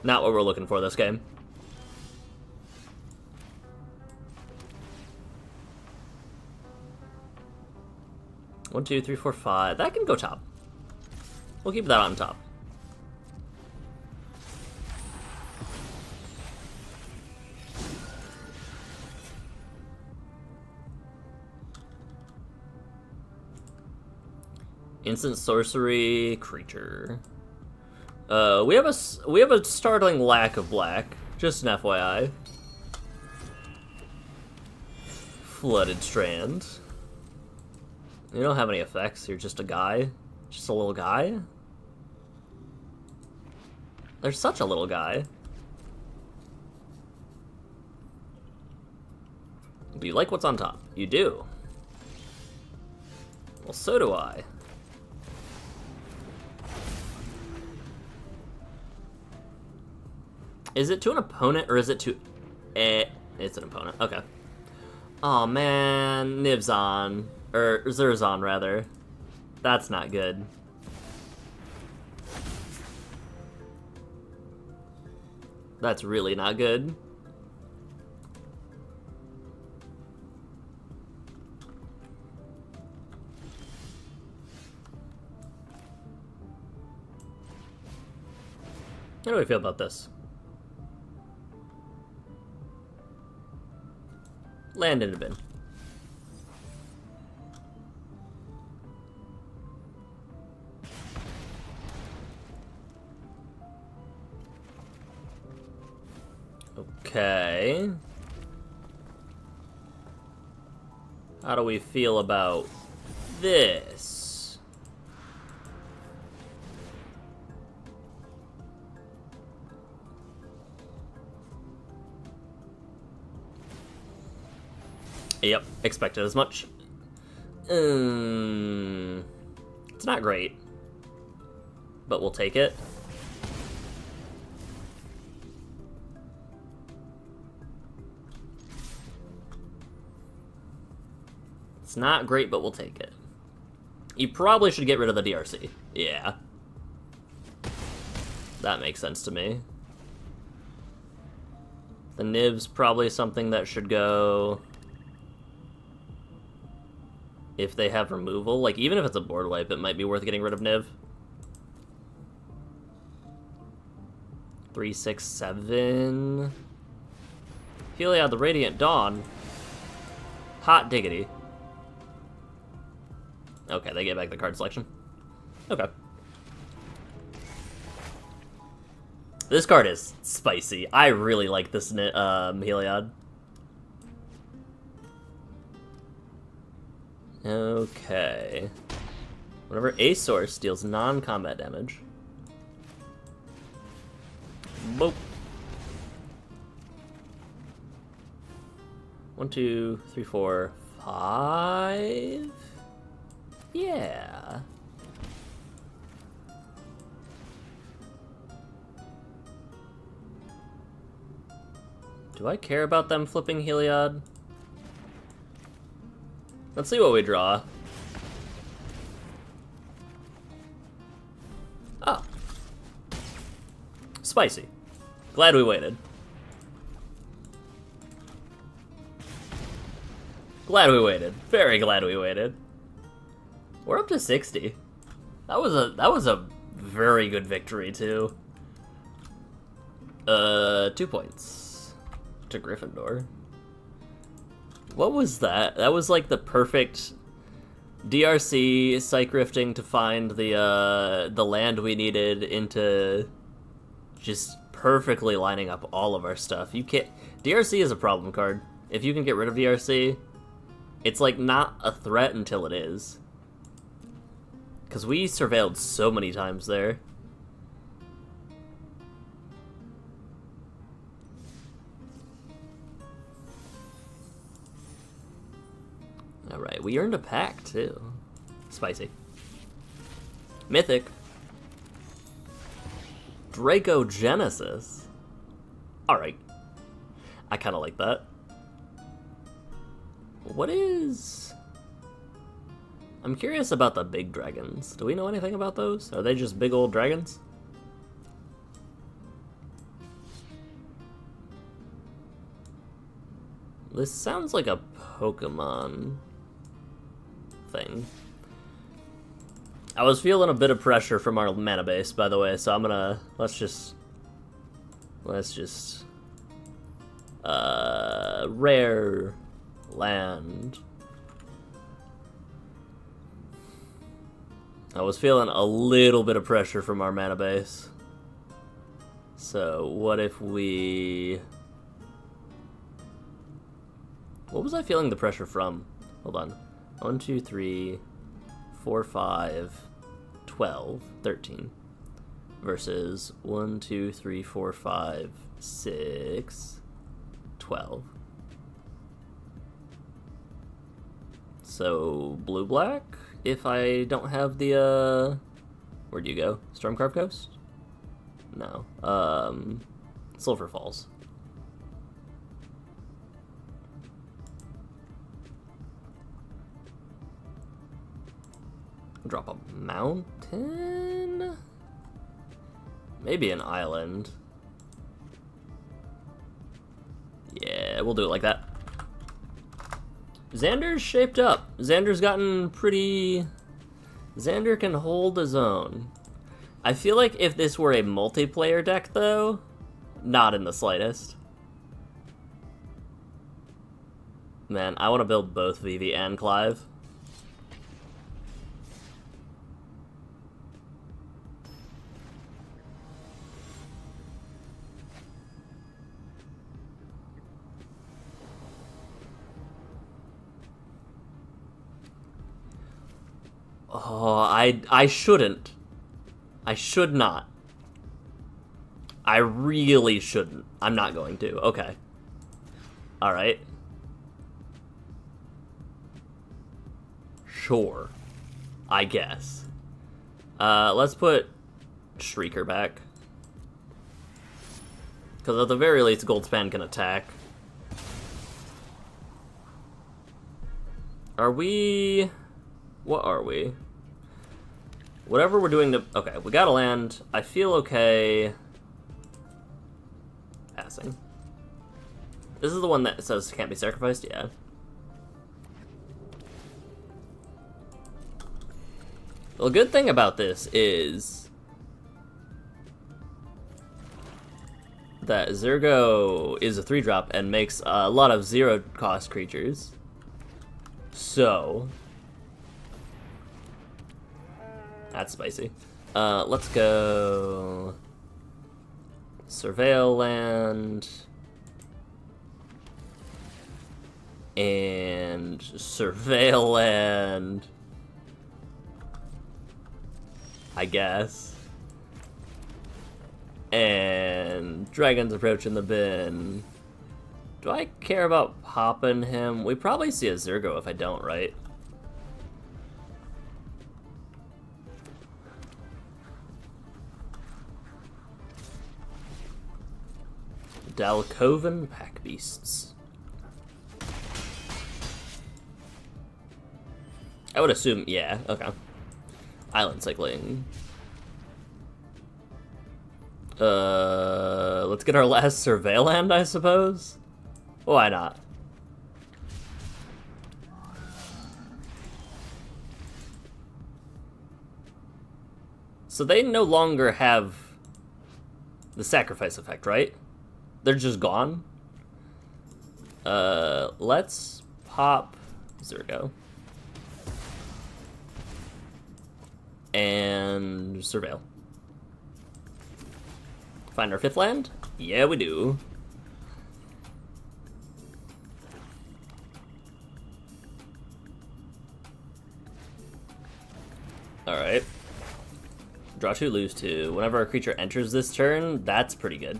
Not what we're looking for this game. One, two, three, four, five. That can go top. We'll keep that on top. Instant sorcery creature. We have a startling lack of black. Just an FYI. Flooded Strand. You don't have any effects. You're just a guy. Just a little guy. They're such a little guy. Do you like what's on top? You do. Well, so do I. Is it to an opponent, or is it to... it's an opponent. Okay. Oh man, Nib's on. Or Zur's on, rather. That's not good. That's really not good. How do we feel about this? Land in a bin. Okay. How do we feel about this? Yep, expected as much. It's not great, but we'll take it. It's not great, but we'll take it. You probably should get rid of the DRC. Yeah. That makes sense to me. The Niv's probably something that should go if they have removal. Like, even if it's a board wipe, it might be worth getting rid of Niv. 3, 6, 7. Heya, the Radiant Dawn. Hot diggity. Okay, they get back the card selection. Okay. This card is spicy. I really like this Heliod. Okay. Whenever a source deals non-combat damage. Boop. 1, 2, 3, 4, 5. Yeah. Do I care about them flipping Heliod? Let's see what we draw. Oh. Spicy. Glad we waited. Glad we waited. Very glad we waited. We're up to 60. That was a very good victory too. 2 points to Gryffindor. What was that? That was like the perfect DRC psych rifting to find the land we needed into just perfectly lining up all of our stuff. You can't. DRC is a problem card. If you can get rid of DRC, it's like not a threat until it is. Because we surveilled so many times there. Alright, we earned a pack too. Spicy. Mythic. Draco Genesis. Alright. I kind of like that. What is... I'm curious about the big dragons. Do we know anything about those? Are they just big old dragons? This sounds like a Pokemon thing. I was feeling a bit of pressure from our mana base, by the way, so I'm gonna... Let's just... Rare land. I was feeling a little bit of pressure from our mana base. So, what if we... What was I feeling the pressure from? Hold on. 1, 2, 3, 4, 5, 12, 13. Versus 1, 2, 3, 4, 5, 6, 12. So, blue-black? If I don't have the, where'd you go? Stormcarved Coast? No. Sulphur Falls. Drop a mountain? Maybe an island. Yeah, we'll do it like that. Xander's shaped up. Xander's gotten pretty... Xander can hold his own. I feel like if this were a multiplayer deck, though, not in the slightest. Man, I want to build both Vivi and Clive. Oh, I shouldn't. I should not. I really shouldn't. I'm not going to. Okay. Alright. Sure. I guess. Let's put Shrieker back. Because at the very least, Goldspan can attack. Are we... What are we? Whatever we're doing to... Okay, we gotta land. I feel okay... Passing. This is the one that says can't be sacrificed? Yeah. The good thing about this is that Zergo is a 3-drop and makes a lot of 0-cost creatures. So... That's spicy. Let's go... Surveil land... And... Surveil land... I guess. And... Dragon's Approach in the bin. Do I care about popping him? We probably see a Zergo if I don't, right? Dalkovan Pack Beasts. I would assume, yeah, okay. Island cycling. Let's get our last Surveil land, I suppose? Why not? So they no longer have the sacrifice effect, right? They're just gone. Let's pop Zergo. And Surveil. Find our 5th land? Yeah, we do. Alright. Draw 2, lose 2. Whenever a creature enters this turn, that's pretty good.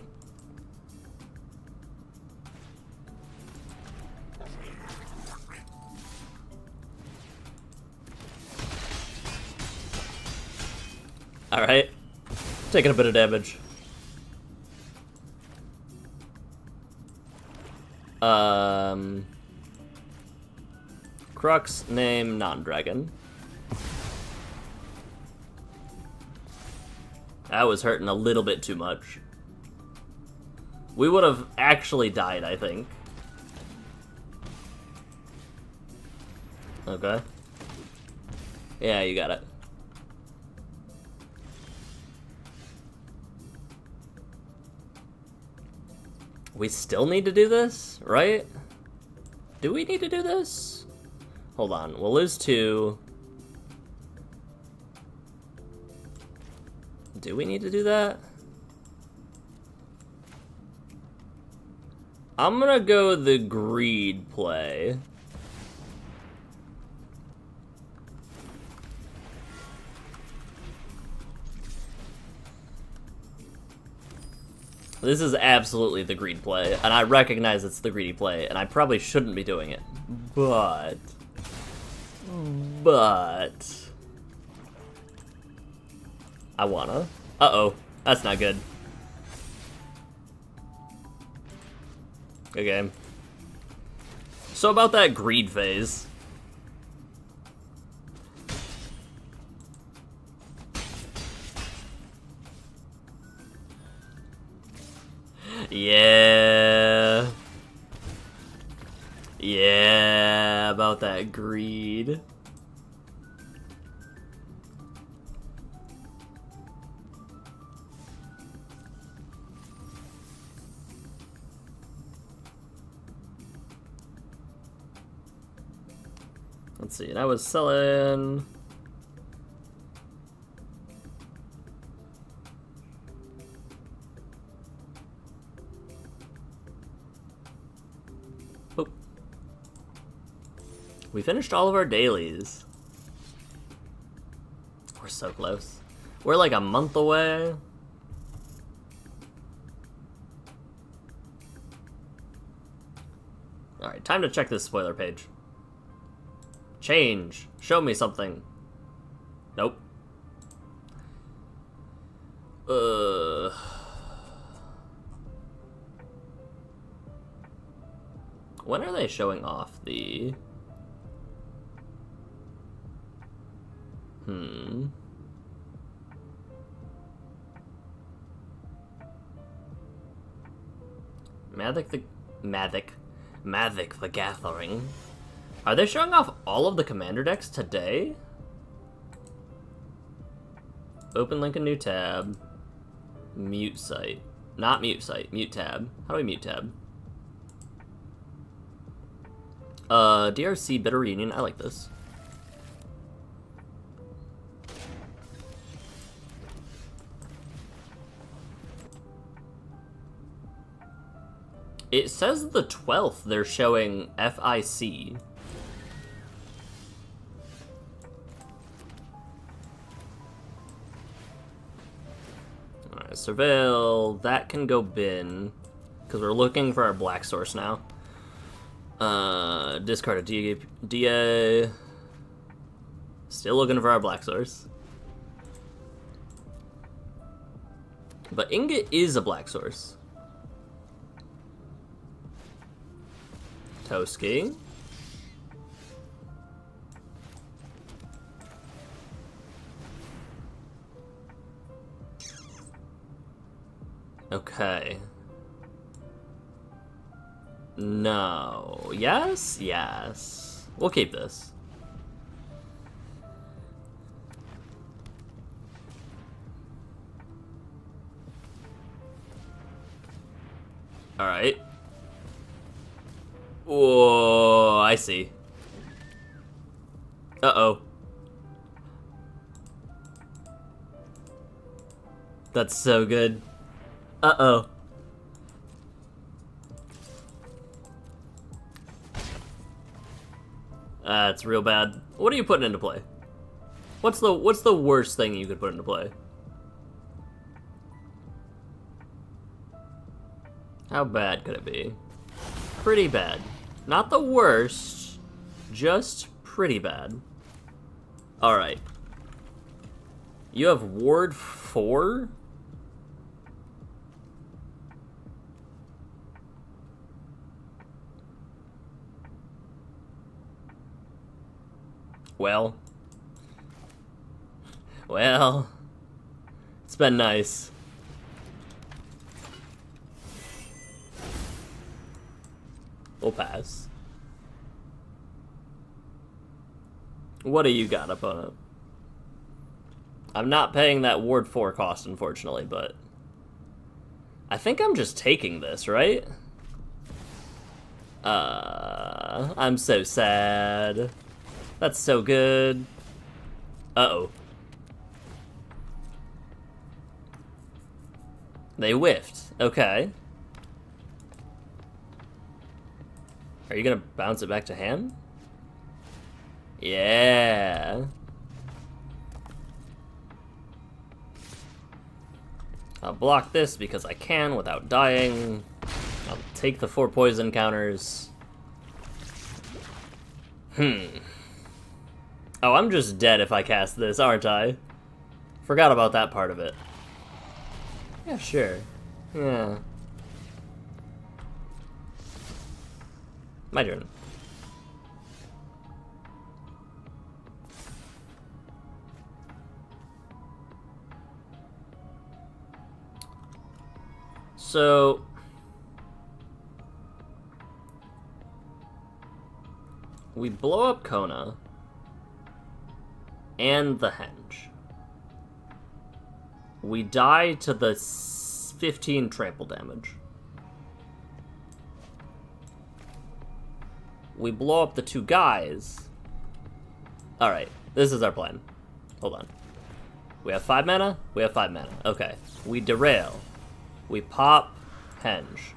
Alright. Taking a bit of damage. Crux, name, non-dragon. That was hurting a little bit too much. We would have actually died, I think. Okay. Yeah, you got it. We still need to do this, right? Do we need to do this? Hold on, we'll lose 2. Do we need to do that? I'm gonna go the greed play. This is absolutely the greed play, and I recognize it's the greedy play, and I probably shouldn't be doing it. But... I wanna. Uh-oh. That's not good. Good game. So about that greed phase. Yeah. Yeah, about that greed. Let's see, and I was selling... Oh. We finished all of our dailies. We're so close. We're like a month away. Alright, time to check this spoiler page. Change. Show me something. Nope. When are they showing off the... Mavic the Gathering. Are they showing off all of the commander decks today? Open link a new tab. Mute site. Not mute site, mute tab. How do we mute tab? DRC Bitter Reunion, I like this. It says the 12th they're showing FIC. Alright, Surveil, that can go bin, because we're looking for our black source now. Discard a DA. Still looking for our black source. But Ingot is a black source. Toski. Okay. No. Yes? Yes. We'll keep this. Alright. Whoa, I see. Uh-oh. That's so good. Uh-oh. That's real bad. What are you putting into play? What's the worst thing you could put into play? How bad could it be? Pretty bad. Not the worst, just pretty bad. Alright. You have Ward 4? Well, it's been nice. We'll pass. What do you got, opponent? I'm not paying that Ward 4 cost, unfortunately, but... I think I'm just taking this, right? I'm so sad. That's so good. Uh-oh. They whiffed. Okay. Are you gonna bounce it back to hand? Yeah. I'll block this because I can without dying. I'll take the 4 poison counters. Oh, I'm just dead if I cast this, aren't I? Forgot about that part of it. Yeah, sure. Yeah. My turn. So... we blow up Kona. And the Henge. We die to the 15 trample damage. We blow up the 2 guys. Alright, this is our plan. Hold on. We have 5 mana? We have 5 mana. Okay. We derail. We pop Henge.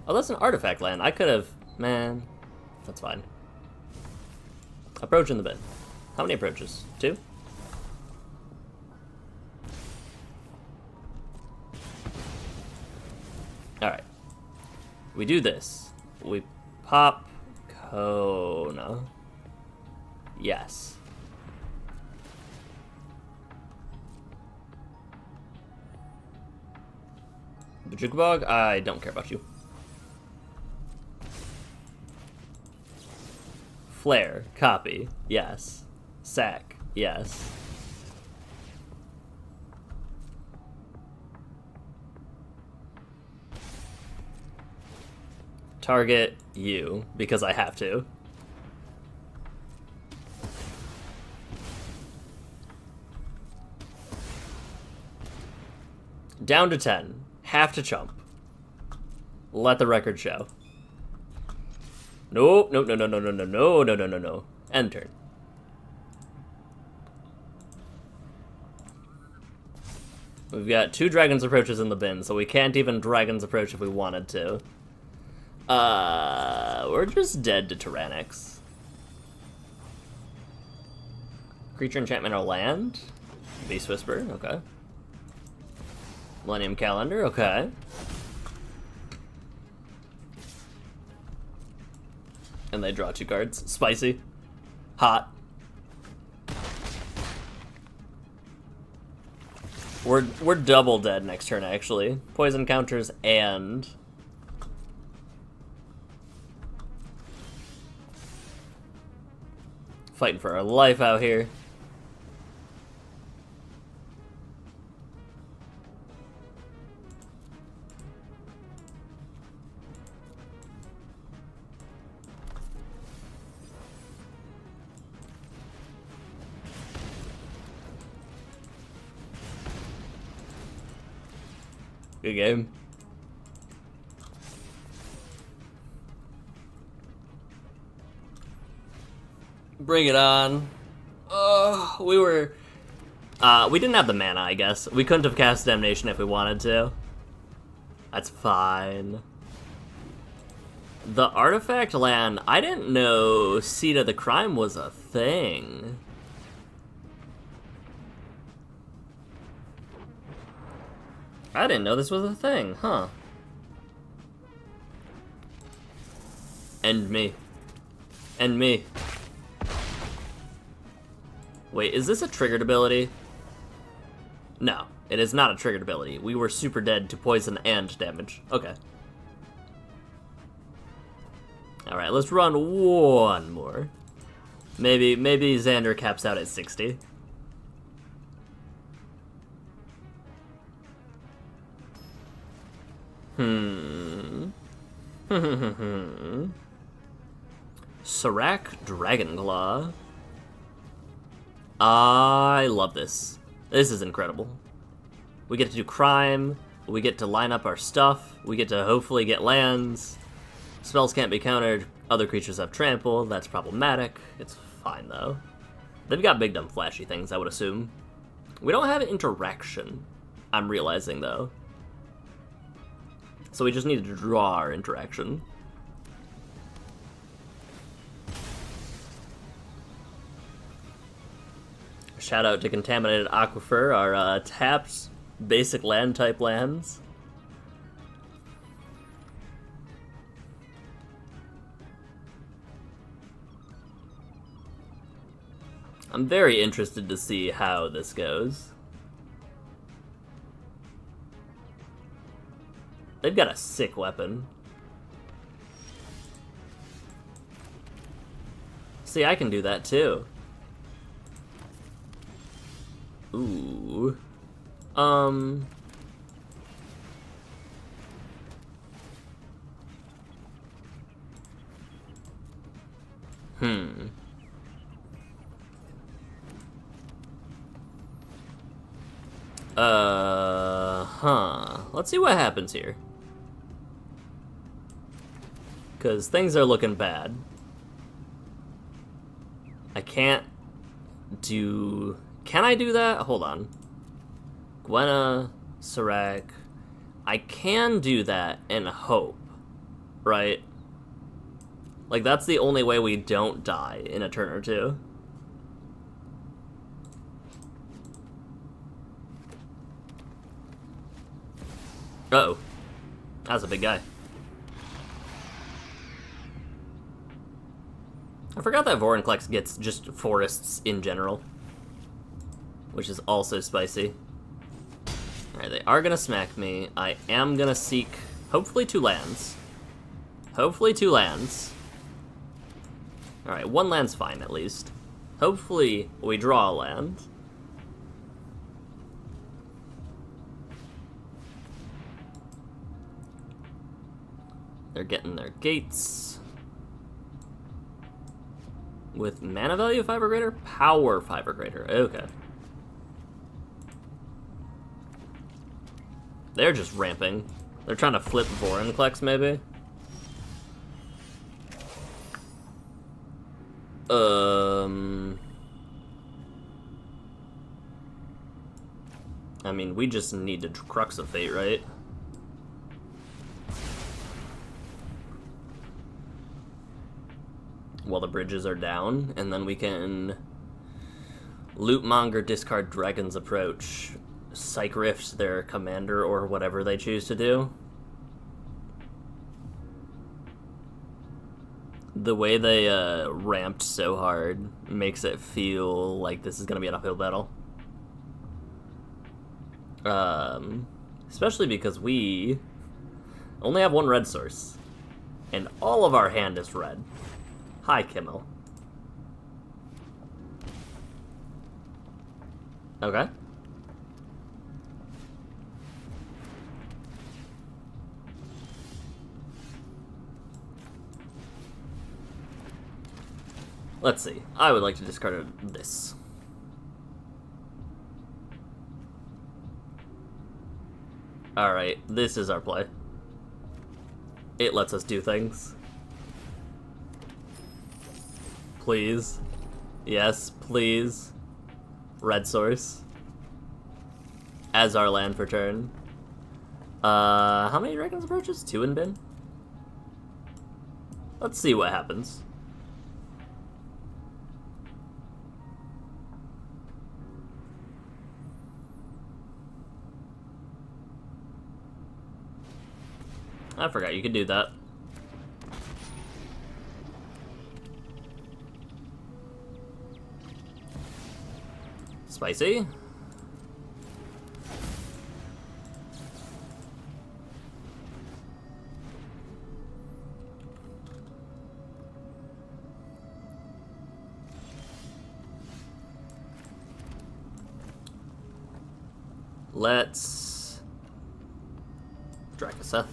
Oh, that's an artifact land. I could have... Man, that's fine. Approach in the bin. How many approaches? 2? Alright. We do this. We pop Kona. Yes. Bajukbog, I don't care about you. Flare, copy, yes. Sack, yes. Target you, because I have to. Down to 10. Have to chump. Let the record show. Nope, no, no, no, no, no, no, no, no, no, no, no. End turn. We've got 2 Dragon's Approaches in the bin, so we can't even Dragon's Approach if we wanted to. We're just dead to Tyranics. Creature enchantment or land? Beast Whisper, okay. Millennium Calendar, okay. And they draw 2 cards. Spicy. Hot. We're double dead next turn, actually. Poison counters and... Fighting for our life out here. Good game. Bring it on. We didn't have the mana, I guess. We couldn't have cast Damnation if we wanted to. That's fine. The artifact land, I didn't know Seat of the Crime was a thing. I didn't know this was a thing, huh? End me. End me. Wait, is this a triggered ability? No, it is not a triggered ability. We were super dead to poison and damage. Okay. Alright, let's run one more. Maybe Xander caps out at 60. Serac Dragonclaw. I love this. This is incredible. We get to do crime, we get to line up our stuff, we get to hopefully get lands. Spells can't be countered, other creatures have trample, that's problematic. It's fine though. They've got big dumb flashy things, I would assume. We don't have interaction, I'm realizing though. So we just need to draw our interaction. Shout out to Contaminated Aquifer, our tapped basic land type lands. I'm very interested to see how this goes. They've got a sick weapon. See, I can do that too. Ooh. Let's see what happens here. Because things are looking bad. I can't do... Can I do that? Hold on. Gwenna, Serac. I can do that and hope, right? Like, that's the only way we don't die in a turn or two. Uh-oh. That's a big guy. I forgot that Vorinclex gets just forests in general, which is also spicy. Alright, they are gonna smack me. I am gonna seek, hopefully, 2 lands. Hopefully 2 lands. Alright, 1 land's fine, at least. Hopefully, we draw a land. They're getting their gates. With mana value 5 or greater? Power 5 or greater. Okay. They're just ramping. They're trying to flip Vorinclex, maybe? I mean, we just need to Crux of Fate, right? While the bridges are down, and then we can Loot Monger, discard Dragon's Approach, Psych Rift their commander or whatever they choose to do. The way they ramped so hard makes it feel like this is going to be an uphill battle. Especially because we only have 1 red source, and all of our hand is red. Hi, Kimmel. Okay. Let's see. I would like to discard this. Alright, this is our play. It lets us do things. Please. Yes, please. Red source. As our land for turn. How many Dragon's Approaches? 2 in bin? Let's see what happens. I forgot you could do that. Spicy. Let's Drakaseth.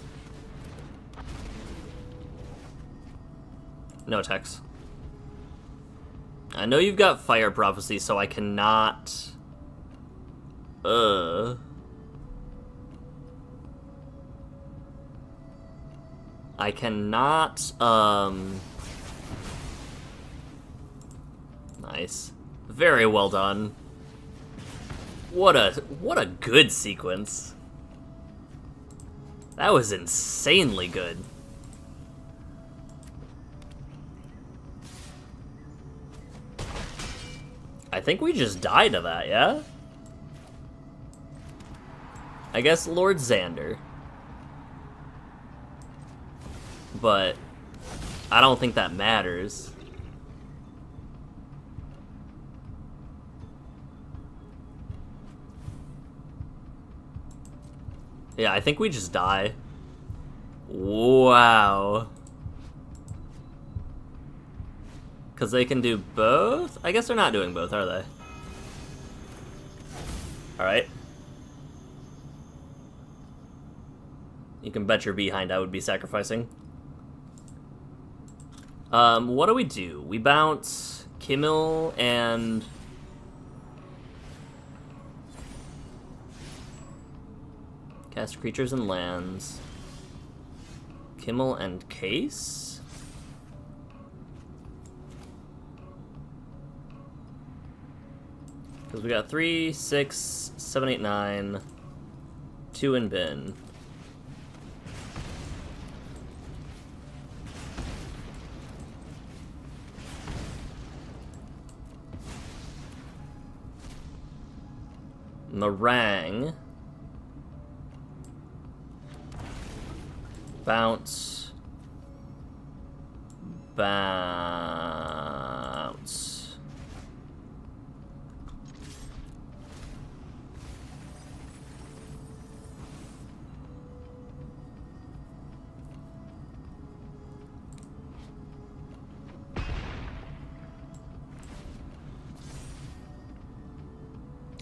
No attacks. I know you've got Fire Prophecy, so I cannot... I cannot, Nice. Very well done. What a good sequence. That was insanely good. I think we just died to that, yeah? I guess Lord Xander. But I don't think that matters. Yeah, I think we just die. Wow. Because they can do both? I guess they're not doing both, are they? Alright. You can bet your behind I would be sacrificing. What do? We bounce Kimmel and... Cast creatures and lands. Kimmel and Case? Because we got 3, 6, 7, 8, 9, 2 in bin. Meringue. Bounce. Bounce.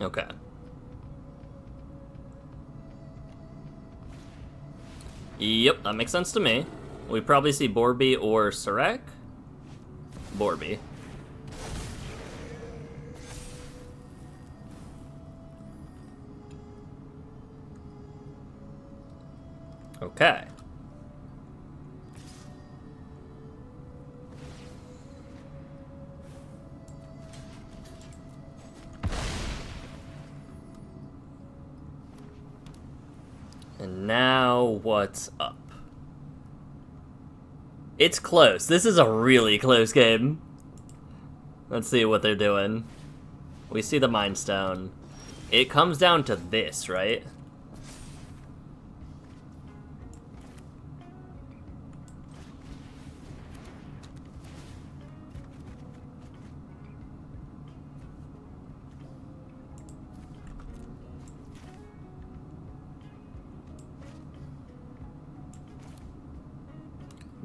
Okay. Yep, that makes sense to me. We probably see Borby or Sarek. Borby. Okay. And now, what's up? It's close. This is a really close game. Let's see what they're doing. We see the Mind Stone. It comes down to this, right?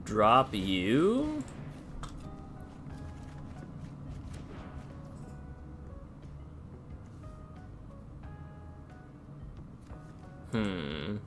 Drop you. Hmm.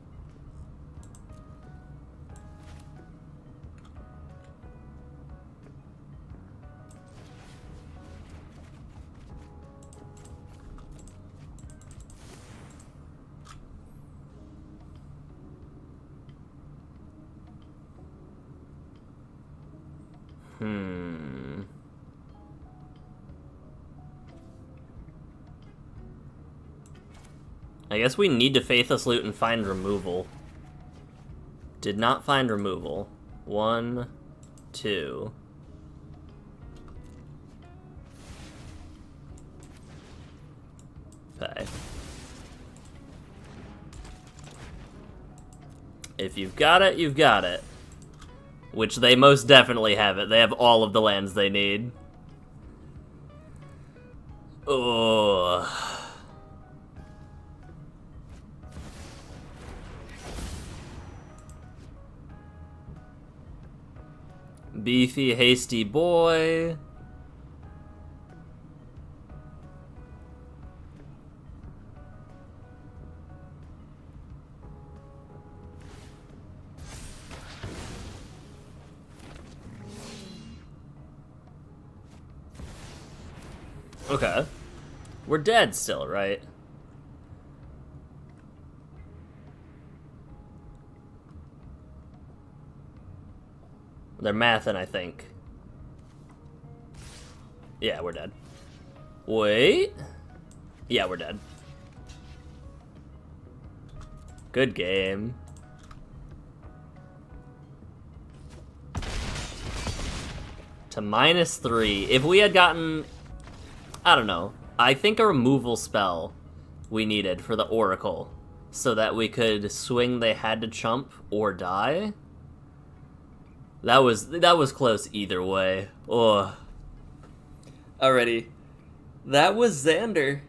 I guess we need to Faithless Loot and find removal. Did not find removal. 1, 2. Okay. If you've got it, you've got it. Which they most definitely have it. They have all of the lands they need. Oh. Beefy, hasty boy. Okay. We're dead still, right? They're mathing, I think. Yeah, we're dead. Wait. Yeah, we're dead. Good game. To -3. If we had gotten... I don't know. I think a removal spell we needed for the Oracle so that we could swing they had to chump or die. That was close either way. Oh. Alrighty. That was Xander.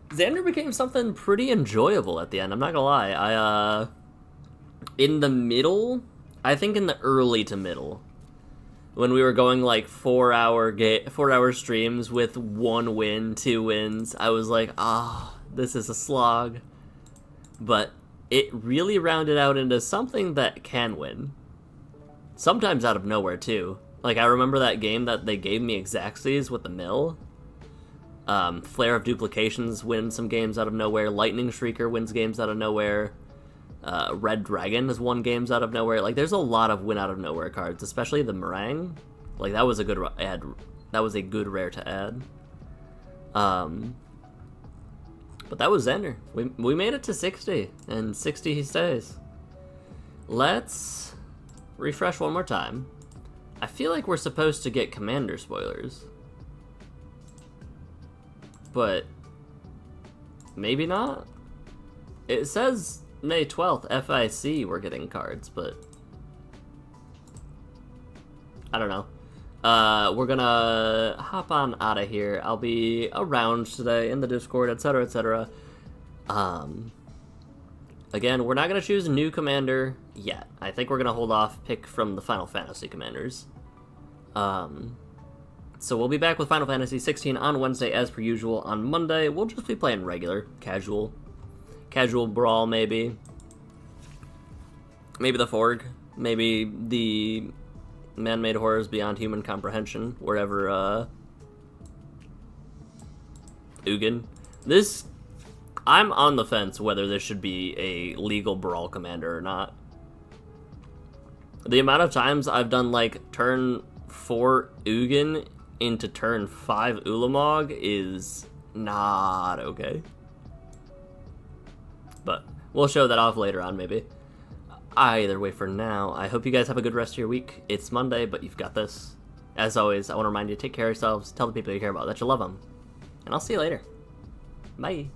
Xander became something pretty enjoyable at the end, I'm not gonna lie. In the middle, I think in the early to middle, when we were going like 4-hour streams with 1 win, 2 wins, I was like, this is a slog. But it really rounded out into something that can win. Sometimes out of nowhere, too. Like, I remember that game that they gave me Xaxes with the mill. Flare of Duplications wins some games out of nowhere. Lightning Shrieker wins games out of nowhere. Red Dragon has won games out of nowhere. Like, there's a lot of win out of nowhere cards, especially the Meringue. Like, that was a good add. That was a good rare to add. But that was Xander. We made it to 60, and 60 he stays. Let's refresh one more time. I feel like we're supposed to get commander spoilers. But maybe not? It says May 12th, FIC, we're getting cards, but I don't know. We're gonna hop on out of here. I'll be around today in the Discord, etc., etc. Again, we're not gonna choose a new commander yet. I think we're gonna hold off, pick from the Final Fantasy commanders. So we'll be back with Final Fantasy 16 on Wednesday as per usual. On Monday, we'll just be playing regular, casual brawl maybe. Maybe the Forg, maybe the man-made horrors beyond human comprehension, wherever, Ugin. I'm on the fence whether this should be a legal brawl commander or not. The amount of times I've done, like, turn 4 Ugin into turn 5 Ulamog is not okay. But we'll show that off later on, maybe. Either way, for now, I hope you guys have a good rest of your week. It's Monday, but you've got this. As always, I want to remind you to take care of yourselves, tell the people you care about that you love them, and I'll see you later. Bye.